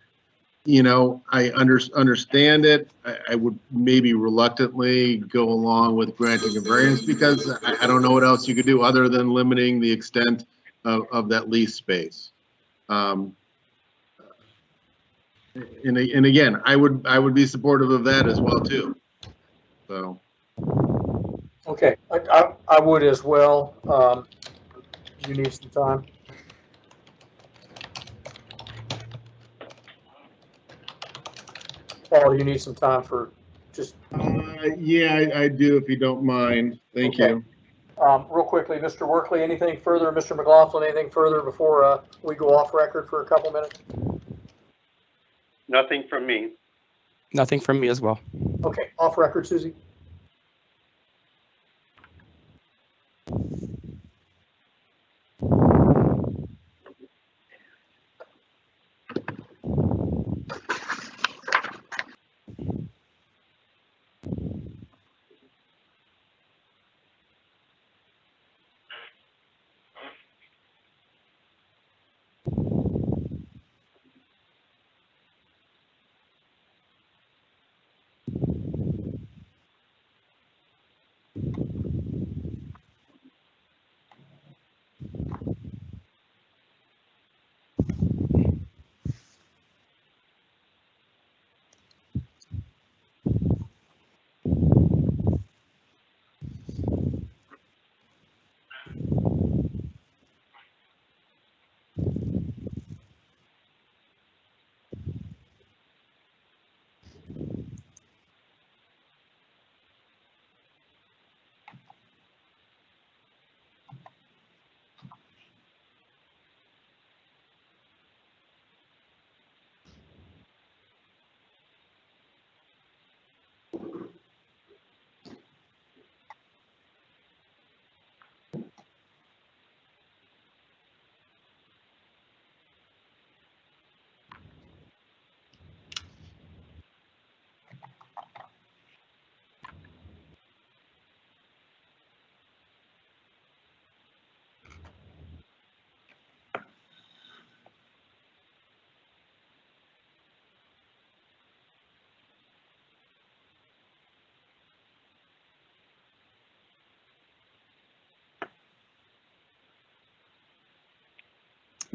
you know, I understand it. I would maybe reluctantly go along with granting a variance because I don't know what else you could do other than limiting the extent of that lease space. And again, I would be supportive of that as well too. So. Okay, I would as well. You need some time. Paul, you need some time for just. Yeah, I do, if you don't mind. Thank you. Real quickly, Mr. Workley, anything further? Mr. McLaughlin, anything further before we go off record for a couple minutes? Nothing from me. Nothing from me as well. Okay, off record, Susie.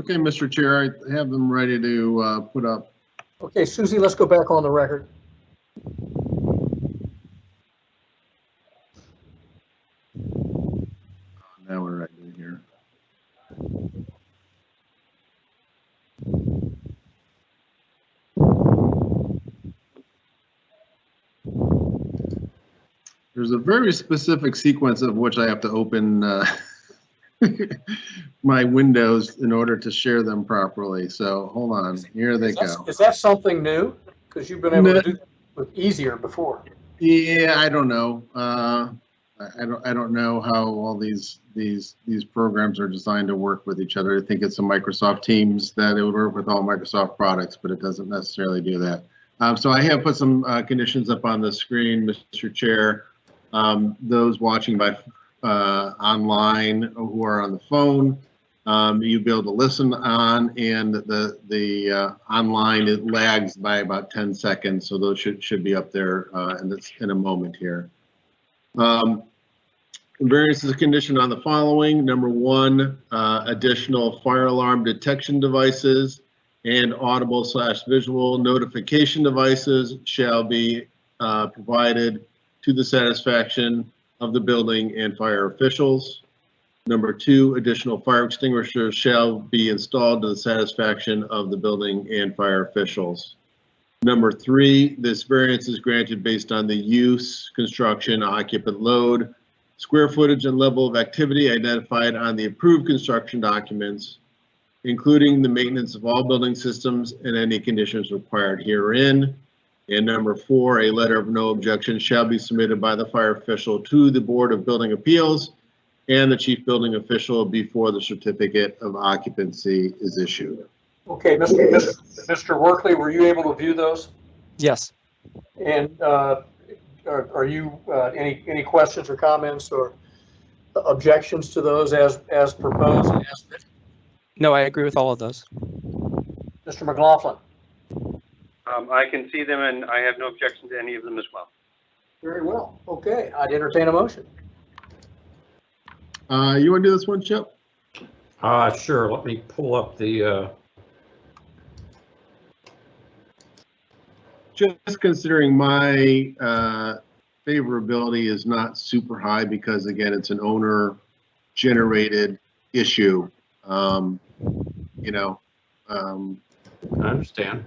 Okay, Mr. Chair, I have them ready to put up. Okay, Susie, let's go back on the record. Now we're ready here. There's a very specific sequence of which I have to open my windows in order to share them properly. So hold on, here they go. Is that something new? Because you've been able to do it easier before. Yeah, I don't know. I don't know how all these programs are designed to work with each other. I think it's a Microsoft Teams that it would work with all Microsoft products, but it doesn't necessarily do that. So I have put some conditions up on the screen, Mr. Chair. Those watching by online who are on the phone, you'll be able to listen on, and the online, it lags by about 10 seconds, so those should be up there in a moment here. Variance is a condition on the following. Number one, additional fire alarm detection devices and audible/visual notification devices shall be provided to the satisfaction of the building and fire officials. Number 2, additional fire extinguishers shall be installed to the satisfaction of the building and fire officials. Number 3, this variance is granted based on the use, construction, occupant load, square footage, and level of activity identified on the approved construction documents, including the maintenance of all building systems and any conditions required herein. And number 4, a letter of no objection shall be submitted by the fire official to the Board of Building Appeals and the chief building official before the certificate of occupancy is issued. Okay, Mr. Workley, were you able to view those? Yes. And are you, any questions or comments or objections to those as proposed? No, I agree with all of those. Mr. McLaughlin? I can see them and I have no objection to any of them as well. Very well. Okay, I'd entertain a motion. You want to do this one, Chip? Sure. Let me pull up the. Just considering my favorability is not super high because, again, it's an owner-generated issue. I understand.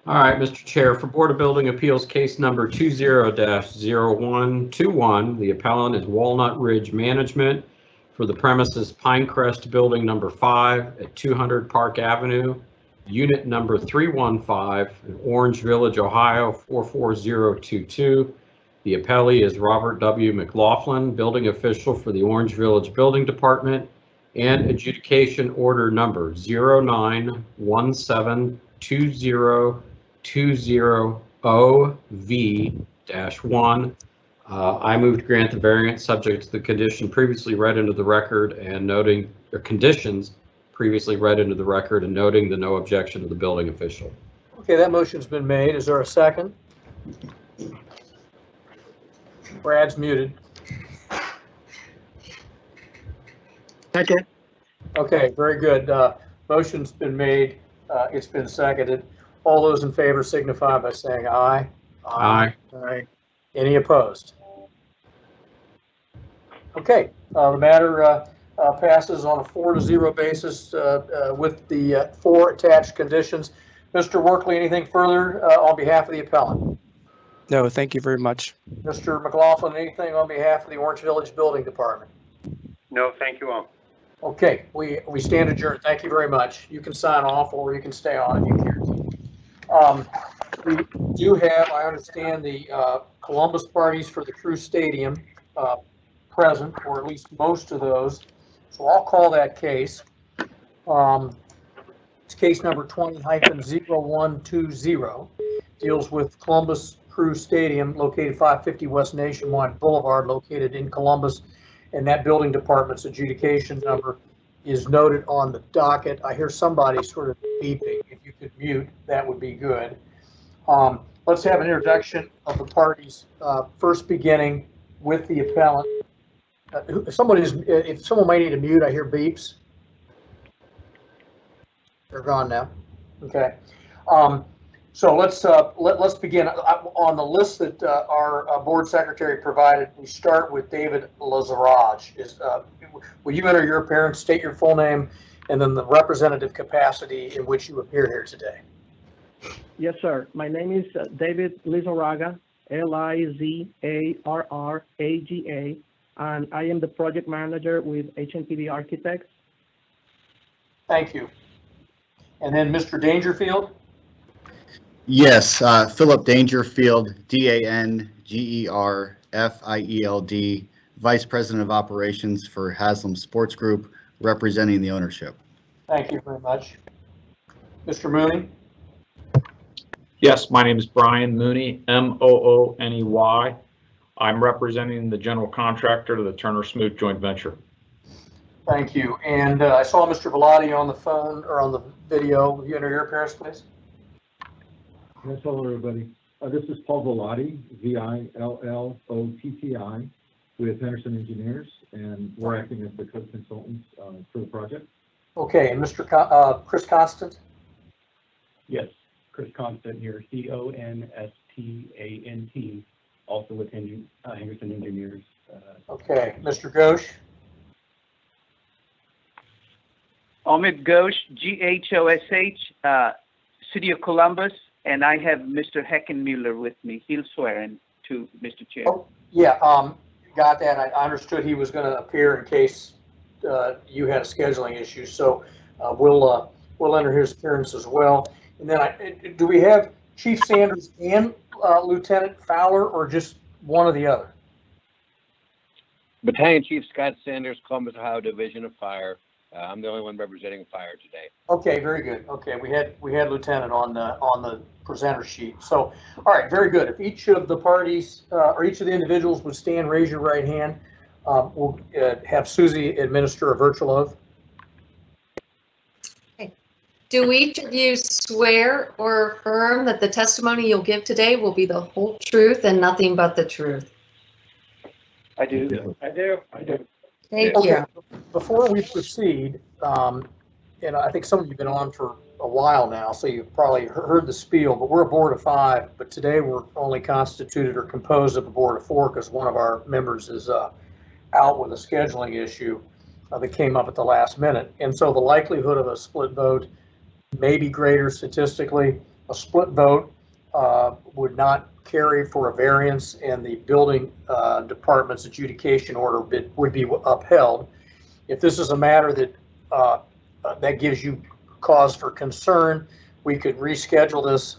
All right, Mr. Chair, for Board of Building Appeals case number 20-0121, the appellant is Walnut Ridge Management for the premises Pinecrest Building number 5 at 200 Park Avenue, unit number 315 in Orange Village, Ohio 44022. The appellee is Robert W. McLaughlin, building official for the Orange Village Building Department, and adjudication order number 09172020OV-1. I move to grant the variance subject to the condition previously read into the record and noting the conditions previously read into the record and noting the no objection of the building official. Okay, that motion's been made. Is there a second? Brad's muted. Second. Okay, very good. Motion's been made. It's been seconded. All those in favor signify by saying aye. Aye. Aye. Any opposed? Okay, the matter passes on a 4-0 basis with the 4 attached conditions. Mr. Workley, anything further on behalf of the appellant? No, thank you very much. Mr. McLaughlin, anything on behalf of the Orange Village Building Department? No, thank you all. Okay, we stand adjourned. Thank you very much. You can sign off or you can stay on if you care. We do have, I understand, the Columbus parties for the Crew Stadium present, or at least most of those. So I'll call that case. It's case number 20-0120. Deals with Columbus Crew Stadium located 550 West Nationwide Boulevard, located in Columbus. And that building department's adjudication number is noted on the docket. I hear somebody sort of beeping. If you could mute, that would be good. Let's have an introduction of the parties, first beginning with the appellant. If someone might need to mute, I hear beeps. They're gone now. Okay. So let's begin. On the list that our board secretary provided, we start with David Lazarage. Will you enter your appearance, state your full name, and then the representative capacity in which you appear here today? Yes, sir. My name is David Lizarraga, Lizarraga, and I am the project manager with HNPD Architects. Thank you. And then Mr. Dangerfield? Yes, Philip Dangerfield, DANGERFIELD, Vice President of Operations for Haslam Sports Group, representing the ownership. Thank you very much. Mr. Mooney? Yes, my name is Brian Mooney, Mooney. I'm representing the general contractor to the Turner Smoot joint venture. Thank you. And I saw Mr. Vellotti on the phone or on the video. Will you enter your appearance, please? Yes, hello, everybody. This is Paul Vellotti, Villotti. with Henderson Engineers, and we're acting as the co-consultants for the project. Okay, and Mr. Chris Constant? Yes, Chris Constant here, Constant, also with Henderson Engineers. Okay, Mr. Ghosh? Omid Ghosh, Ghosh, City of Columbus, and I have Mr. Heckenmuller with me. He'll swear in to Mr. Chair. Oh, yeah, got that. I understood he was going to appear in case you had a scheduling issue, so we'll enter his appearance as well. And then, do we have Chief Sanders and Lieutenant Fowler, or just one or the other? Battalion Chief Scott Sanders, Columbus, Ohio Division of Fire. I'm the only one representing fire today. Okay, very good. Okay, we had Lieutenant on the presenter sheet. So, all right, very good. If each of the parties or each of the individuals would stand, raise your right hand. We'll have Susie administer a virtual oath. Okay. Do each of you swear or affirm that the testimony you'll give today will be the whole truth and nothing but the truth? I do. I do. I do. Thank Okay. you. Before we proceed, and I think some of you have been on for a while now, so you've probably heard the spiel, but we're a board of 5, but today we're only constituted or composed of a board of 4 because one of our members is out with a scheduling issue that came up at the last minute. And so the likelihood of a split vote may be greater statistically. A split vote would not carry for a variance, and the building department's adjudication order would be upheld. If this is a matter that that gives you cause for concern, we could reschedule this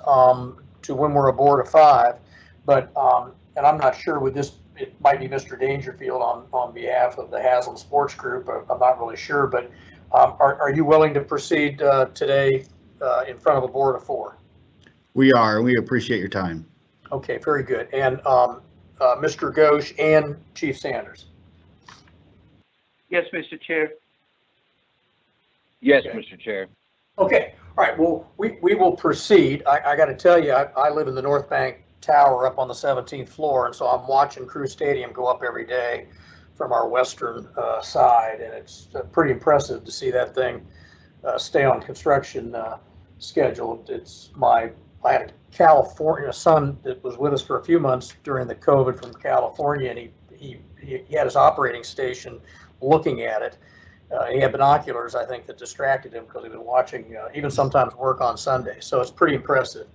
to when we're a board of 5. But and I'm not sure with this, it might be Mr. Dangerfield on behalf of the Haslam Sports Group. I'm not really sure, but are you willing to proceed today in front of a board of 4? We are, and we appreciate your time. Okay, very good. And Mr. Ghosh and Chief Sanders. Yes, Mr. Chair. Yes, Okay. Mr. Chair. Okay, all right, well, we will proceed. I got to tell you, I live in the North Bank Tower up on the 17th floor, and so I'm watching Crew Stadium go up every day from our western side, and it's pretty impressive to see that thing stay on construction schedule. I had a California son that was with us for a few months during the COVID from California, and he had his operating station looking at it. He had binoculars, I think, that distracted him because he was watching even sometimes work on Sunday. So it's pretty impressive.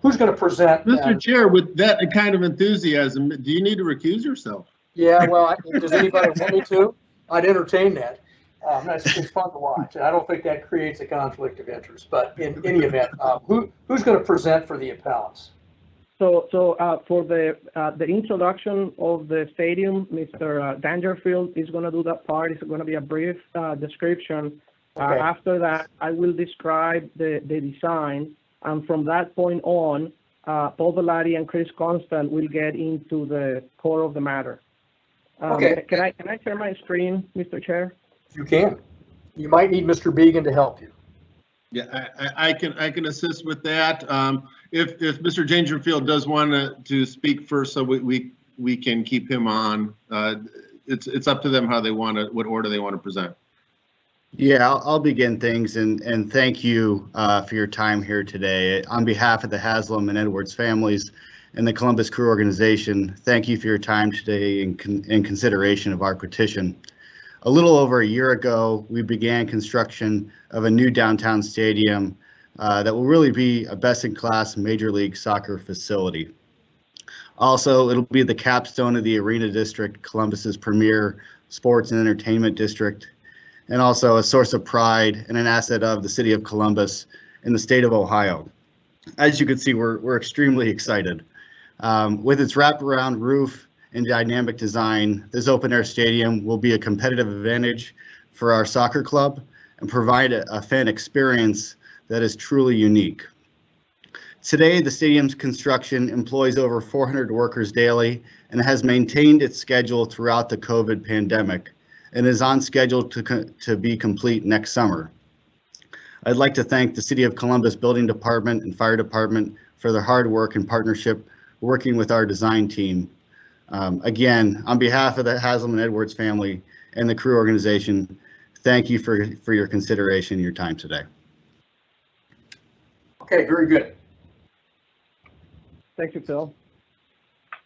Who's going to present? Mr. Chair, with that kind of enthusiasm, do you need to recuse yourself? Yeah, well, does anybody want me to? I'd entertain that. It's fun to watch. I don't think that creates a conflict of interest. But in any event, who's going to present for the appellants? So for the introduction of the stadium, Mr. Dangerfield is going to do that part. It's going to be a brief description. Okay. After that, I will describe the design, and from that point on, Paul Velati and Chris Constant will get into the core of the matter. Okay. Can I share my screen, Mr. Chair? You can. You might need Mr. Began to help you. Yeah, I can assist with that. If Mr. Dangerfield does want to speak first, so we can keep him on. It's up to them how they want to, what order they want to present. Yeah, I'll begin things, and thank you for your time here today. On behalf of the Haslam and Edwards families and the Columbus Crew Organization, thank you for your time today in consideration of our petition. A little over a year ago, we began construction of a new downtown stadium that will really be a best-in-class Major League Soccer facility. Also, it'll be the capstone of the Arena District, Columbus's premier sports and entertainment district, and also a source of pride and an asset of the city of Columbus in the state of Ohio. As you can see, we're extremely excited. With its wraparound roof and dynamic design, this open-air stadium will be a competitive advantage for our soccer club and provide a fan experience that is truly unique. Today, the stadium's construction employs over 400 workers daily and has maintained its schedule throughout the COVID pandemic and is on schedule to be complete next summer. I'd like to thank the City of Columbus Building Department and Fire Department for their hard work and partnership working with our design team. Again, on behalf of the Haslam and Edwards family and the Crew organization, thank you for your consideration and your time today. Okay, very good. Thank you, Phil.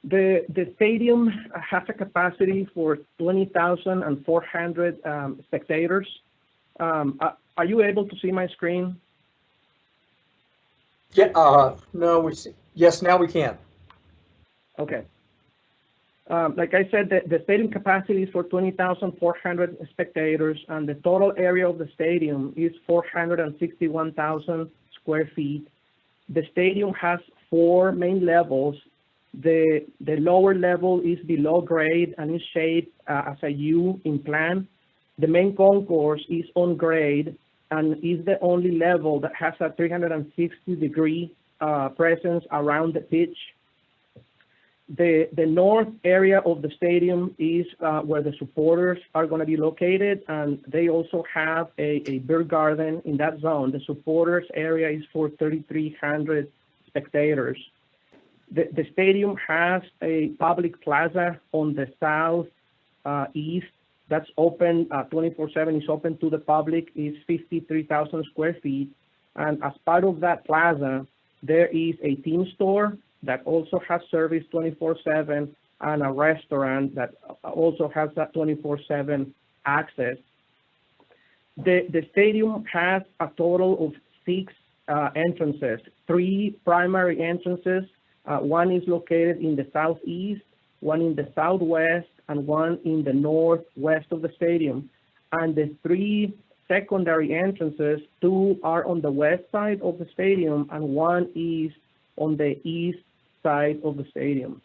The stadium has a capacity for 20,400 spectators. Are you able to see my screen? Yeah, no, we see. Yes, now we can. Okay. Like I said, the stadium capacity is for 20,400 spectators, and the total area of the stadium is 461,000 square feet. The stadium has 4 main levels. The lower level is below grade and is shaped as a U in plan. The main concourse is on grade and is the only level that has a 360-degree presence around the pitch. The north area of the stadium is where the supporters are going to be located, and they also have a beer garden in that zone. The supporters area is for 3,300 spectators. The stadium has a public plaza on the south east that's open 24/7. It's open to the public. It's 53,000 square feet, and as part of that plaza, there is a team store that also has service 24/7 and a restaurant that also has that 24/7 access. The stadium has a total of 6 entrances, 3 primary entrances. One is located in the southeast, one in the southwest, and one in the northwest of the stadium. And the 3 secondary entrances, 2 are on the west side of the stadium, and 1 is on the east side of the stadium.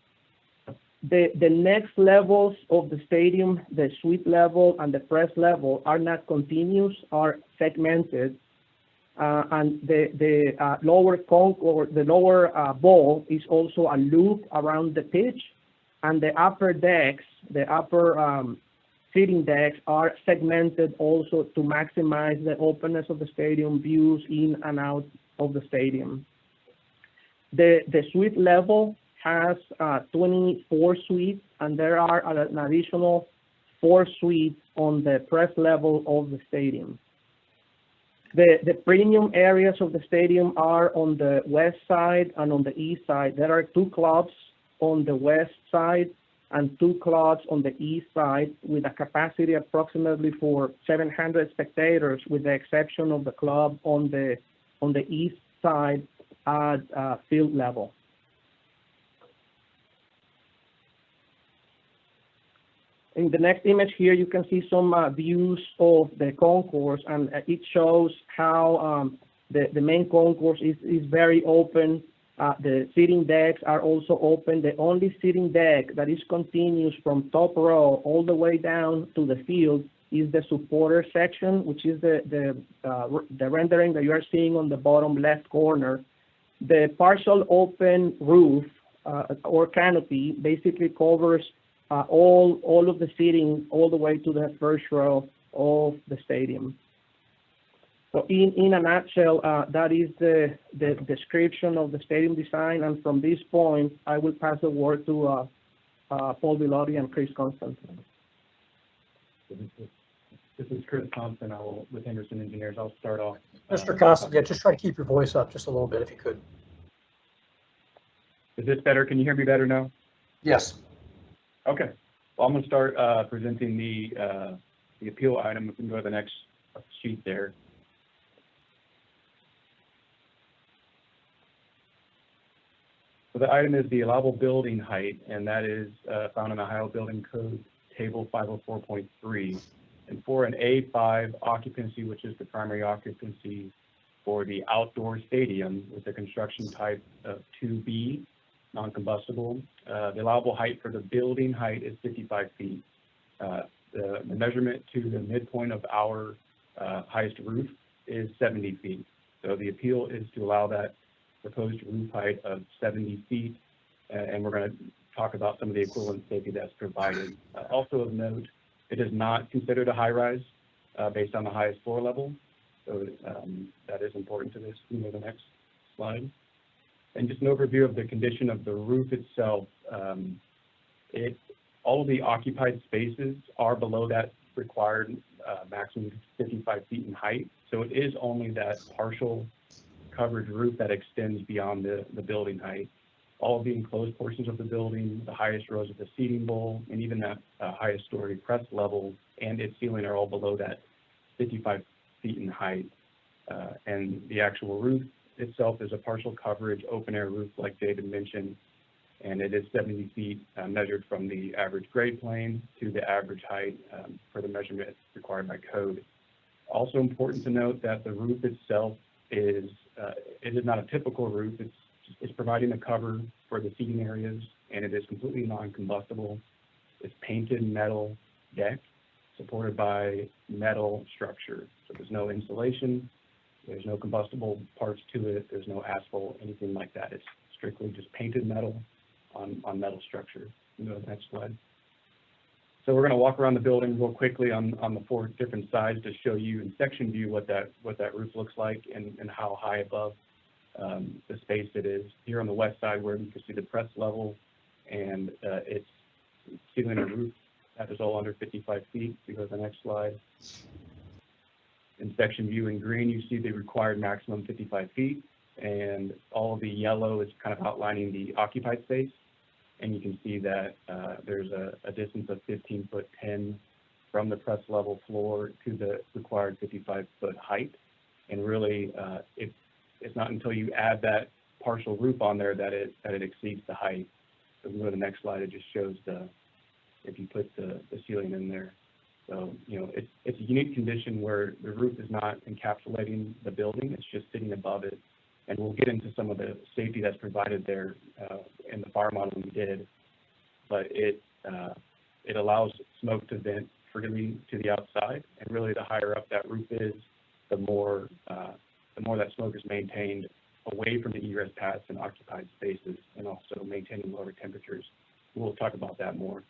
The next levels of the stadium, the suite level and the press level, are not continuous, are segmented. And the lower concourse, the lower bowl is also a loop around the pitch, and the upper decks, the upper seating decks are segmented also to maximize the openness of the stadium, views in and out of the stadium. The suite level has 24 suites, and there are an additional 4 suites on the press level of the stadium. The premium areas of the stadium are on the west side and on the east side. There are 2 clubs on the west side and 2 clubs on the east side, with a capacity approximately for 700 spectators, with the exception of the club on the east side at field level. In the next image here, you can see some views of the concourse, and it shows how the main concourse is very open. The seating decks are also open. The only seating deck that is continuous from top row all the way down to the field is the supporter section, which is the rendering that you are seeing on the bottom left corner. The partial open roof or canopy basically covers all of the seating all the way to the first row of the stadium. So in a nutshell, that is the description of the stadium design. And from this point, I will pass the word to Paul Bilotti and Chris Constant. This is Chris Constant. With Henderson Engineers, I'll start off. Mr. Constant, yeah, just try to keep your voice up just a little bit if you could. Is this better? Can you hear me better now? Yes. Okay. Well, I'm going to start presenting the appeal item. We can go to the next sheet there. So the item is the allowable building height, and that is found in Ohio Building Code Table 504.3. And for an A5 occupancy, which is the primary occupancy for the outdoor stadium with the construction type of 2B, non-combustible, the allowable height for the building height is 55 feet. The measurement to the midpoint of our highest roof is 70 feet. So the appeal is to allow that proposed roof height of 70 feet, and we're going to talk about some of the equivalent safety that's provided. Also of note, it is not considered a high-rise based on the highest floor level, so that is important to this. We can go to the next slide. And just an overview of the condition of the roof itself. All of the occupied spaces are below that required maximum 55 feet in height. So it is only that partial coverage roof that extends beyond the building height. All of the enclosed portions of the building, the highest rows of the seating bowl, and even that highest story press level and its ceiling are all below that 55 feet in height. And the actual roof itself is a partial coverage open air roof like David mentioned, and it is 70 feet measured from the average grade plane to the average height for the measurement required by code. Also important to note that the roof itself it is not a typical roof. It's providing a cover for the seating areas, and it is completely non-combustible. It's painted metal deck supported by metal structure. So there's no insulation, there's no combustible parts to it, there's no asphalt, anything like that. It's strictly just painted metal on metal structure. You go to the next slide. So we're going to walk around the building real quickly on the 4 different sides to show you in section view what that roof looks like and how high above the space it is. Here on the west side where you can see the press level and it's ceiling and roof, that is all under 55 feet. If you go to the next slide. In section view in green, you see the required maximum 55 feet, and all of the yellow is kind of outlining the occupied space. And you can see that there's a distance of 15 foot 10 from the press level floor to the required 55-foot height. And really, it's not until you add that partial roof on there that it exceeds the height. So if we go to the next slide, it just shows if you put the ceiling in there. So, you know, it's a unique condition where the roof is not encapsulating the building, it's just sitting above it. And we'll get into some of the safety that's provided there in the fire model we did. But it allows smoke to vent freely to the outside. And really the higher up that roof is, the more that smoke is maintained away from the egress paths and occupied spaces, and also maintaining lower temperatures. We'll talk about that more.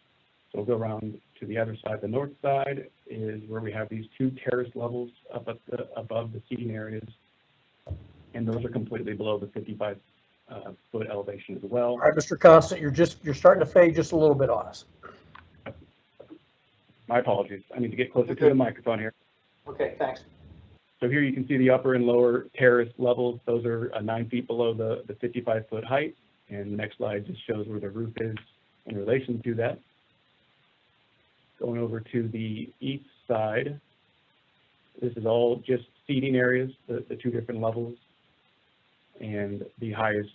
So we'll go around to the other side. The north side is where we have these 2 terrace levels above the seating areas. And those are completely below the 55-foot elevation as well. All right, Mr. Constant, you're starting to fade just a little bit on us. My apologies. I need to get closer to the microphone here. Okay, thanks. So here you can see the upper and lower terrace levels. Those are 9 feet below the 55-foot height. And the next slide just shows where the roof is in relation to that. Going over to the east side, this is all just seating areas, the 2 different levels. And the highest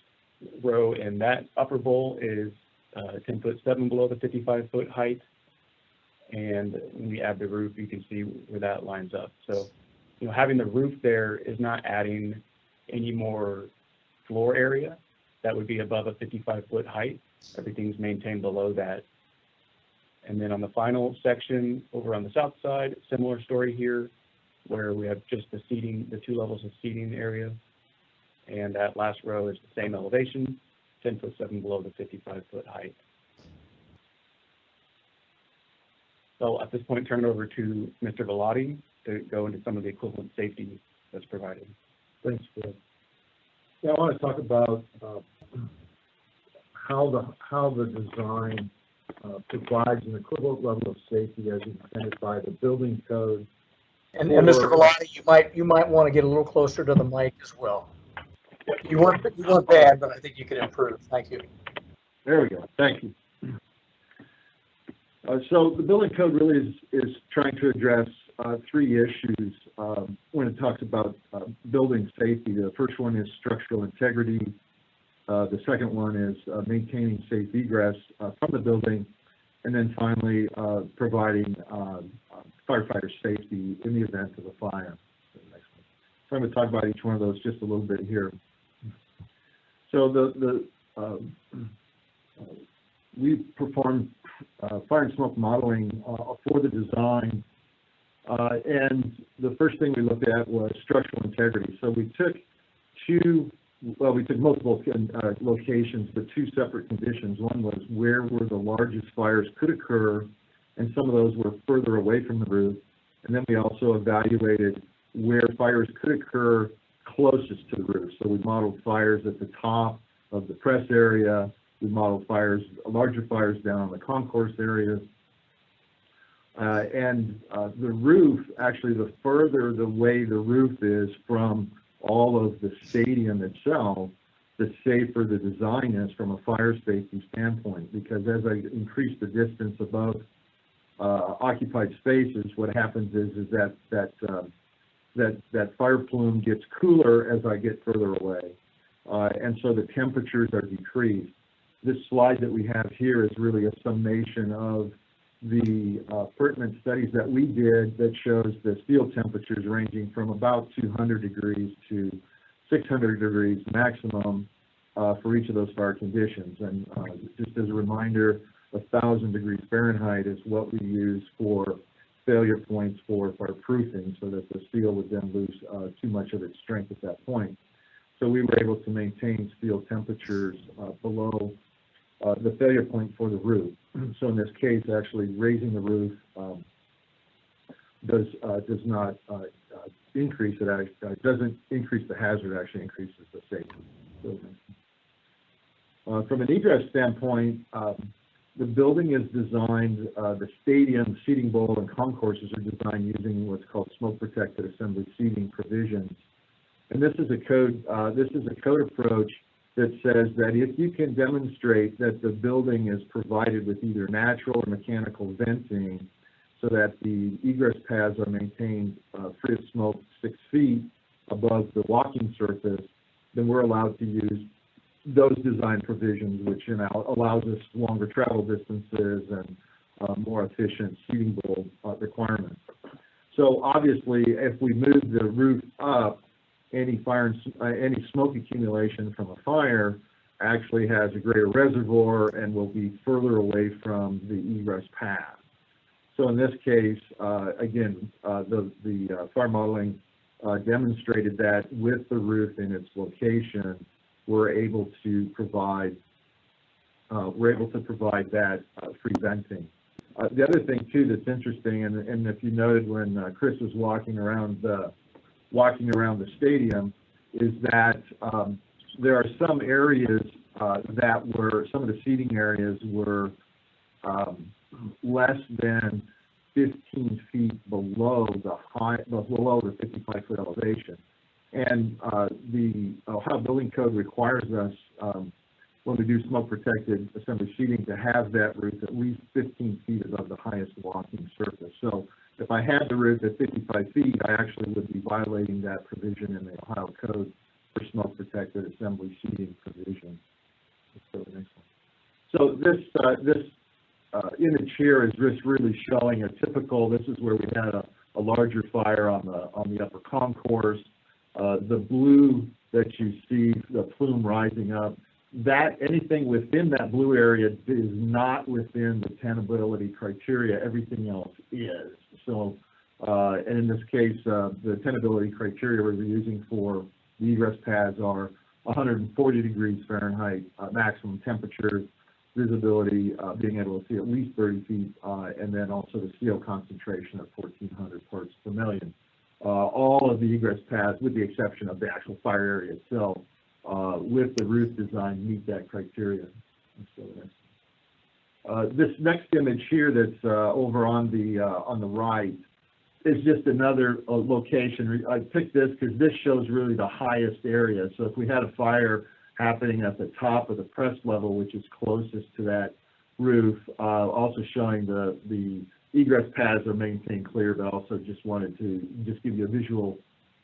row in that upper bowl is 10 foot 7 below the 55-foot height. And when we add the roof, you can see where that lines up. So, you know, having the roof there is not adding any more floor area that would be above a 55-foot height. Everything's maintained below that. And then on the final section over on the south side, similar story here, where we have just the seating, the 2 levels of seating area. And that last row is the same elevation, 10 foot 7 below the 55-foot height. So at this point, turn it over to Mr. Velati to go into some of the equivalent safety that's provided. Thanks, Bill. Yeah, I want to talk about how the design provides an equivalent level of safety as intended by the building code. And Mr. Velati, you might want to get a little closer to the mic as well. You weren't bad, but I think you could improve. Thank you. There we go. Thank you. So the building code really is trying to address 3 issues when it talks about building safety. The first one is structural integrity. The second one is maintaining safe egress from the building. And then finally, providing firefighter safety in the event of a fire. So I'm going to talk about each one of those just a little bit here. So we performed fire and smoke modeling for the design, and the first thing we looked at was structural integrity. So we took multiple locations, but 2 separate conditions. One was where the largest fires could occur, and some of those were further away from the roof. And then we also evaluated where fires could occur closest to the roof. So we modeled fires at the top of the press area, We modeled fires, larger fires down on the concourse areas. And the roof, actually, the further the way the roof is from all of the stadium itself, the safer the design is from a fire safety standpoint. Because as I increase the distance above occupied spaces, what happens is that fire plume gets cooler as I get further away, and so the temperatures are decreased. This slide that we have here is really a summation of the pertinent studies that we did that shows the field temperatures ranging from about 200 degrees to 600 degrees maximum for each of those fire conditions. And just as a reminder, 1,000 degrees Fahrenheit is what we use for failure points for fireproofing, so that the steel would then lose too much of its strength at that point. So we were able to maintain steel temperatures below the failure point for the roof. So in this case, actually raising the roof does not increase it. Doesn't increase the hazard, actually increases the safety. From an egress standpoint, the building is designed, the stadium, seating bowl, and concourses are designed using what's called smoke-protected assembly seating provisions. And this is a code approach that says that if you can demonstrate that the building is provided with either natural or mechanical venting, so that the egress paths are maintained free of smoke 6 feet above the walking surface, then we're allowed to use those design provisions, which allows us longer travel distances and more efficient seating bowl requirements. So obviously, if we move the roof up, any smoke accumulation from a fire actually has a greater reservoir and will be further away from the egress path. So in this case, again, the fire modeling demonstrated that with the roof in its location, we're able to provide that free venting. The other thing too that's interesting, and if you noted when Chris was walking around the stadium, is that there are some areas some of the seating areas were less than 15 feet below the 55-foot elevation. And the Ohio Building Code requires us, when we do smoke-protected assembly sheeting, to have that roof at least 15 feet above the highest walking surface. So if I had the roof at 55 feet, I actually would be violating that provision in the Ohio Code for smoke-protected assembly sheeting provision. Let's go to the next one. So this image here is just really showing a typical. This is where we had a larger fire on the upper concourse. The blue that you see, the plume rising up, anything within that blue area is not within the tenability criteria. Everything else is. So, and in this case, the tenability criteria we're using for the egress paths are 140 degrees Fahrenheit maximum temperature, visibility, being able to see at least 30 feet, and then also the CO concentration of 1,400 parts per million. All of the egress paths, with the exception of the actual fire area itself, with the roof design, meet that criteria. This next image here that's over on the right is just another location. I picked this because this shows really the highest area. So if we had a fire happening at the top of the press level, which is closest to that roof, also showing the egress paths are maintained clear, but also just wanted to just give you a visual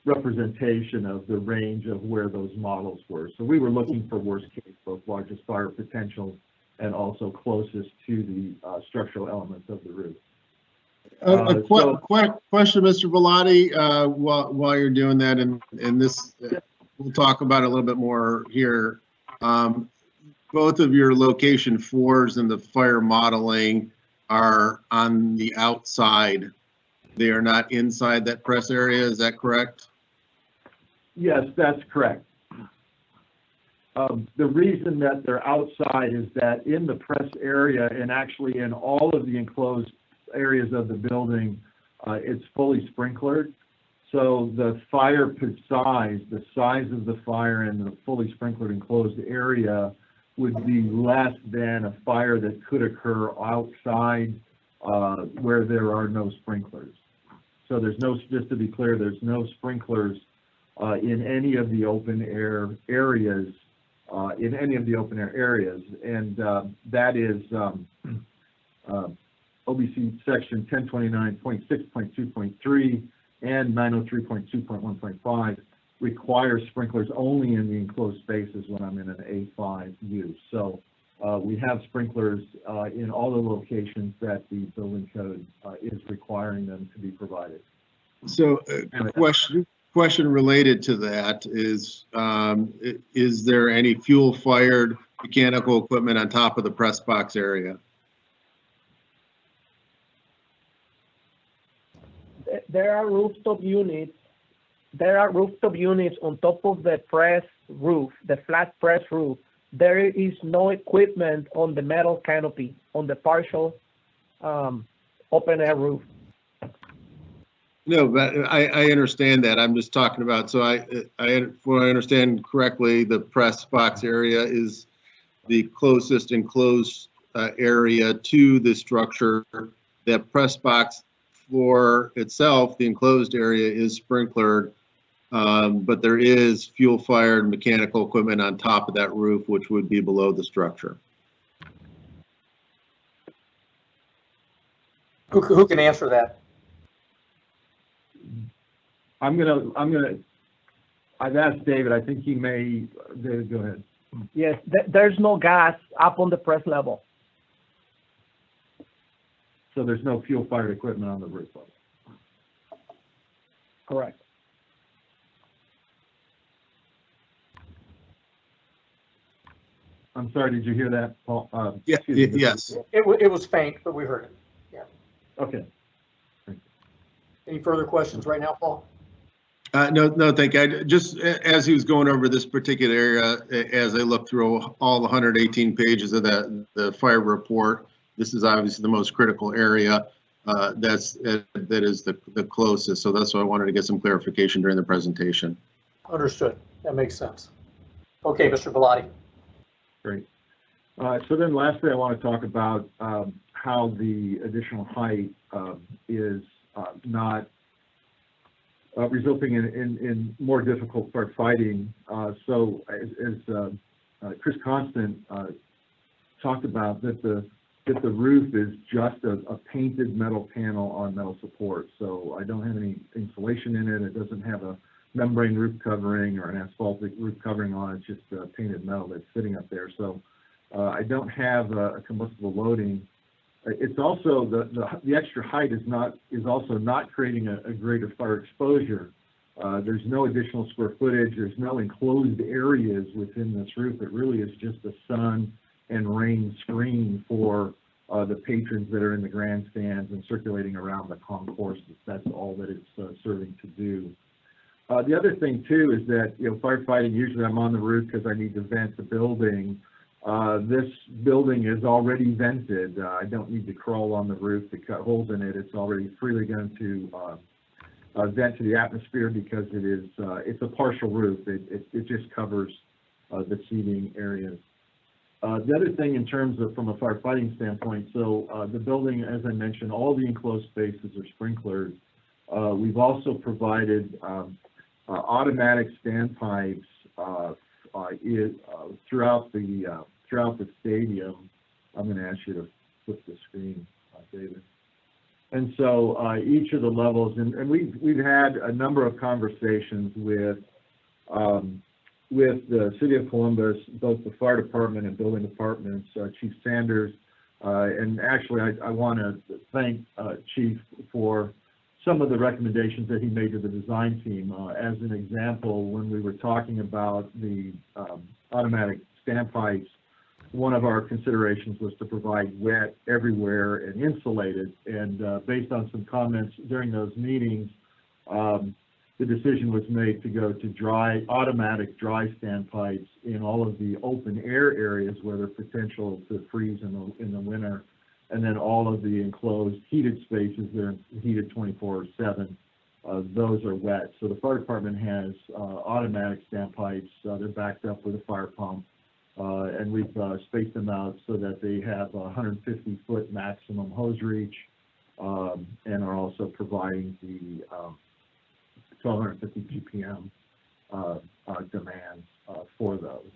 representation of the range of where those models were. So we were looking for worst case, both largest fire potential and also closest to the structural elements of the roof. Question, Mr. Bellotti, while you're doing that, and this, we'll talk about it a little bit more here. Both of your location 4s and the fire modeling are on the outside. They are not inside that press area, is that correct? Yes, that's correct. The reason that they're outside is that in the press area, and actually in all of the enclosed areas of the building, it's fully sprinklered. So the fire size, the size of the fire in the fully sprinklered enclosed area would be less than a fire that could occur outside where there are no sprinklers. So there's no, just to be clear, there's no sprinklers in any of the open air areas, and that is OBC section 1029.6.2.3 and 903.2.1.5 requires sprinklers only in the enclosed spaces when I'm in an A5 use. So we have sprinklers in all the locations that the building code is requiring them to be provided. So question related to that is there any fuel-fired mechanical equipment on top of the press box area? There are rooftop units. There are rooftop units on top of the press roof, the flat press roof. There is no equipment on the metal canopy, on the partial open air roof. No, but I understand that. I'm just talking about, so if I understand correctly, the press box area is the closest enclosed area to the structure. That press box floor itself, the enclosed area, is sprinklered, but there is fuel-fired mechanical equipment on top of that roof, which would be below the structure. Who can answer that? I've asked David, I think he may. David, go ahead. Yes, there's no gas up on the press level. So there's no fuel-fired equipment on the roof level. Correct. I'm sorry, did you hear that, Paul? Yeah, yes. It was faint, but we heard it. Yeah. Okay. Any further questions right now, Paul? No, thank you. Just as he was going over this particular area, as I looked through all the 118 pages of the fire report, this is obviously the most critical area. That is the closest. So that's why I wanted to get some clarification during the presentation. Understood. That makes sense. Okay, Mr. Bellotti. Great. So then lastly, I want to talk about how the additional height is not resulting in more difficult firefighting. So as Chris Constant talked about, that the roof is just a painted metal panel on metal support. So I don't have any insulation in it. It doesn't have a membrane roof covering or an asphaltic roof covering on it. It's just painted metal that's sitting up there. So I don't have a combustible loading. It's also the extra height is also not creating a greater fire exposure. There's no additional square footage. There's no enclosed areas within this roof. It really is just a sun and rain screen for the patrons that are in the grandstands and circulating around the concourse. That's all that it's serving to do. The other thing too is that, firefighting, usually I'm on the roof because I need to vent the building. This building is already vented. I don't need to crawl on the roof to cut holes in it. It's already freely going to vent to the atmosphere because it's a partial roof. It just covers the seating areas. The other thing in terms of from a firefighting standpoint, so the building, as I mentioned, all the enclosed spaces are sprinklers. We've also provided automatic standpipes throughout the stadium. I'm going to ask you to flip the screen, David. And so each of the levels, and we've had a number of conversations with the City of Columbus, both the fire department and building departments, Chief Sanders, and actually I want to thank Chief for some of the recommendations that he made to the design team. As an example, when we were talking about the automatic standpipes, one of our considerations was to provide wet everywhere and insulated. And based on some comments during those meetings, the decision was made to go to automatic dry standpipes in all of the open air areas where there's potential to freeze in the winter. And then all of the enclosed heated spaces, they're heated 24/7. Those are wet. So the fire department has automatic standpipes. They're backed up with a fire pump. And we've spaced them out so that they have 150-foot maximum hose reach, and are also providing the 1250 GPM demands for those.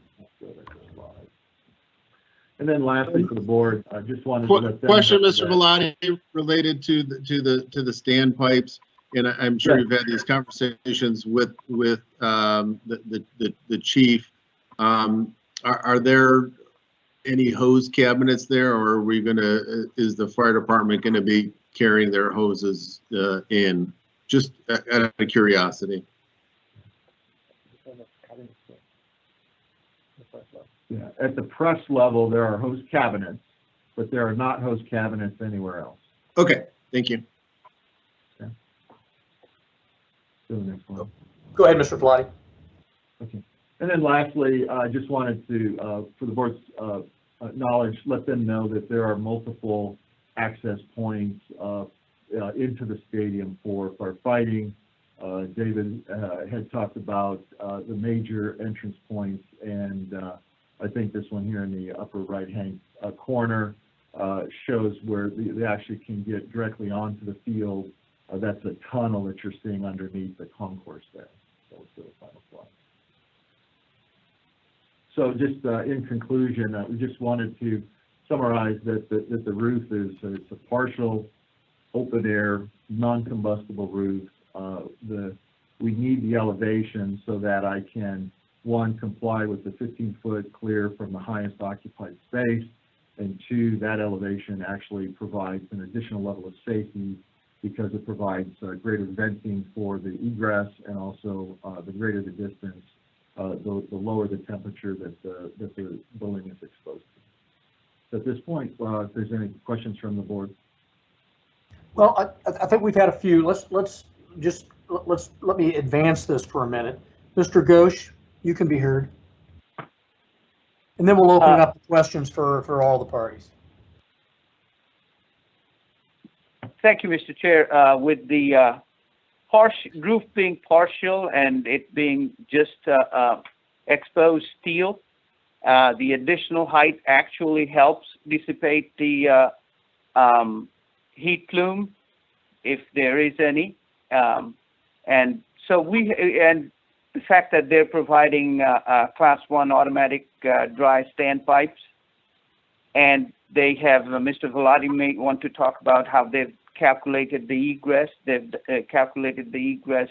And then lastly, for the board, I just wanted to let them Question, know Mr. Velati, related to the standpipes, and I'm sure you've had these conversations with the chief. Are there any hose cabinets there, or are we is the fire department gonna be carrying their hoses in? Just out of curiosity. Yeah, at the press level, there are hose cabinets, but there are not hose cabinets anywhere else. Okay, thank you. Okay. So the next one. Go ahead, Mr. Velati. Okay. And then lastly, I just wanted to, for the board's knowledge, let them know that there are multiple access points into the stadium for firefighting. David had talked about the major entrance points, and I think this one here in the upper right-hand corner shows where they actually can get directly onto the field. That's a tunnel that you're seeing underneath the concourse there. So let's go to the final slide. So just in conclusion, we just wanted to summarize that the roof is it's a partial open air, non-combustible roof. We need the elevation so that I can, one, comply with the 15-foot clear from the highest occupied space, and two, that elevation actually provides an additional level of safety because it provides greater venting for the egress, and also the greater the distance, the lower the temperature that the building is exposed to. So at this point, if there's any questions from the board. Well, I think we've had a few. Let me advance this for a minute. Mr. Ghosh, you can be heard. And then we'll open up the questions for all the parties. Thank you, Mr. Chair. With the roof being partial and it being just exposed steel, the additional height actually helps dissipate the heat plume, if there is any. And so and the fact that they're providing Class 1 automatic dry standpipes, and they have, Mr. Velati may want to talk about how they've calculated the egress. They've calculated the egress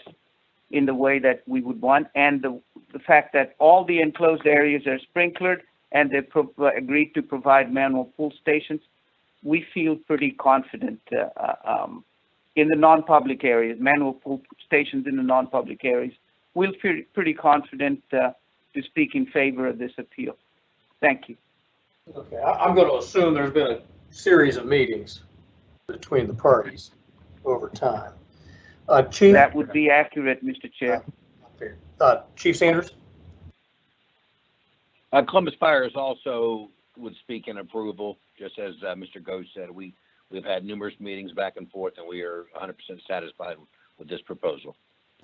in the way that we would want, and the fact that all the enclosed areas are sprinklered, and they agreed to provide manual pull stations. We feel pretty confident in the non-public areas, manual pull stations in the non-public areas. We'll feel pretty confident to speak in favor of this appeal. Thank you. Okay, I'm going to assume there's been a series of meetings between the parties over time. Chief? That would be accurate, Mr. Chair. Chief Sanders? Columbus Fire is also would speak in approval, just as Mr. Ghosh said. We've had numerous meetings back and forth, and we are 100% satisfied with this proposal.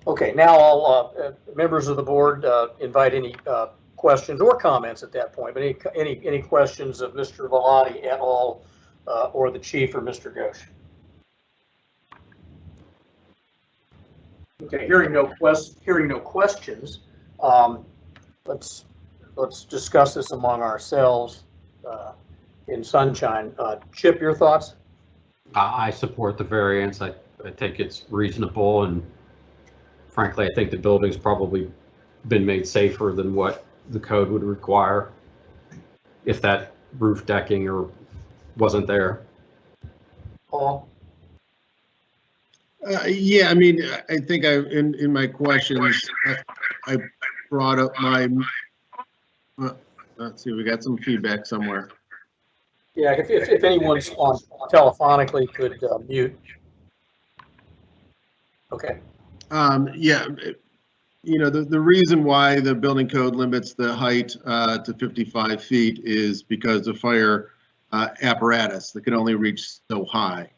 Okay, now I'll members of the board invite any questions or comments at that point. But any questions of Mr. Velati at all, or the chief or Mr. Ghosh? Okay, hearing no questions, let's discuss this among ourselves in sunshine. Chip, your thoughts? I support the variance. I think it's reasonable, and frankly, I think the building's probably been made safer than what the code would require if that roof decking wasn't there. Paul? Yeah, I mean, I think in my questions, I brought up my, let's see, we got some feedback somewhere. Yeah, if anyone's on telephonically could mute. Okay. Yeah, you know, the reason why the building code limits the height to 55 feet is because of fire apparatus that can only reach so high.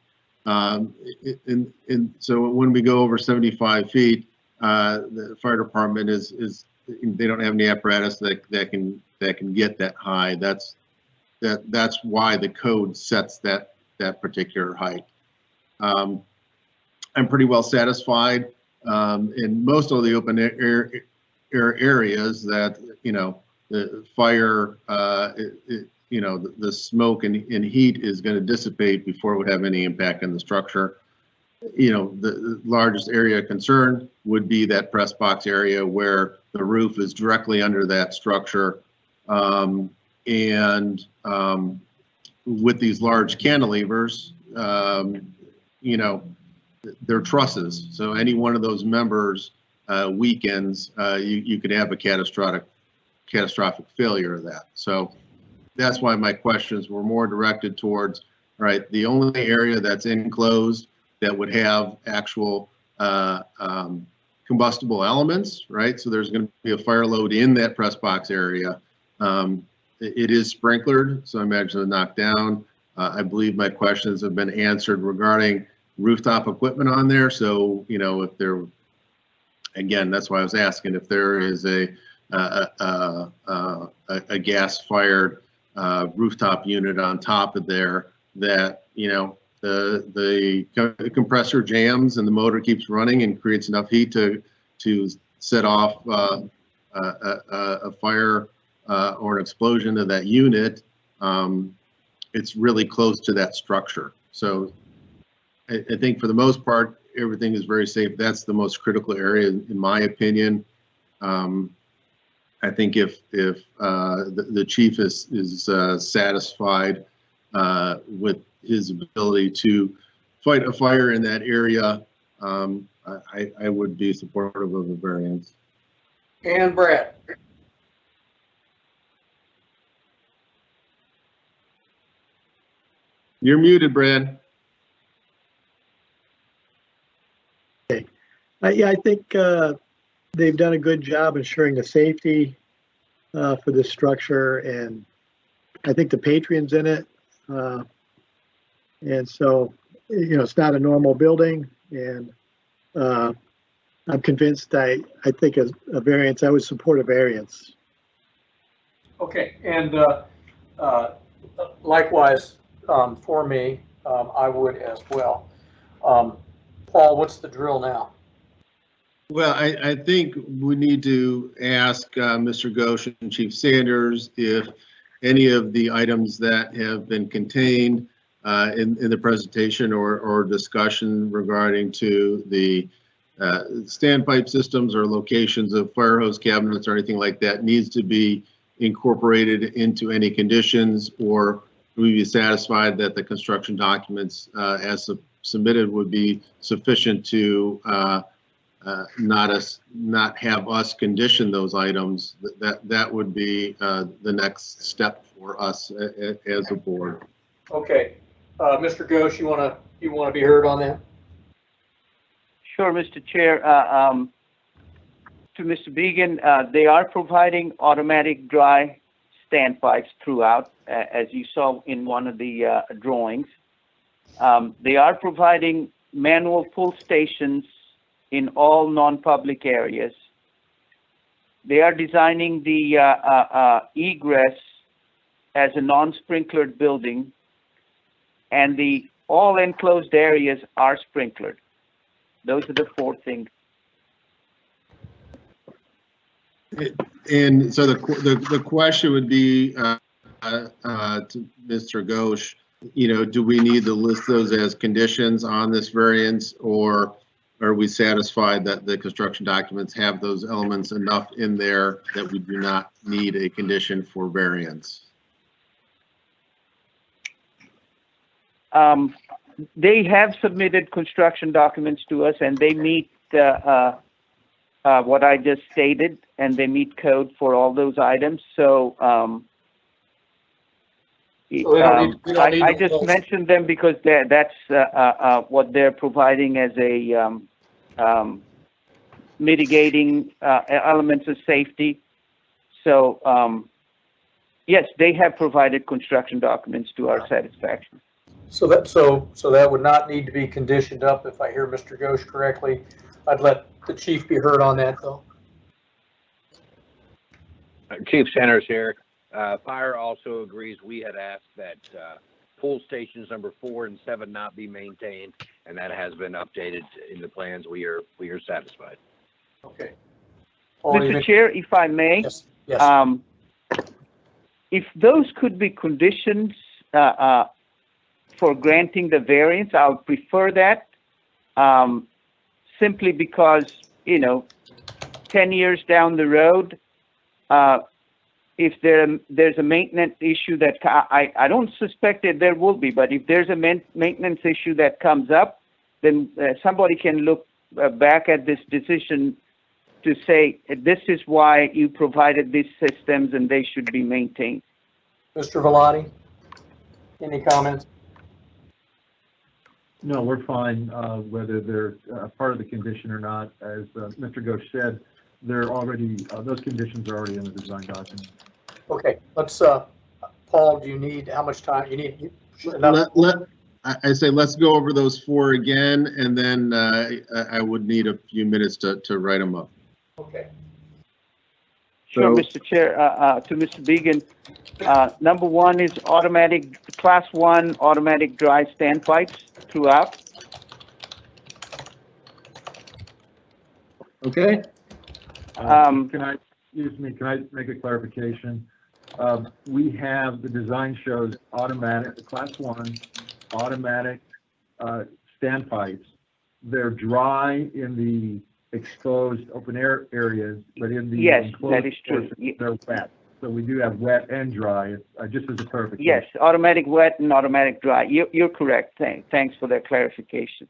And so when we go over 75 feet, the fire department they don't have any apparatus that can that can get that high. That's why the code sets that particular height. I'm pretty well satisfied in most of the open air areas that, you know, the fire, you know, the smoke and heat is going to dissipate before it would have any impact on the structure. You know, the largest area of concern would be that press box area where the roof is directly under that structure. With these large cantilevers, you know, they're trusses. So any one of those members weakens, you could have a catastrophic failure of that. So that's why my questions were more directed towards, all right, the only area that's enclosed that would have actual combustible elements, right? So there's going to be a fire load in that press box area. It is sprinklered, so I imagine it's knocked down. I believe my questions have been answered regarding rooftop equipment on there. So, you know, if there, again, that's why I was asking if there is a gas-fired rooftop unit on top of there that, you know, the compressor jams and the motor keeps running and creates enough heat to set off a fire or an explosion of that unit. It's really close to that structure. So I think for the most part, everything is very safe. That's the most critical area, in my opinion. I think if the chief is satisfied with his ability to fight a fire in that area, I would be supportive of a variance. And Brad. You're muted, Brad. Okay. Yeah, I think they've done a good job ensuring the safety for this structure, and I think the Patreon's in it. And so, you know, it's not a normal building, and I'm convinced I think a variance, I would support a variance. Okay, and likewise, for me, I would as well. Paul, what's the drill now? Well, I think we need to ask Mr. Ghosh and Chief Sanders if any of the items that have been contained in the presentation or discussion regarding to the standpipe systems or locations of fire hose cabinets or anything like that needs to be incorporated into any conditions, or we be satisfied that the construction documents as submitted would be sufficient to not have us condition those items. That would be the next step for us as a board. Okay, Mr. Ghosh, you want to be heard on that? Sure, Mr. Chair. To Mr. Began, they are providing automatic dry standpipes throughout, as you saw in one of the drawings. They are providing manual pull stations in all non-public areas. They are designing the egress as a non-sprinklered building, and all enclosed areas are sprinklered. Those are the four things. And so the question would be to Mr. Ghosh, you know, do we need to list those as conditions on this variance, or are we satisfied that the construction documents have those elements enough in there that we do not need a condition for variance? They have submitted construction documents to us, and they meet what I just stated, and they meet code for all those items. So I just mentioned them because that's what they're providing as a mitigating elements of safety. So yes, they have provided construction documents to our satisfaction. So that would not need to be conditioned up, if I hear Mr. Ghosh correctly. I'd let the chief be heard on that, though. Chief Sanders here. Fire also agrees. We had asked that pull stations number 4 and 7 not be maintained, and that has been updated in the plans. We are satisfied. Okay. Mr. Chair, if I may, Yes. If those could be conditions for granting the variance, I would prefer that, simply because, 10 years down the road, if there's a maintenance issue that I don't suspect that there will be, but if there's a maintenance issue that comes up, then somebody can look back at this decision to say, this is why you provided these systems and they should be maintained. Mr. Velati, any comments? No, we're fine, whether they're part of the condition or not. As Mr. Ghosh said, they're already, those conditions are already in the design document. Okay, let's, Paul, do you need, how much time? You need I say let's go over those 4 again, and then I would need a few minutes to write them up. Okay. Sure, So- Mr. Chair, to Mr. Began, number 1 is automatic, class 1 automatic dry standpipes throughout. Okay. Can I make a clarification? We have, the design shows automatic, class 1, automatic standpipes. They're dry in the exposed open air areas, but in the Yes, enclosed that is true. portion, they're wet. So we do have wet and dry, just as a clarification. Yes, automatic wet and automatic dry. You're correct. Thanks for that clarification.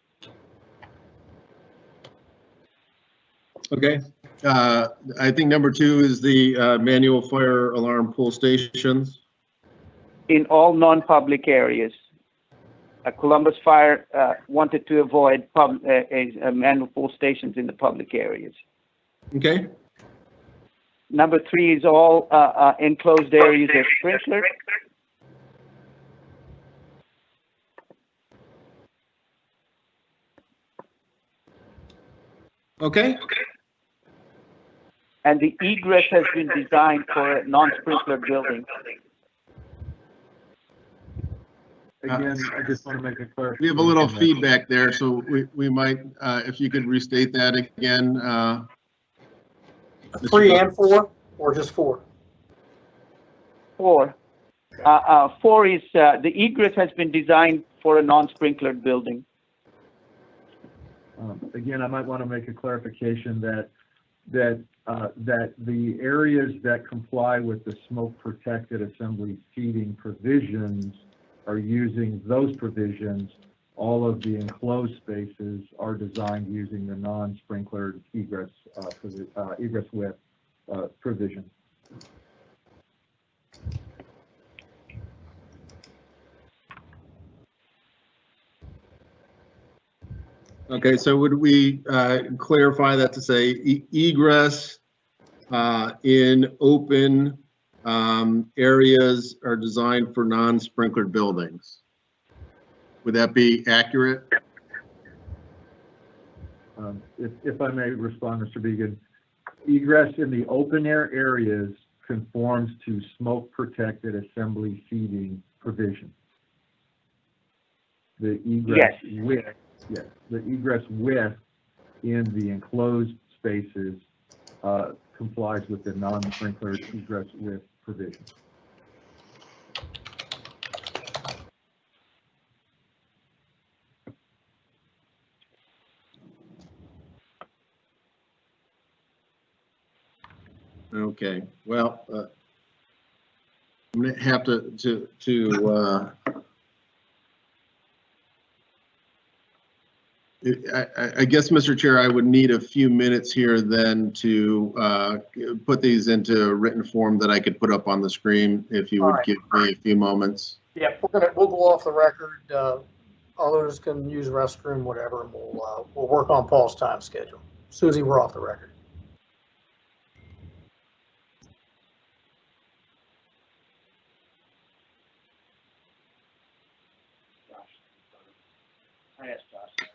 Okay. I think number 2 is the manual fire alarm pull stations. In all non-public areas. Columbus Fire wanted to avoid manual pull stations in the public areas. Okay. Number 3 is all enclosed areas are sprinkled. Okay. And the egress has been designed for a non-sprinkler building. Again, I just want to make a clarification. We have a little feedback there, so we might, if you could restate that again. 3 and 4, or just 4? 4. 4 is the egress has been designed for a non-sprinklered building. Again, I might want to make a clarification that the areas that comply with the smoke protected assembly seating provisions are using those provisions. All of the enclosed spaces are designed using the non-sprinklered egress width provision. Okay, so would we clarify that to say egress in open areas are designed for non-sprinklered buildings? Would that be accurate? If I may respond, Mr. Began, egress in the open air areas conforms to smoke protected assembly seating provision. The egress width, yes, the egress width in the enclosed spaces complies with the non-sprinklered egress width provision. Okay, well, I'm gonna have to I guess, Mr. Chair, I would need a few minutes here then to put these into written form that I could put up on the screen, if you would give me a few moments. Yeah, we'll go off the record. Others can use restroom, whatever, and we'll work on Paul's time schedule. Susie, we're off the record. I asked Josh.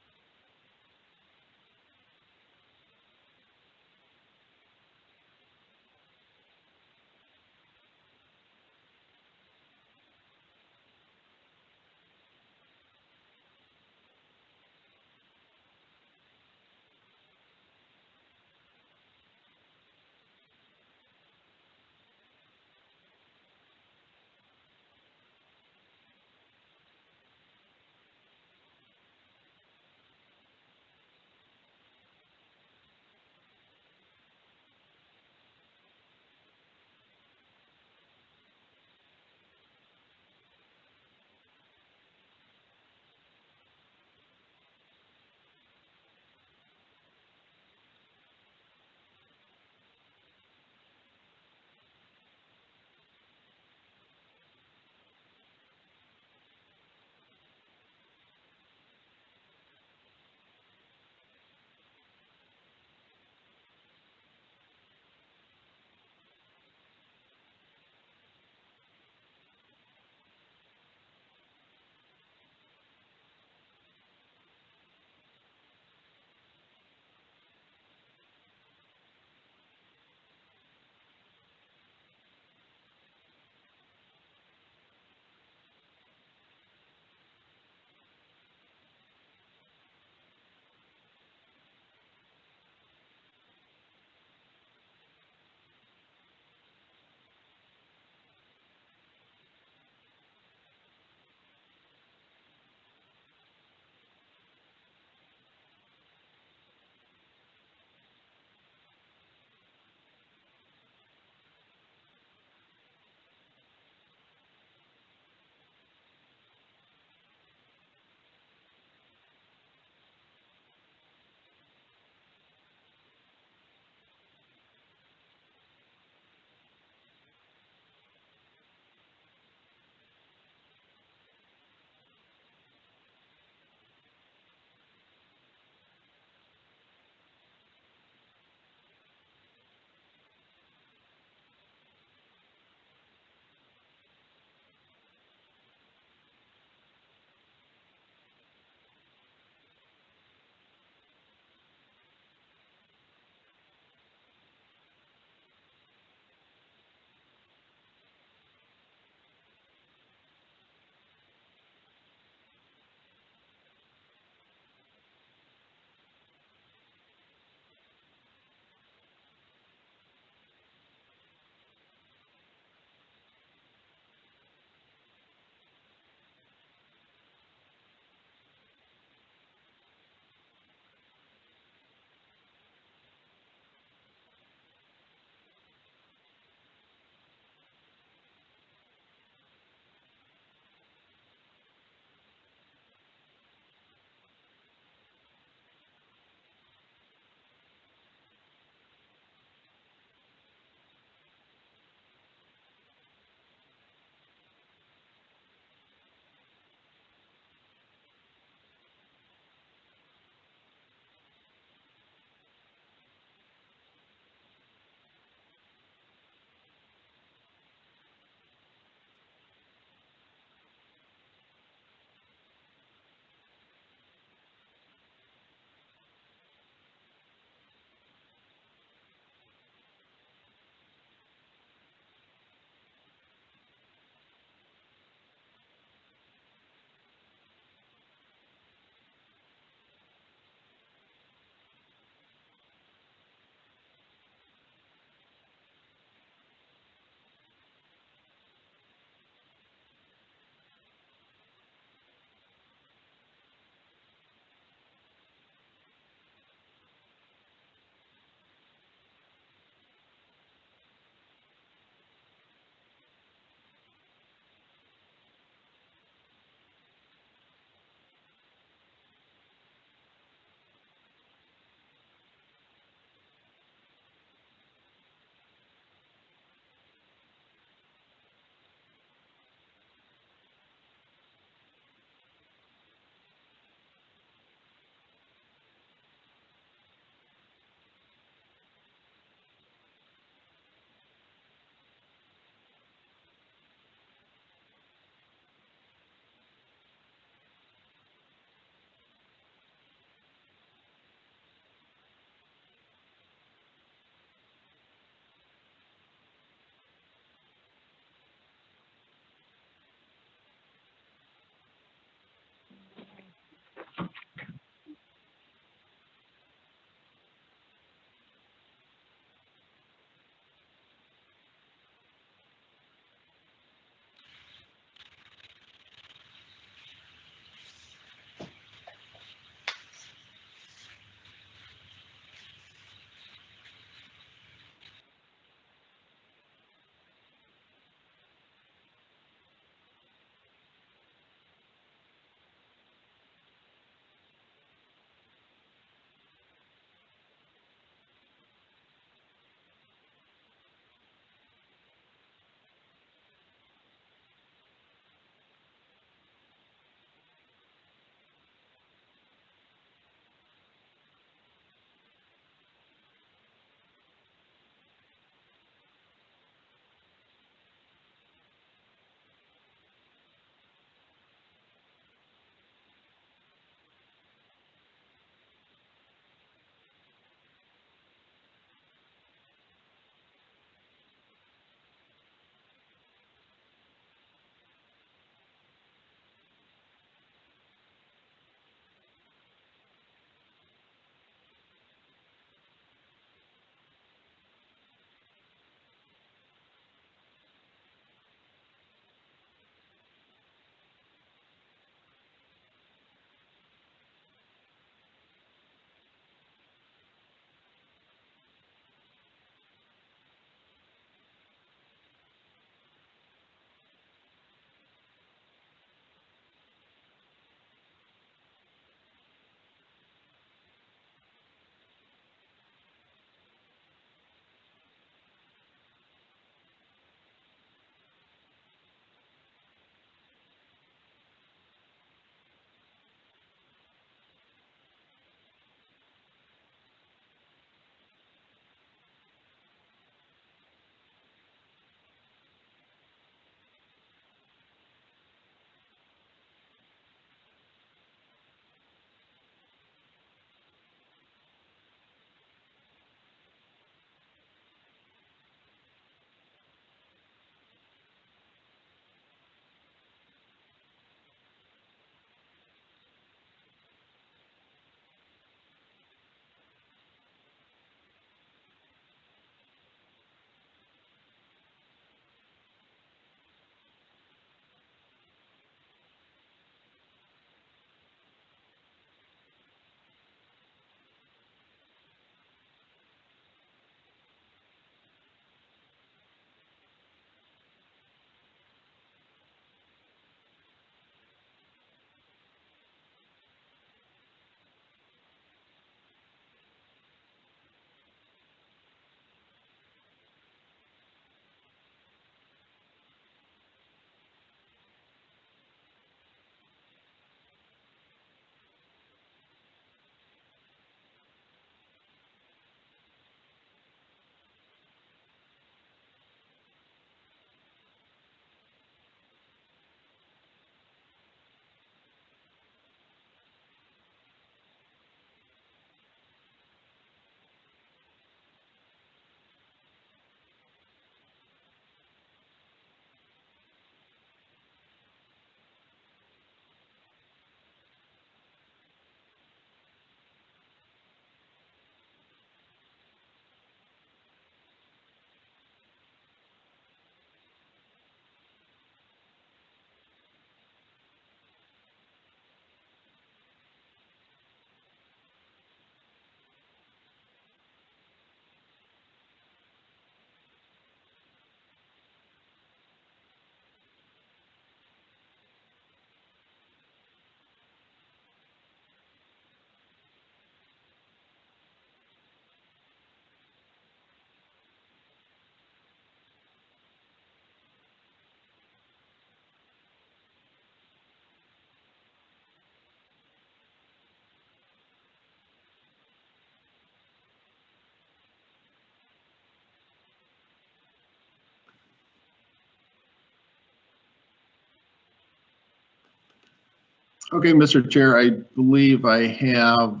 Okay, Mr. Chair, I believe I have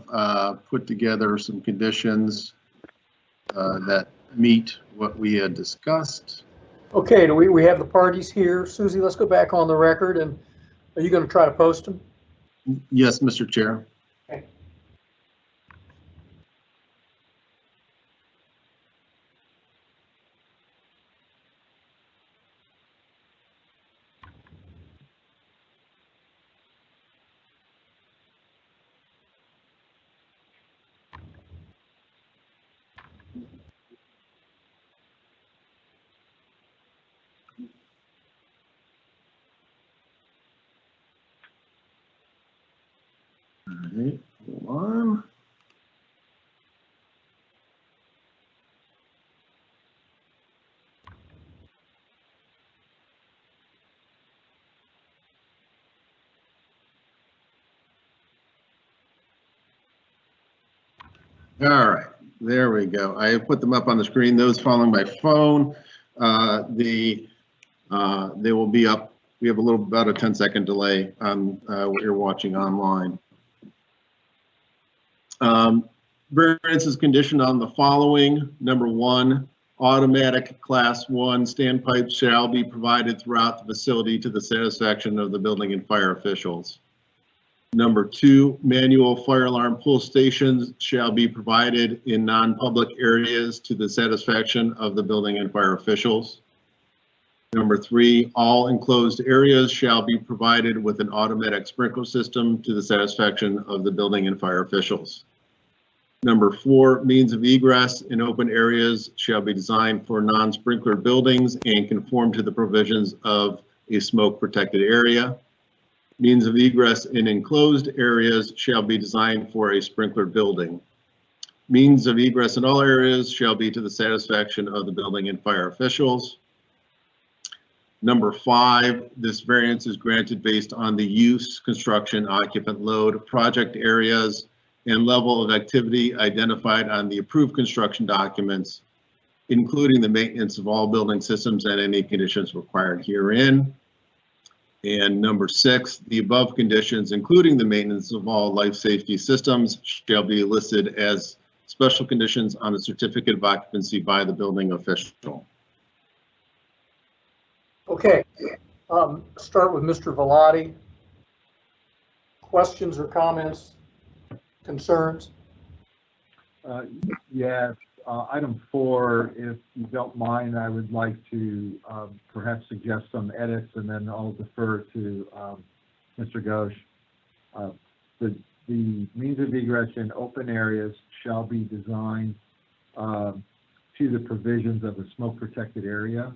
put together some conditions that meet what we had discussed. Okay, do we have the parties here? Susie, let's go back on the record, and are you going to try to post them? Yes, Mr. Chair. Okay. All right, hold on. All right, there we go. I have put them up on the screen. Those following my phone, they will be up. We have about a 10-second delay on what you're watching online. Variance is conditioned on the following. Number 1, automatic class 1 standpipes shall be provided throughout the facility to the satisfaction of the building and fire officials. Number 2, manual fire alarm pull stations shall be provided in non-public areas to the satisfaction of the building and fire officials. Number 3, all enclosed areas shall be provided with an automatic sprinkler system to the satisfaction of the building and fire officials. Number 4, means of egress in open areas shall be designed for non-sprinkler buildings and conform to the provisions of a smoke protected area. Means of egress in enclosed areas shall be designed for a sprinkler building. Means of egress in all areas shall be to the satisfaction of the building and fire officials. Number 5, this variance is granted based on the use, construction, occupant load, project areas, and level of activity identified on the approved construction documents, including the maintenance of all building systems and any conditions required herein. And number 6, the above conditions, including the maintenance of all life safety systems, shall be listed as special conditions on the certificate of occupancy by the building official. Okay, start with Mr. Velati. Questions or comments, concerns? Yes, item 4, if you don't mind, I would like to perhaps suggest some edits, and then I'll defer to Mr. Ghosh. The means of egress in open areas shall be designed to the provisions of the smoke protected area.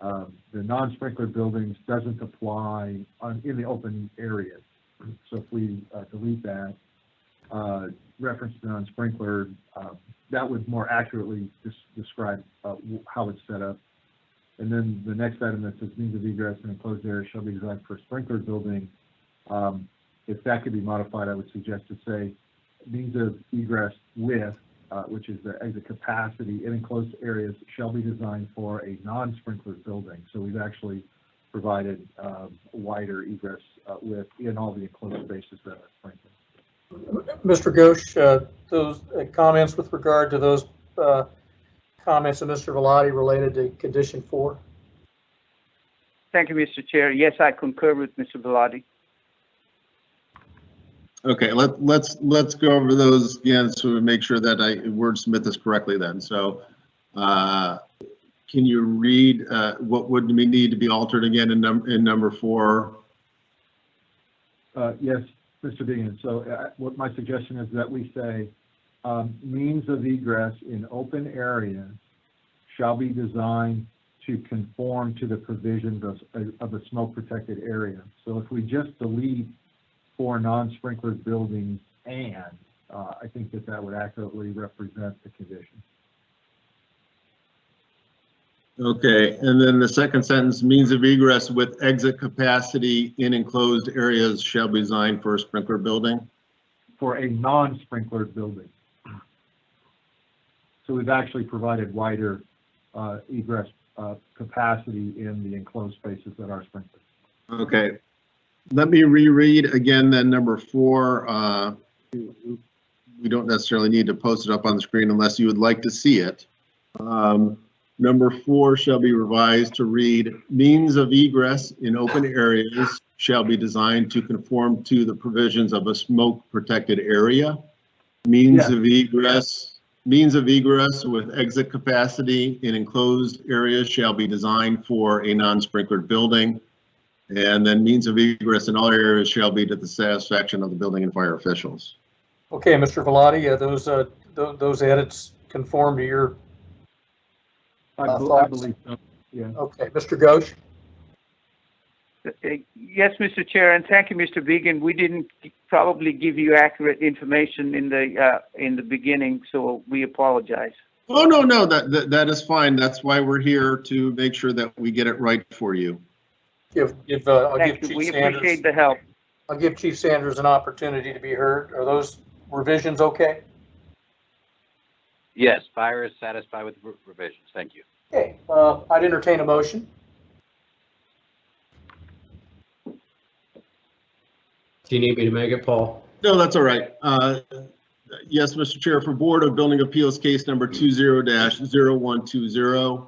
The non-sprinkler buildings doesn't apply in the open areas. So if we delete that, reference to non-sprinkler, that would more accurately describe how it's set up. And then the next item that says means of egress in enclosed area shall be designed for a sprinkler building. If that could be modified, I would suggest to say means of egress with, which is the exit capacity in enclosed areas, shall be designed for a non-sprinkler building. So we've actually provided wider egress width in all the enclosed spaces that are sprinkled. Mr. Ghosh, those comments with regard to those comments of Mr. Velati related to condition 4? Thank you, Mr. Chair. Yes, I concur with Mr. Velati. Okay, let's go over those again so we make sure that I wordsmith this correctly then. So can you read what would we need to be altered again in number 4? Yes, Mr. Deegan. So what my suggestion is that we say means of egress in open areas shall be designed to conform to the provisions of a smoke protected area. So if we just delete for non-sprinkler buildings, and I think that would accurately represent the condition. Okay, and then the second sentence, means of egress with exit capacity in enclosed areas shall be designed for a sprinkler building? For a non-sprinkler building. So we've actually provided wider egress capacity in the enclosed spaces that are sprinkled. Okay. Let me reread again then number 4. We don't necessarily need to post it up on the screen unless you would like to see it. Number 4 shall be revised to read, means of egress in open areas shall be designed to conform to the provisions of a smoke protected area. Means of egress with exit capacity in enclosed areas shall be designed for a non-sprinklered building. And then means of egress in all areas shall be to the satisfaction of the building and fire officials. Okay, Mr. Velati, those edits conform to your I thoughts? believe so, yeah. Okay, Mr. Ghosh? Yes, Mr. Chair, and thank you, Mr. Vegan. We didn't probably give you accurate information in the beginning, so we apologize. Oh, no, that is fine. That's why we're here, to make sure that we get it right for you. I'll give Chief We Sanders, appreciate the help. I'll give Chief Sanders an opportunity to be heard. Are those revisions okay? Yes, fire is satisfied with the revisions. Thank you. Okay, I'd entertain a motion. Do you need me to make it, Paul? No, that's all right. Yes, Mr. Chair, for Board of Building Appeals case number 20-0120,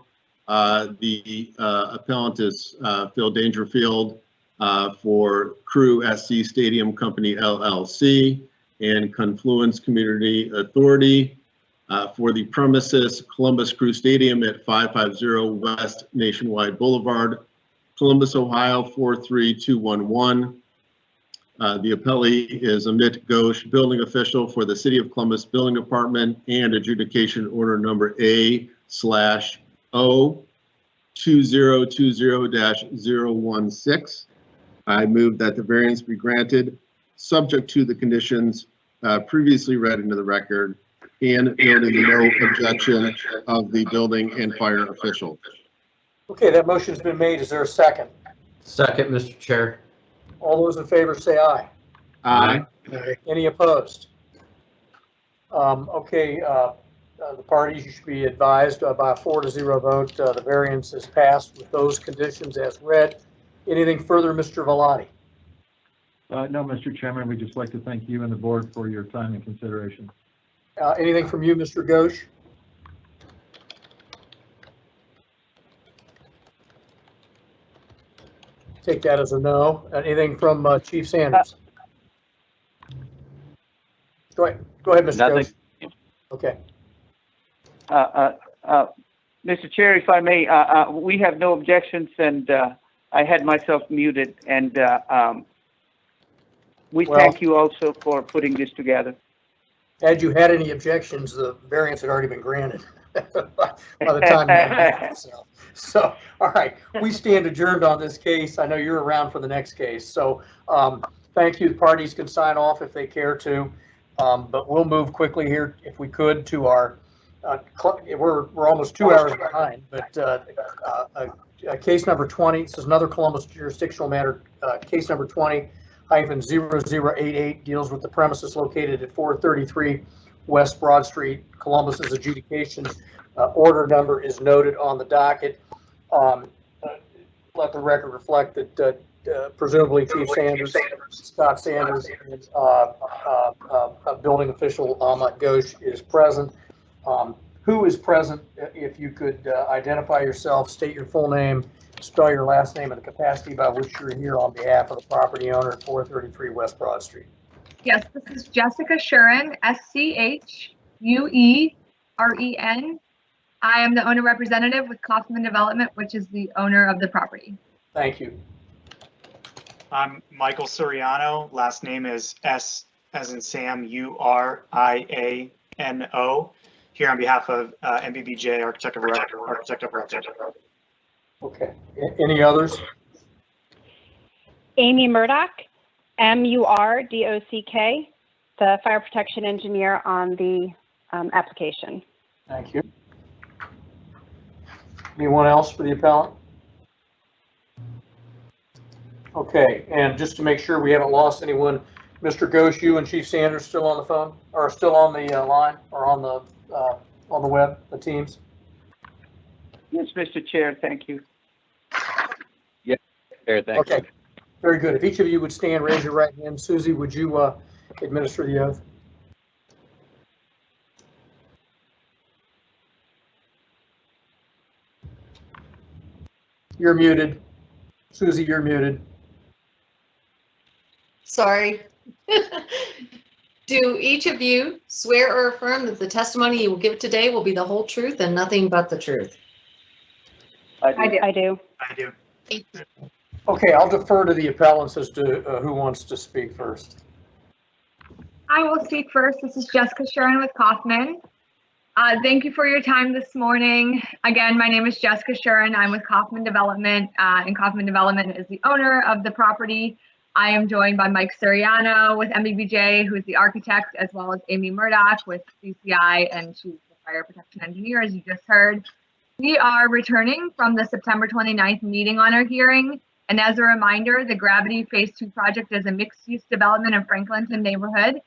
the appellant is Phil Dangerfield for Crew SC Stadium Company LLC and Confluence Community Authority for the premises Columbus Crew Stadium at 550 West Nationwide Boulevard, Columbus, Ohio 43211. The appellee is Amit Ghosh, building official for the City of Columbus Building Department, and adjudication order number A/O2020-016. I move that the variance be granted, subject to the conditions previously read into the record, and noting no objection of the building and fire official. Okay, that motion's been made. Is there a second? Second, Mr. Chair. All those in favor say aye. Aye. Any opposed? Okay, the parties, you should be advised by a 4-0 vote, the variance is passed with those conditions as read. Anything further, Mr. Velati? No, Mr. Chairman, we'd just like to thank you and the board for your time and consideration. Anything from you, Mr. Ghosh? Take that as a no. Anything from Chief Sanders? Go ahead, Mr. Nothing. Ghosh. Okay. Mr. Chair, if I may, we have no objections, and I had myself muted, and we thank you also for putting this together. Had you had any objections, the variance had already been granted by the time you had so, all right, we stand adjourned on this case. I know you're around for the next case. So thank you. The parties can sign off if they care to, but we'll move quickly here if we could to our, we're almost 2 hours behind, but case number 20, this is another Columbus jurisdictional matter, case number 20-0088 deals with the premises located at 433 West Broad Street. Columbus's adjudication order number is noted on the docket. Let the record reflect that presumably Chief Sanders, Scott Sanders, and building official Amit Ghosh is present. Who is present? If you could identify yourself, state your full name, spell your last name, and the capacity by which you're here on behalf of the property owner at 433 West Broad Street. Yes, this is Jessica Shuren, SCHUEREN. I am the owner representative with Kaufman Development, which is the owner of the property. Thank you. I'm Michael Soriano. Last name is S as in Sam, URIANO. Here on behalf of MBBJ, Architect of Record. Okay. Any others? Amy Murdoch, MURDOCK, the fire protection engineer on the application. Thank you. Anyone else for the appellant? Okay, and just to make sure we haven't lost anyone, Mr. Ghosh, you and Chief Sanders still on the phone, or still on the line, or on the web, the Teams? Yes, Mr. Chair, thank you. Yes, Chair, thank you. Okay, Very good. If each of you would stand, raise your right hand. Susie, would you administer the oath? You're muted. Susie, you're muted. Sorry. Do each of you swear or affirm that the testimony you will give today will be the whole truth and nothing but the truth? I do. I do. Okay, I'll defer to the appellants as to who wants to speak first. I will speak first. This is Jessica Shuren with Kaufman. Thank you for your time this morning. Again, my name is Jessica Shuren. I'm with Kaufman Development, and Kaufman Development is the owner of the property. I am joined by Mike Suriano with MBBJ, who is the architect, as well as Amy Murdoch with CCI, and she's the fire protection engineer, as you just heard. We are returning from the September 29th meeting on our hearing. And as a reminder, the Gravity Phase 2 project is a mixed-use development in Franklinton neighborhood,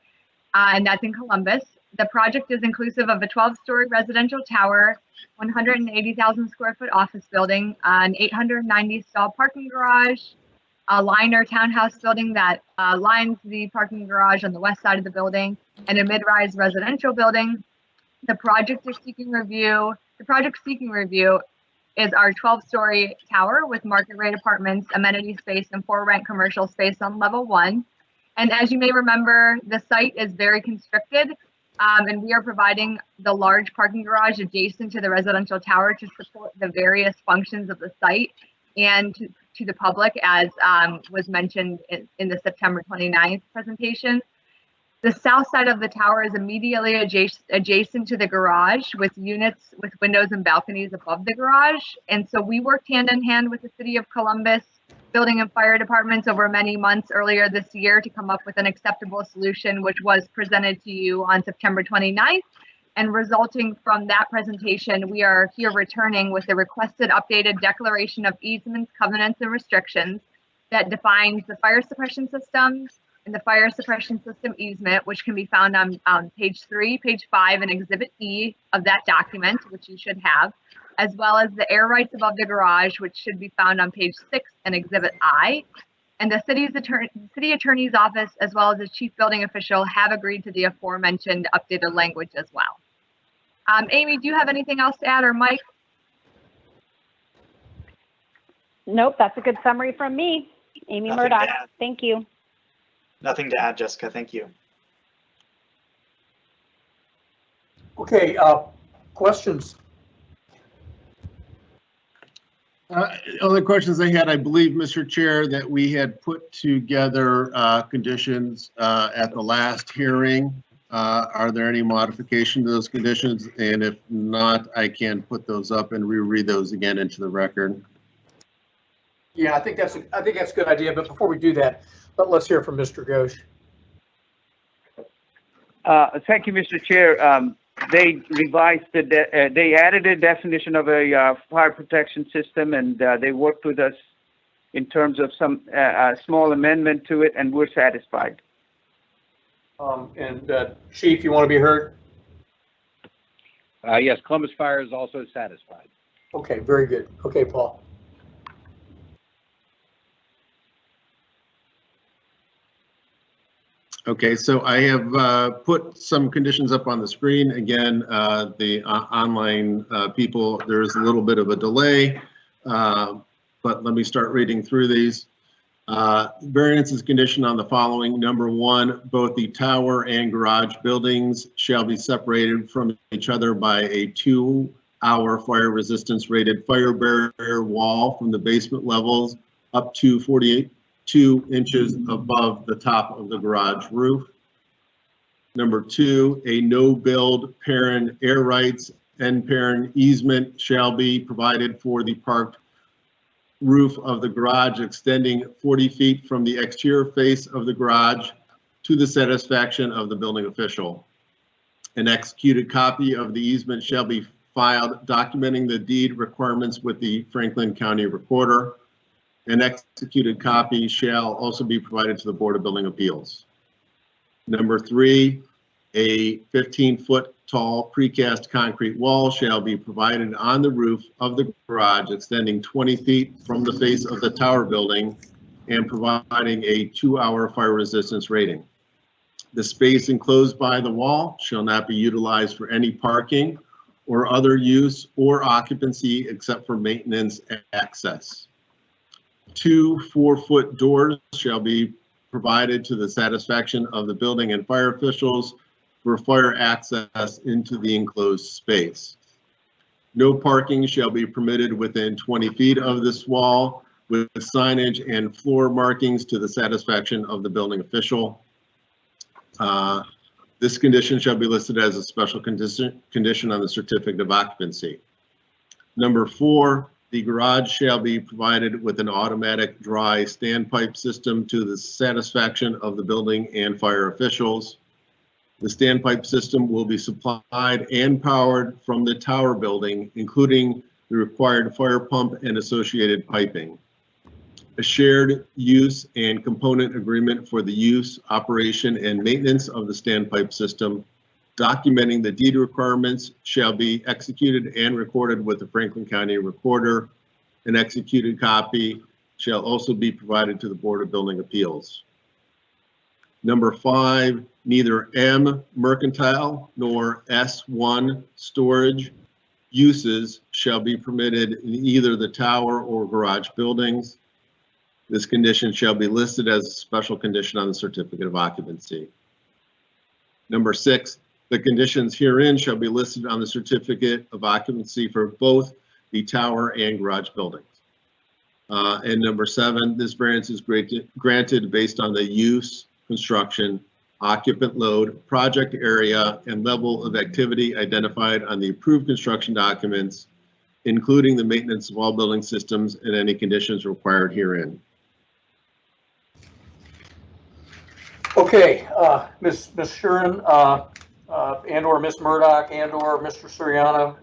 and that's in Columbus. The project is inclusive of a 12-story residential tower, 180,000 square foot office building, an 890 stall parking garage, a liner townhouse building that lines the parking garage on the west side of the building, and a mid-rise residential building. The project seeking review is our 12-story tower with market rate apartments, amenity space, and for rent commercial space on level 1. And as you may remember, the site is very constricted, and we are providing the large parking garage adjacent to the residential tower to support the various functions of the site and to the public, as was mentioned in the September 29th presentation. The south side of the tower is immediately adjacent to the garage with units with windows and balconies above the garage. And so we worked hand in hand with the City of Columbus building and fire departments over many months earlier this year to come up with an acceptable solution, which was presented to you on September 29th. And resulting from that presentation, we are here returning with the requested updated declaration of easements, covenants, and restrictions that defines the fire suppression systems and the fire suppression system easement, which can be found on page 3, page 5, and Exhibit E of that document, which you should have, as well as the air rights above the garage, which should be found on page 6 and Exhibit I. And the city attorney's office, as well as the chief building official, have agreed to the aforementioned updated language as well. Amy, do you have anything else to add, or Mike? Nope, that's a good summary from me. Amy Nothing to Murdoch, add. thank you. Nothing to add, Jessica. Thank you. Okay, questions? Other questions I had, I believe, Mr. Chair, that we had put together conditions at the last hearing. Are there any modification to those conditions? And if not, I can put those up and reread those again into the record. Yeah, I think that's a good idea. But before we do that, let's hear from Mr. Ghosh. Thank you, Mr. Chair. They revised they added a definition of a fire protection system, and they worked with us in terms of some small amendment to it, and we're satisfied. Chief, you want to be heard? Yes, Columbus Fire is also satisfied. Okay, very good. Okay, Paul. Okay, so I have put some conditions up on the screen. Again, the online people, there's a little bit of a delay, but let me start reading through these. Variance is conditioned on the following. Number 1, both the tower and garage buildings shall be separated from each other by a 2-hour fire resistance rated fire barrier wall from the basement levels up to 42 inches above the top of the garage roof. Number 2, a no-build parent air rights and parent easement shall be provided for the parked roof of the garage extending 40 feet from the exterior face of the garage to the satisfaction of the building official. An executed copy of the easement shall be filed documenting the deed requirements with the Franklin County Recorder. An executed copy shall also be provided to the Board of Building Appeals. Number 3, a 15-foot tall precast concrete wall shall be provided on the roof of the garage extending 20 feet from the face of the tower building and providing a 2-hour fire resistance rating. The space enclosed by the wall shall not be utilized for any parking or other use or occupancy except for maintenance access. 2 4-foot doors shall be provided to the satisfaction of the building and fire officials for fire access into the enclosed space. No parking shall be permitted within 20 feet of this wall with signage and floor markings to the satisfaction of the building official. This condition shall be listed as a special condition on the certificate of occupancy. Number 4, the garage shall be provided with an automatic dry standpipe system to the satisfaction of the building and fire officials. The standpipe system will be supplied and powered from the tower building, including the required fire pump and associated piping. A shared use and component agreement for the use, operation, and maintenance of the standpipe system, documenting the deed requirements, shall be executed and recorded with the Franklin County Recorder. An executed copy shall also be provided to the Board of Building Appeals. Number 5, neither M mercantile nor S1 storage uses shall be permitted in either the tower or garage buildings. This condition shall be listed as a special condition on the certificate of occupancy. Number 6, the conditions herein shall be listed on the certificate of occupancy for both the tower and garage buildings. And number 7, this variance is granted based on the use, construction, occupant load, project area, and level of activity identified on the approved construction documents, including the maintenance of all building systems and any conditions required herein. Okay, Ms. Shuren, and/or Ms. Murdoch, and/or Mr. Suriano,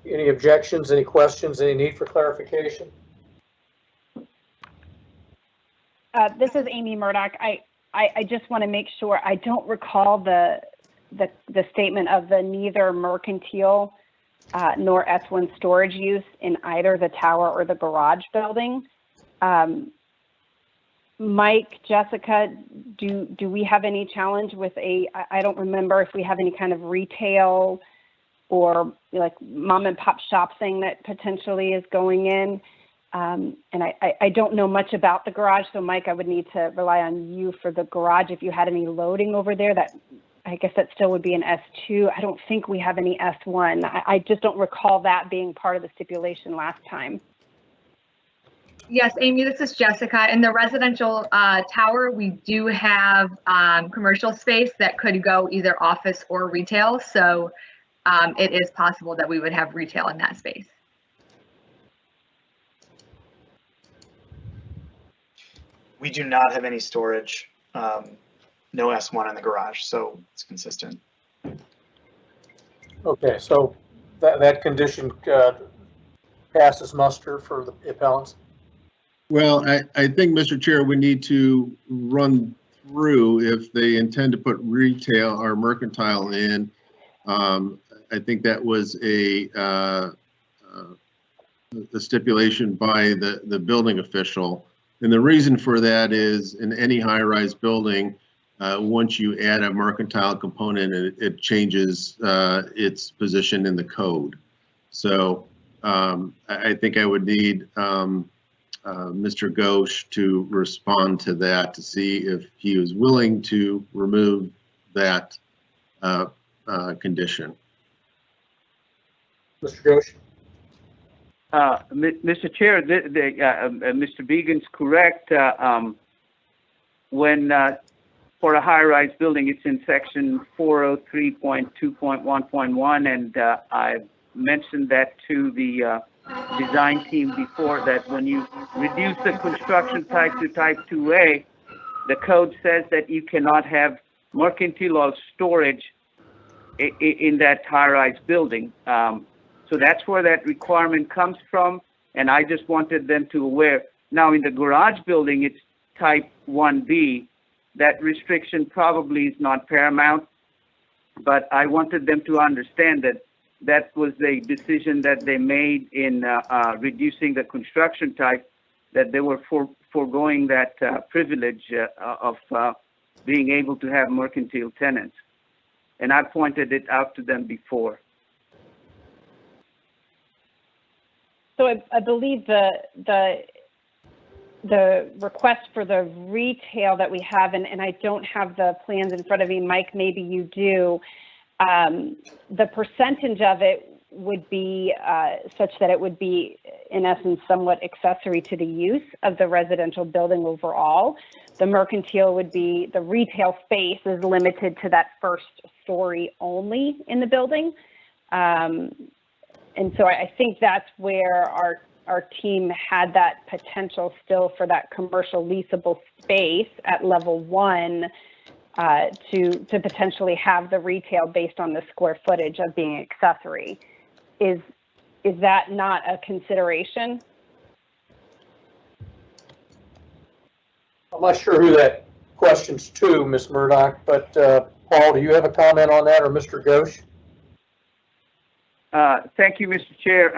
any objections, any questions, any need for clarification? This is Amy Murdoch. I just want to make sure, I don't recall the statement of the neither mercantile nor S1 storage use in either the tower or the garage building. Mike, Jessica, do we have any challenge with I don't remember if we have any kind of retail or like mom and pop shop thing that potentially is going in. And I don't know much about the garage, so Mike, I would need to rely on you for the garage. If you had any loading over there, I guess that still would be an S2. I don't think we have any S1. I just don't recall that being part of the stipulation last time. Yes, Amy, this is Jessica. In the residential tower, we do have commercial space that could go either office or retail. So it is possible that we would have retail in that space. We do not have any storage, no S1 in the garage, so it's consistent. Okay, so that condition passes muster for the appellants? Well, I think, Mr. Chair, we need to run through if they intend to put retail or mercantile in. I think that was a stipulation by the building official. And the reason for that is in any high-rise building, once you add a mercantile component, it changes its position in the code. So I think I would need Mr. Ghosh to respond to that to see if he was willing to remove that condition. Mr. Ghosh? Mr. Chair, Mr. Beegan's correct. When for a high-rise building, it's in section 403.2.1.1, and I mentioned that to the design team before, that when you reduce the construction type to type 2A, the code says that you cannot have mercantile or storage in that high-rise building. So that's where that requirement comes from, and I just wanted them to aware. Now in the garage building, it's type 1B. That restriction probably is not paramount, but I wanted them to understand that that was the decision that they made in reducing the construction type that they were foregoing that privilege of being able to have mercantile tenants. And I pointed it out to them before. So I believe the request for the retail that we have, and I don't have the plans in front of me, Mike, maybe you do, the percentage of it would be such that it would be, in essence, somewhat accessory to the use of the residential building overall. The mercantile would be, the retail space is limited to that first story only in the building. And so I think that's where our team had that potential still for that commercial leasable space at level 1 to potentially have the retail based on the square footage of being accessory. Is that not a consideration? I'm not sure who that question's to, Ms. Murdoch, but Paul, do you have a comment on that, or Mr. Ghosh? Thank you, Mr. Chair.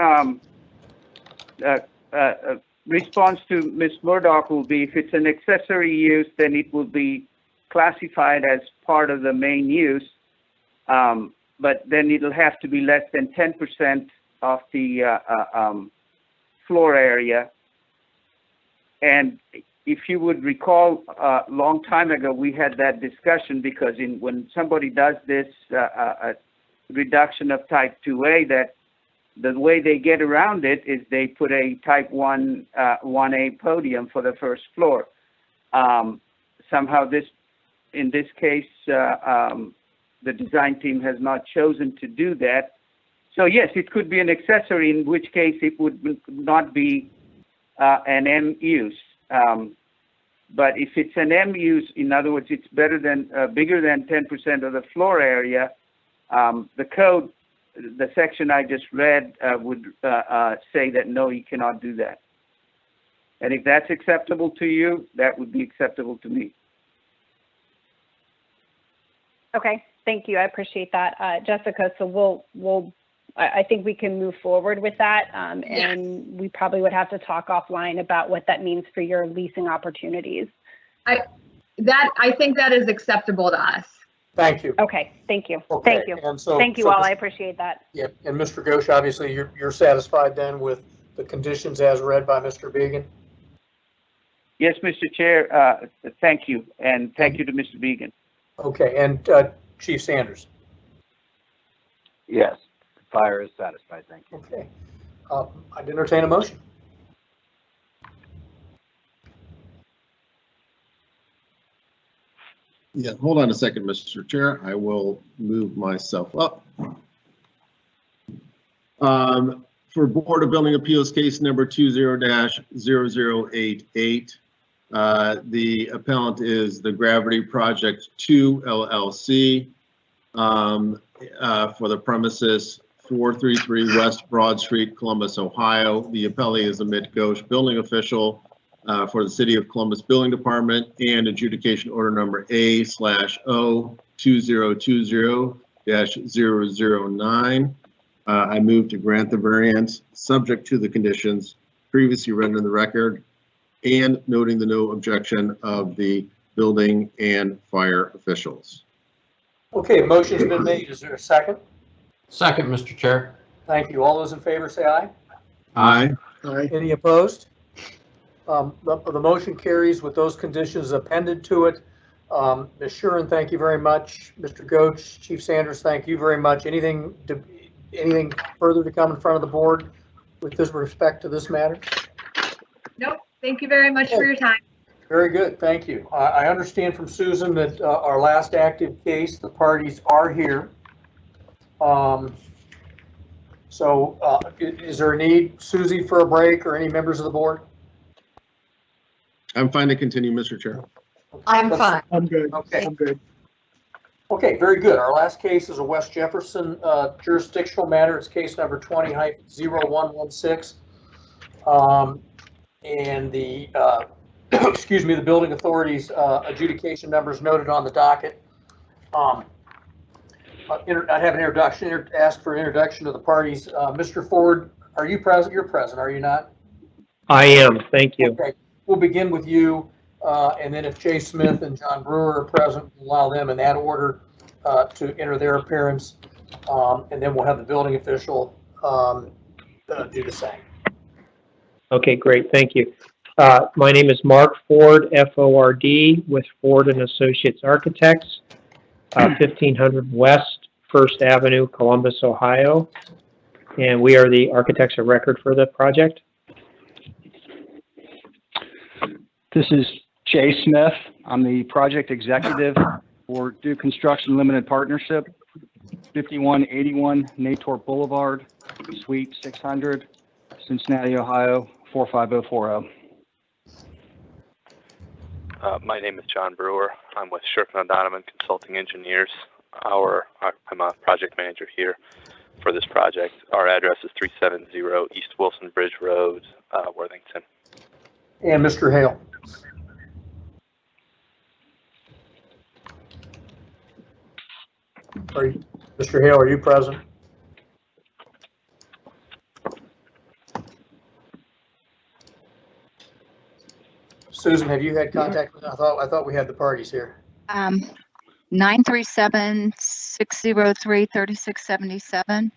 Response to Ms. Murdoch will be, if it's an accessory use, then it will be classified as part of the main use, but then it'll have to be less than 10% of the floor area. And if you would recall, a long time ago, we had that discussion, because when somebody does this reduction of type 2A, that the way they get around it is they put a type 1A podium for the first floor. Somehow in this case, the design team has not chosen to do that. So yes, it could be an accessory, in which case it would not be an M use. But if it's an M use, in other words, it's bigger than 10% of the floor area, the code, the section I just read would say that no, you cannot do that. And if that's acceptable to you, that would be acceptable to me. Okay, thank you. I appreciate that, Jessica. So I think we can move forward with that, and we probably would have to talk offline about what that means for your leasing opportunities. I think that is acceptable to us. Thank you. Okay, thank you. Okay, Thank you. and so- Thank you so all. Mr. I appreciate that. Yep, and Mr. Ghosh, obviously you're satisfied then with the conditions as read by Mr. Began? Yes, Mr. Chair, thank you, and thank you to Mr. Began. Okay, and Chief Sanders? Yes, the fire is satisfied, thank you. Okay, I'd entertain a motion. Yeah, hold on a second, Mr. Chair. I will move myself up. For Board of Building Appeals case number 20-0088, the appellant is the Gravity Project 2 LLC for the premises 433 West Broad Street, Columbus, Ohio. The appellee is Amit Ghosh, building official for the City of Columbus Building Department, and adjudication order number A/O2020-009. I move to grant the variance subject to the conditions previously read in the record and noting the no objection of the building and fire officials. Okay, motion's been made. Is there a second? Second, Mr. Chair. Thank you. All those in favor say aye. Aye. Aye. Any opposed? The motion carries with those conditions appended to it. Ms. Shuren, thank you very much. Mr. Ghosh, Chief Sanders, thank you very much. Anything further to come in front of the board with this respect to this matter? Nope. Thank you very much for your time. Very good, thank you. I understand from Susan that our last active case, the parties are here. Is there a need, Susie, for a break, or any members of the board? I'm fine to continue, Mr. Chair. I'm fine. I'm good. Okay. I'm good. Okay, very good. Our last case is a West Jefferson jurisdictional matter. It's case number 20-0116. And the, excuse me, the building authority's adjudication number is noted on the docket. I have an introduction, ask for introduction to the parties. Mr. Ford, are you present? You're present, are you not? I am, thank you. Okay, we'll begin with you, and then if Jay Smith and John Brewer are present, we'll allow them in that order to enter their appearance, and then we'll have the building official do the same. Okay, great, thank you. My name is Mark Ford, F-O-R-D, with Ford and Associates Architects, 1500 West First Avenue, Columbus, Ohio. And we are the architects of record for the project. This is Jay Smith. I'm the project executive for Duke Construction Limited Partnership, 5181 Nator Boulevard, Suite 600, Cincinnati, Ohio, 45040. My name is John Brewer. I'm with Shirkin & Donovan Consulting Engineers. I'm a project manager here for this project. Our address is 370 East Wilson Bridge Road, Worthington. And Mr. Hale. Mr. Hale, are you present? Susan, have you had contact with? I thought we had the parties here. 937-603-3677.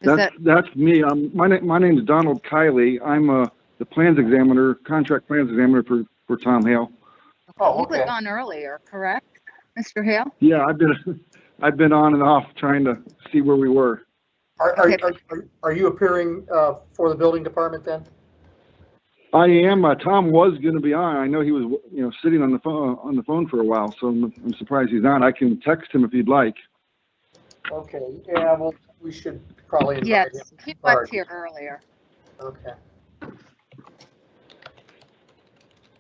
That's me. My name is Donald Kiley. I'm the plans examiner, contract plans examiner for Tom Hale. Oh, okay. You was on earlier, correct, Mr. Hale? Yeah, I've been on and off trying to see where we were. Are you appearing for the building department then? I am. Tom was going to be on. I know he was, sitting on the phone for a while, so I'm surprised he's on. I can text him if you'd like. Okay. Yeah. Well, we should probably invite yes, him. He was here earlier. Okay.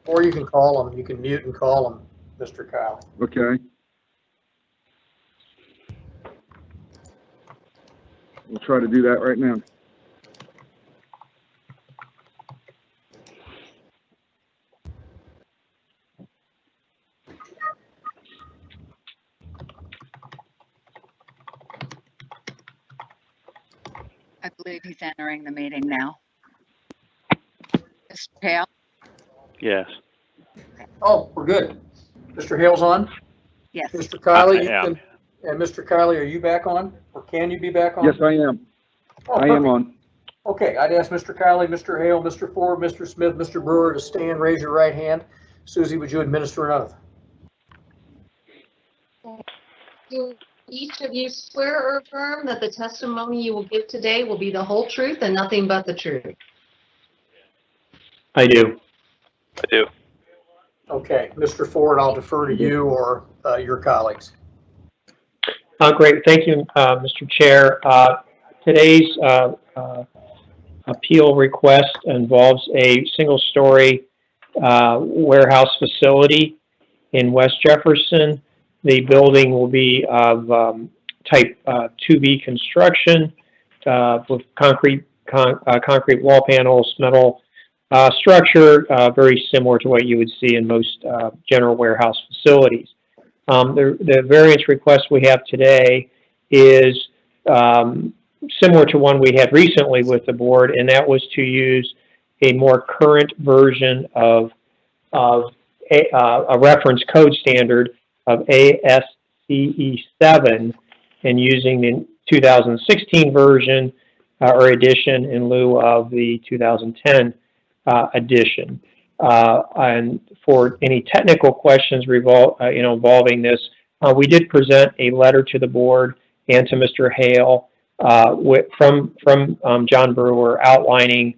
Or you can call him. You can mute and call him, Mr. Kyle. Okay. We'll try to do that right now. I believe he's entering the meeting now. Mr. Hale? Yes. Oh, we're good. Mr. Hale's on? Yes. Mr. Kiley, and Mr. Kiley, are you back on? Or can you be back on? Yes, I am. Oh, I am on. Okay, I'd ask Mr. Kiley, Mr. Hale, Mr. Ford, Mr. Smith, Mr. Brewer to stand, raise your right hand. Susie, would you administer an oath? Do each of you swear or affirm that the testimony you will give today will be the whole truth and nothing but the truth? I do. Okay, Mr. Ford, I'll defer to you or your colleagues. Great, thank you, Mr. Chair. Today's appeal request involves a single-story warehouse facility in West Jefferson. The building will be of type 2B construction with concrete wall panels, metal structure, very similar to what you would see in most general warehouse facilities. The variance request we have today is similar to one we had recently with the board, and that was to use a more current version of a reference code standard of ASCE7 and using the 2016 version or edition in lieu of the 2010 edition. And for any technical questions involving this, we did present a letter to the board and to Mr. Hale from John Brewer outlining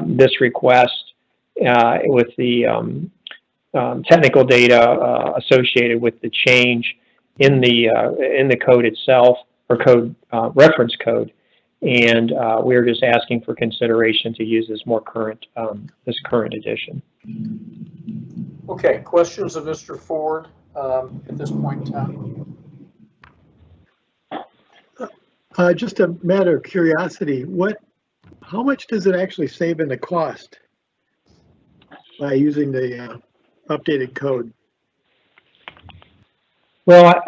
this request with the technical data associated with the change in the code itself, or code reference code, and we're just asking for consideration to use this current edition. Okay, questions of Mr. Ford at this point in time? Just a matter of curiosity, how much does it actually save in the cost by using the updated code? Well,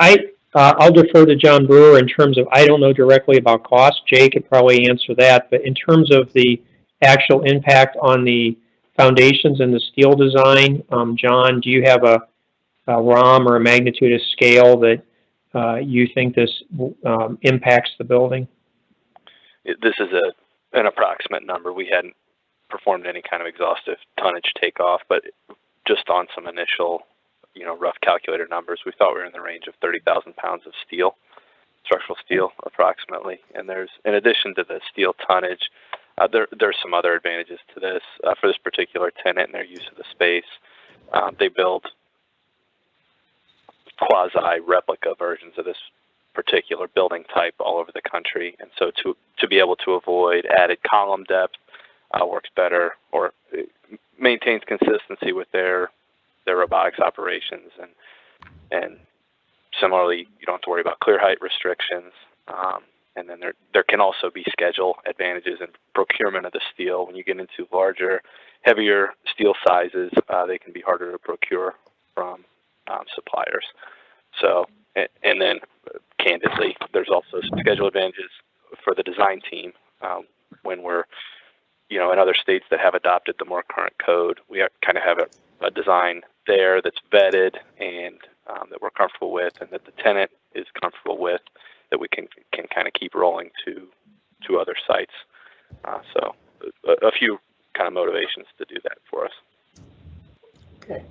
I'll defer to John Brewer in terms of, I don't know directly about cost. Jay could probably answer that, but in terms of the actual impact on the foundations and the steel design. John, do you have a ROM or a magnitude of scale that you think this impacts the building? This is an approximate number. We hadn't performed any kind of exhaustive tonnage takeoff, but just on some initial, rough calculator numbers, we thought we were in the range of 30,000 pounds of steel, structural steel, approximately. And there's, in addition to the steel tonnage, there's some other advantages to this. For this particular tenant and their use of the space, they build quasi-replica versions of this particular building type all over the country. And so to be able to avoid added column depth works better, or maintains consistency with their robotics operations. And similarly, you don't have to worry about clear height restrictions. And then there can also be schedule advantages in procurement of the steel. When you get into larger, heavier steel sizes, they can be harder to procure from suppliers. So, and then candidly, there's also some schedule advantages for the design team when we're, in other states that have adopted the more current code. We kind of have a design there that's vetted and that we're comfortable with, and that the tenant is comfortable with, that we can kind of keep rolling to other sites. So a few kind of motivations to do that for us. Okay.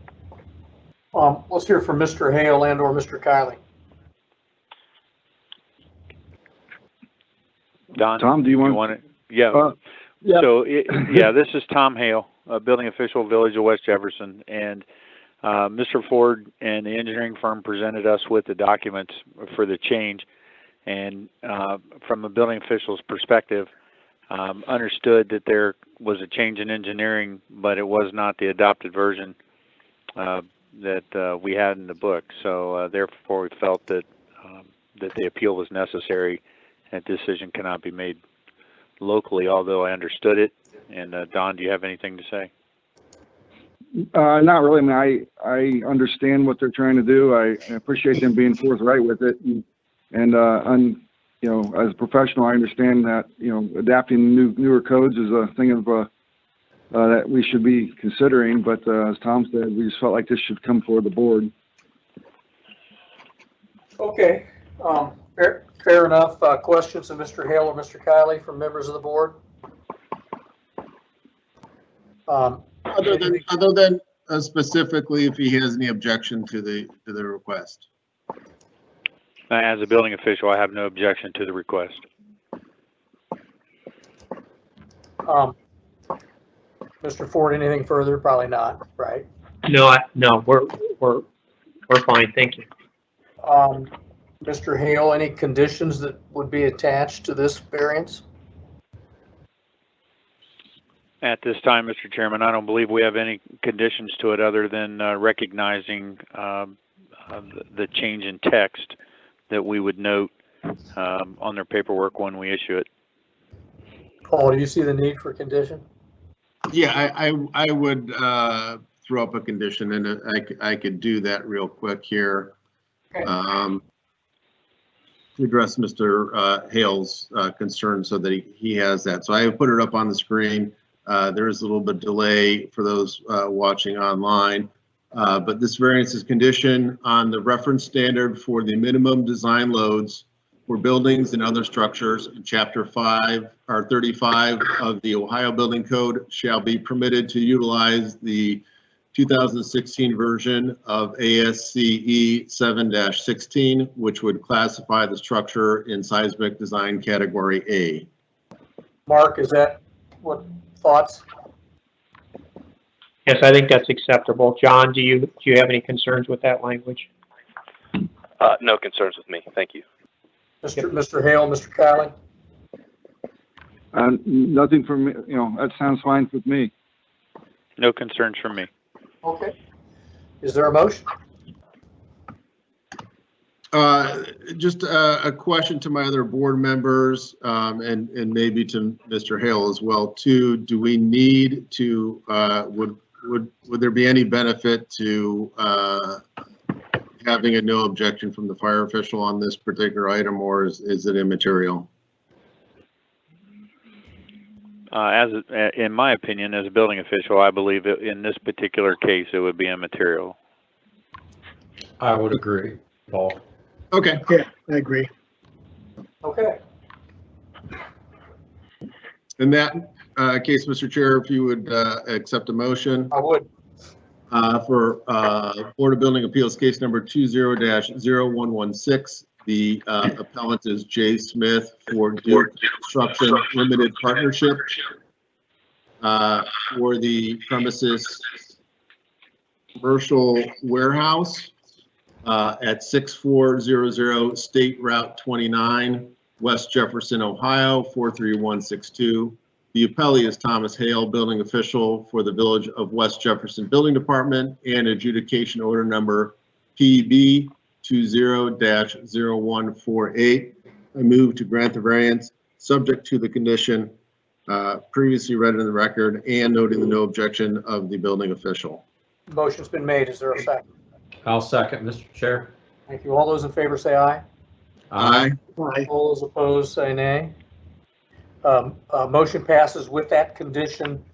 Let's hear from Mr. Hale and or Mr. Kiley. Don, Tom, do you want it? Yeah. Yeah. So, this is Tom Hale, building official, Village of West Jefferson, and Mr. Ford and the engineering firm presented us with the documents for the change, and from a building official's perspective, understood that there was a change in engineering, but it was not the adopted version that we had in the book. So therefore, we felt that that the appeal was necessary, and decision cannot be made locally, although I understood it. And Don, do you have anything to say? Not really. I mean, I understand what they're trying to do. I appreciate them being forthright with it. And as a professional, I understand that, adapting newer codes is a thing of that we should be considering. But as Tom said, we just felt like this should come forward the board. Okay. Fair enough. Questions of Mr. Hale or Mr. Kiley from members of the board? Other than specifically if he has any objection to the request. As a building official, I have no objection to the request. Mr. Ford, anything further? Probably not, right? No, we're fine. Thank you. Mr. Hale, any conditions that would be attached to this variance? At this time, Mr. Chairman, I don't believe we have any conditions to it other than recognizing the change in text that we would note on their paperwork when we issue it. Paul, do you see the need for condition? Yeah, I would throw up a condition, and I could do that real quick here. Okay. To address Mr. Hale's concern so that he has that. So I have put it up on the screen. There is a little bit of delay for those watching online, but this variance is conditioned on the reference standard for the minimum design loads for buildings and other structures in Chapter 5 or 35 of the Ohio Building Code shall be permitted to utilize the 2016 version of ASCE 7-16, which would classify the structure in seismic design category A. Mark, is that what thoughts? Yes, I think that's acceptable. John, do you have any concerns with that language? No concerns with me. Thank you. Mr. Hale, Mr. Kiley? Nothing from me. That sounds fine with me. No concerns from me. Okay. Is there a motion? Just a question to my other board members, and maybe to Mr. Hale as well too. Do we need to, would there be any benefit to having a no objection from the fire official on this particular item, or is it immaterial? in my opinion, as a building official, I believe in this particular case, it would be immaterial. I would agree, Paul. Okay. Yeah, I agree. Okay. In that case, Mr. Chair, if you would accept a motion. I would. For Board of Building Appeals case number 20-0116. The appellant is Jay Smith for Duke Construction Limited Partnership for the premises commercial warehouse at 6400 State Route 29, West Jefferson, Ohio, 43162. The appellee is Thomas Hale, building official for the Village of West Jefferson Building Department, and adjudication order number PB 20-0148. I move to grant the variance subject to the condition previously read in the record and noting the no objection of the building official. Motion's been made. Is there a second? I'll second, Mr. Chair. Thank you. All those in favor say aye. Aye. Aye. All those opposed say nay. Motion passes with that condition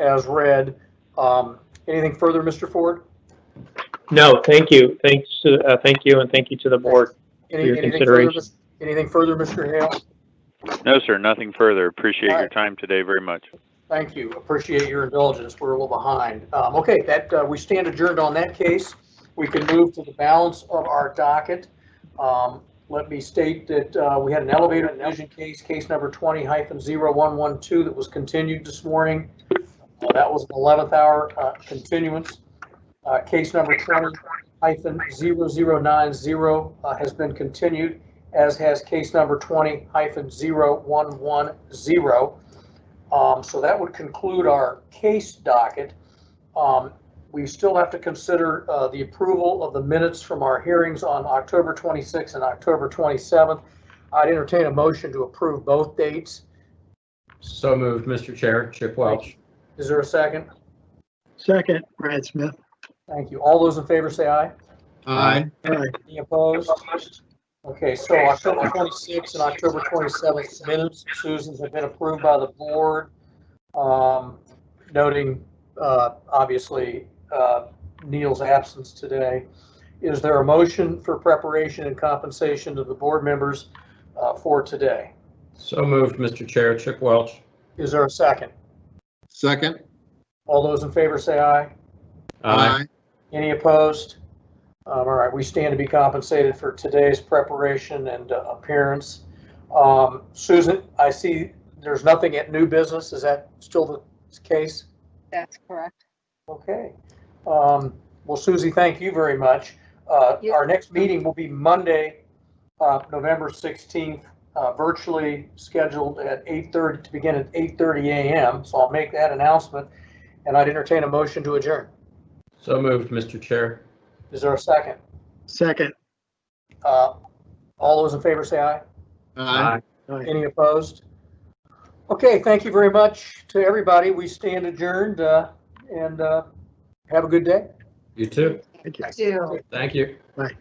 as read. Anything further, Mr. Ford? No, thank you. Thank you, and thank you to the board for your consideration. Anything further, Mr. Hale? No, sir, nothing further. Appreciate All right. your time today very much. Thank you. Appreciate your indulgence. We're a little behind. Okay, we stand adjourned on that case. We can move to the balance of our docket. Let me state that we had an elevator division case number 20-0112 that was continued this morning. That was an 11th hour continuance. Case number 20-0090 has been continued, as has case number 20-0110. So that would conclude our case docket. We still have to consider the approval of the minutes from our hearings on October 26th and October 27th. I'd entertain a motion to approve both dates. So moved, Mr. Chair. Chip Welch. Is there a second? Second, Brad Smith. Thank you. All those in favor say aye. Aye. Aye. Any opposed? Okay, so October 26th and October 27th minutes, Susan's, have been approved by the board, noting obviously Neil's absence today. Is there a motion for preparation and compensation to the board members for today? So moved, Mr. Chair. Chip Welch. Is there a second? Second. All those in favor say aye. Aye. Any opposed? All right, we stand to be compensated for today's preparation and appearance. Susan, I see there's nothing at new business. Is that still the case? That's correct. Okay. Well, Susie, thank you very much. Our next meeting will be Monday, November 16th, virtually scheduled at 8:30 to begin at 8:30 a.m. So I'll make that announcement, and I'd entertain a motion to adjourn. So moved, Mr. Chair. Is there a second? Second. All those in favor say aye. Aye. Aye. Any opposed? Okay, thank you very much to everybody. We stand adjourned and have a good day. You too. Thank you. Two. Thank you. Bye.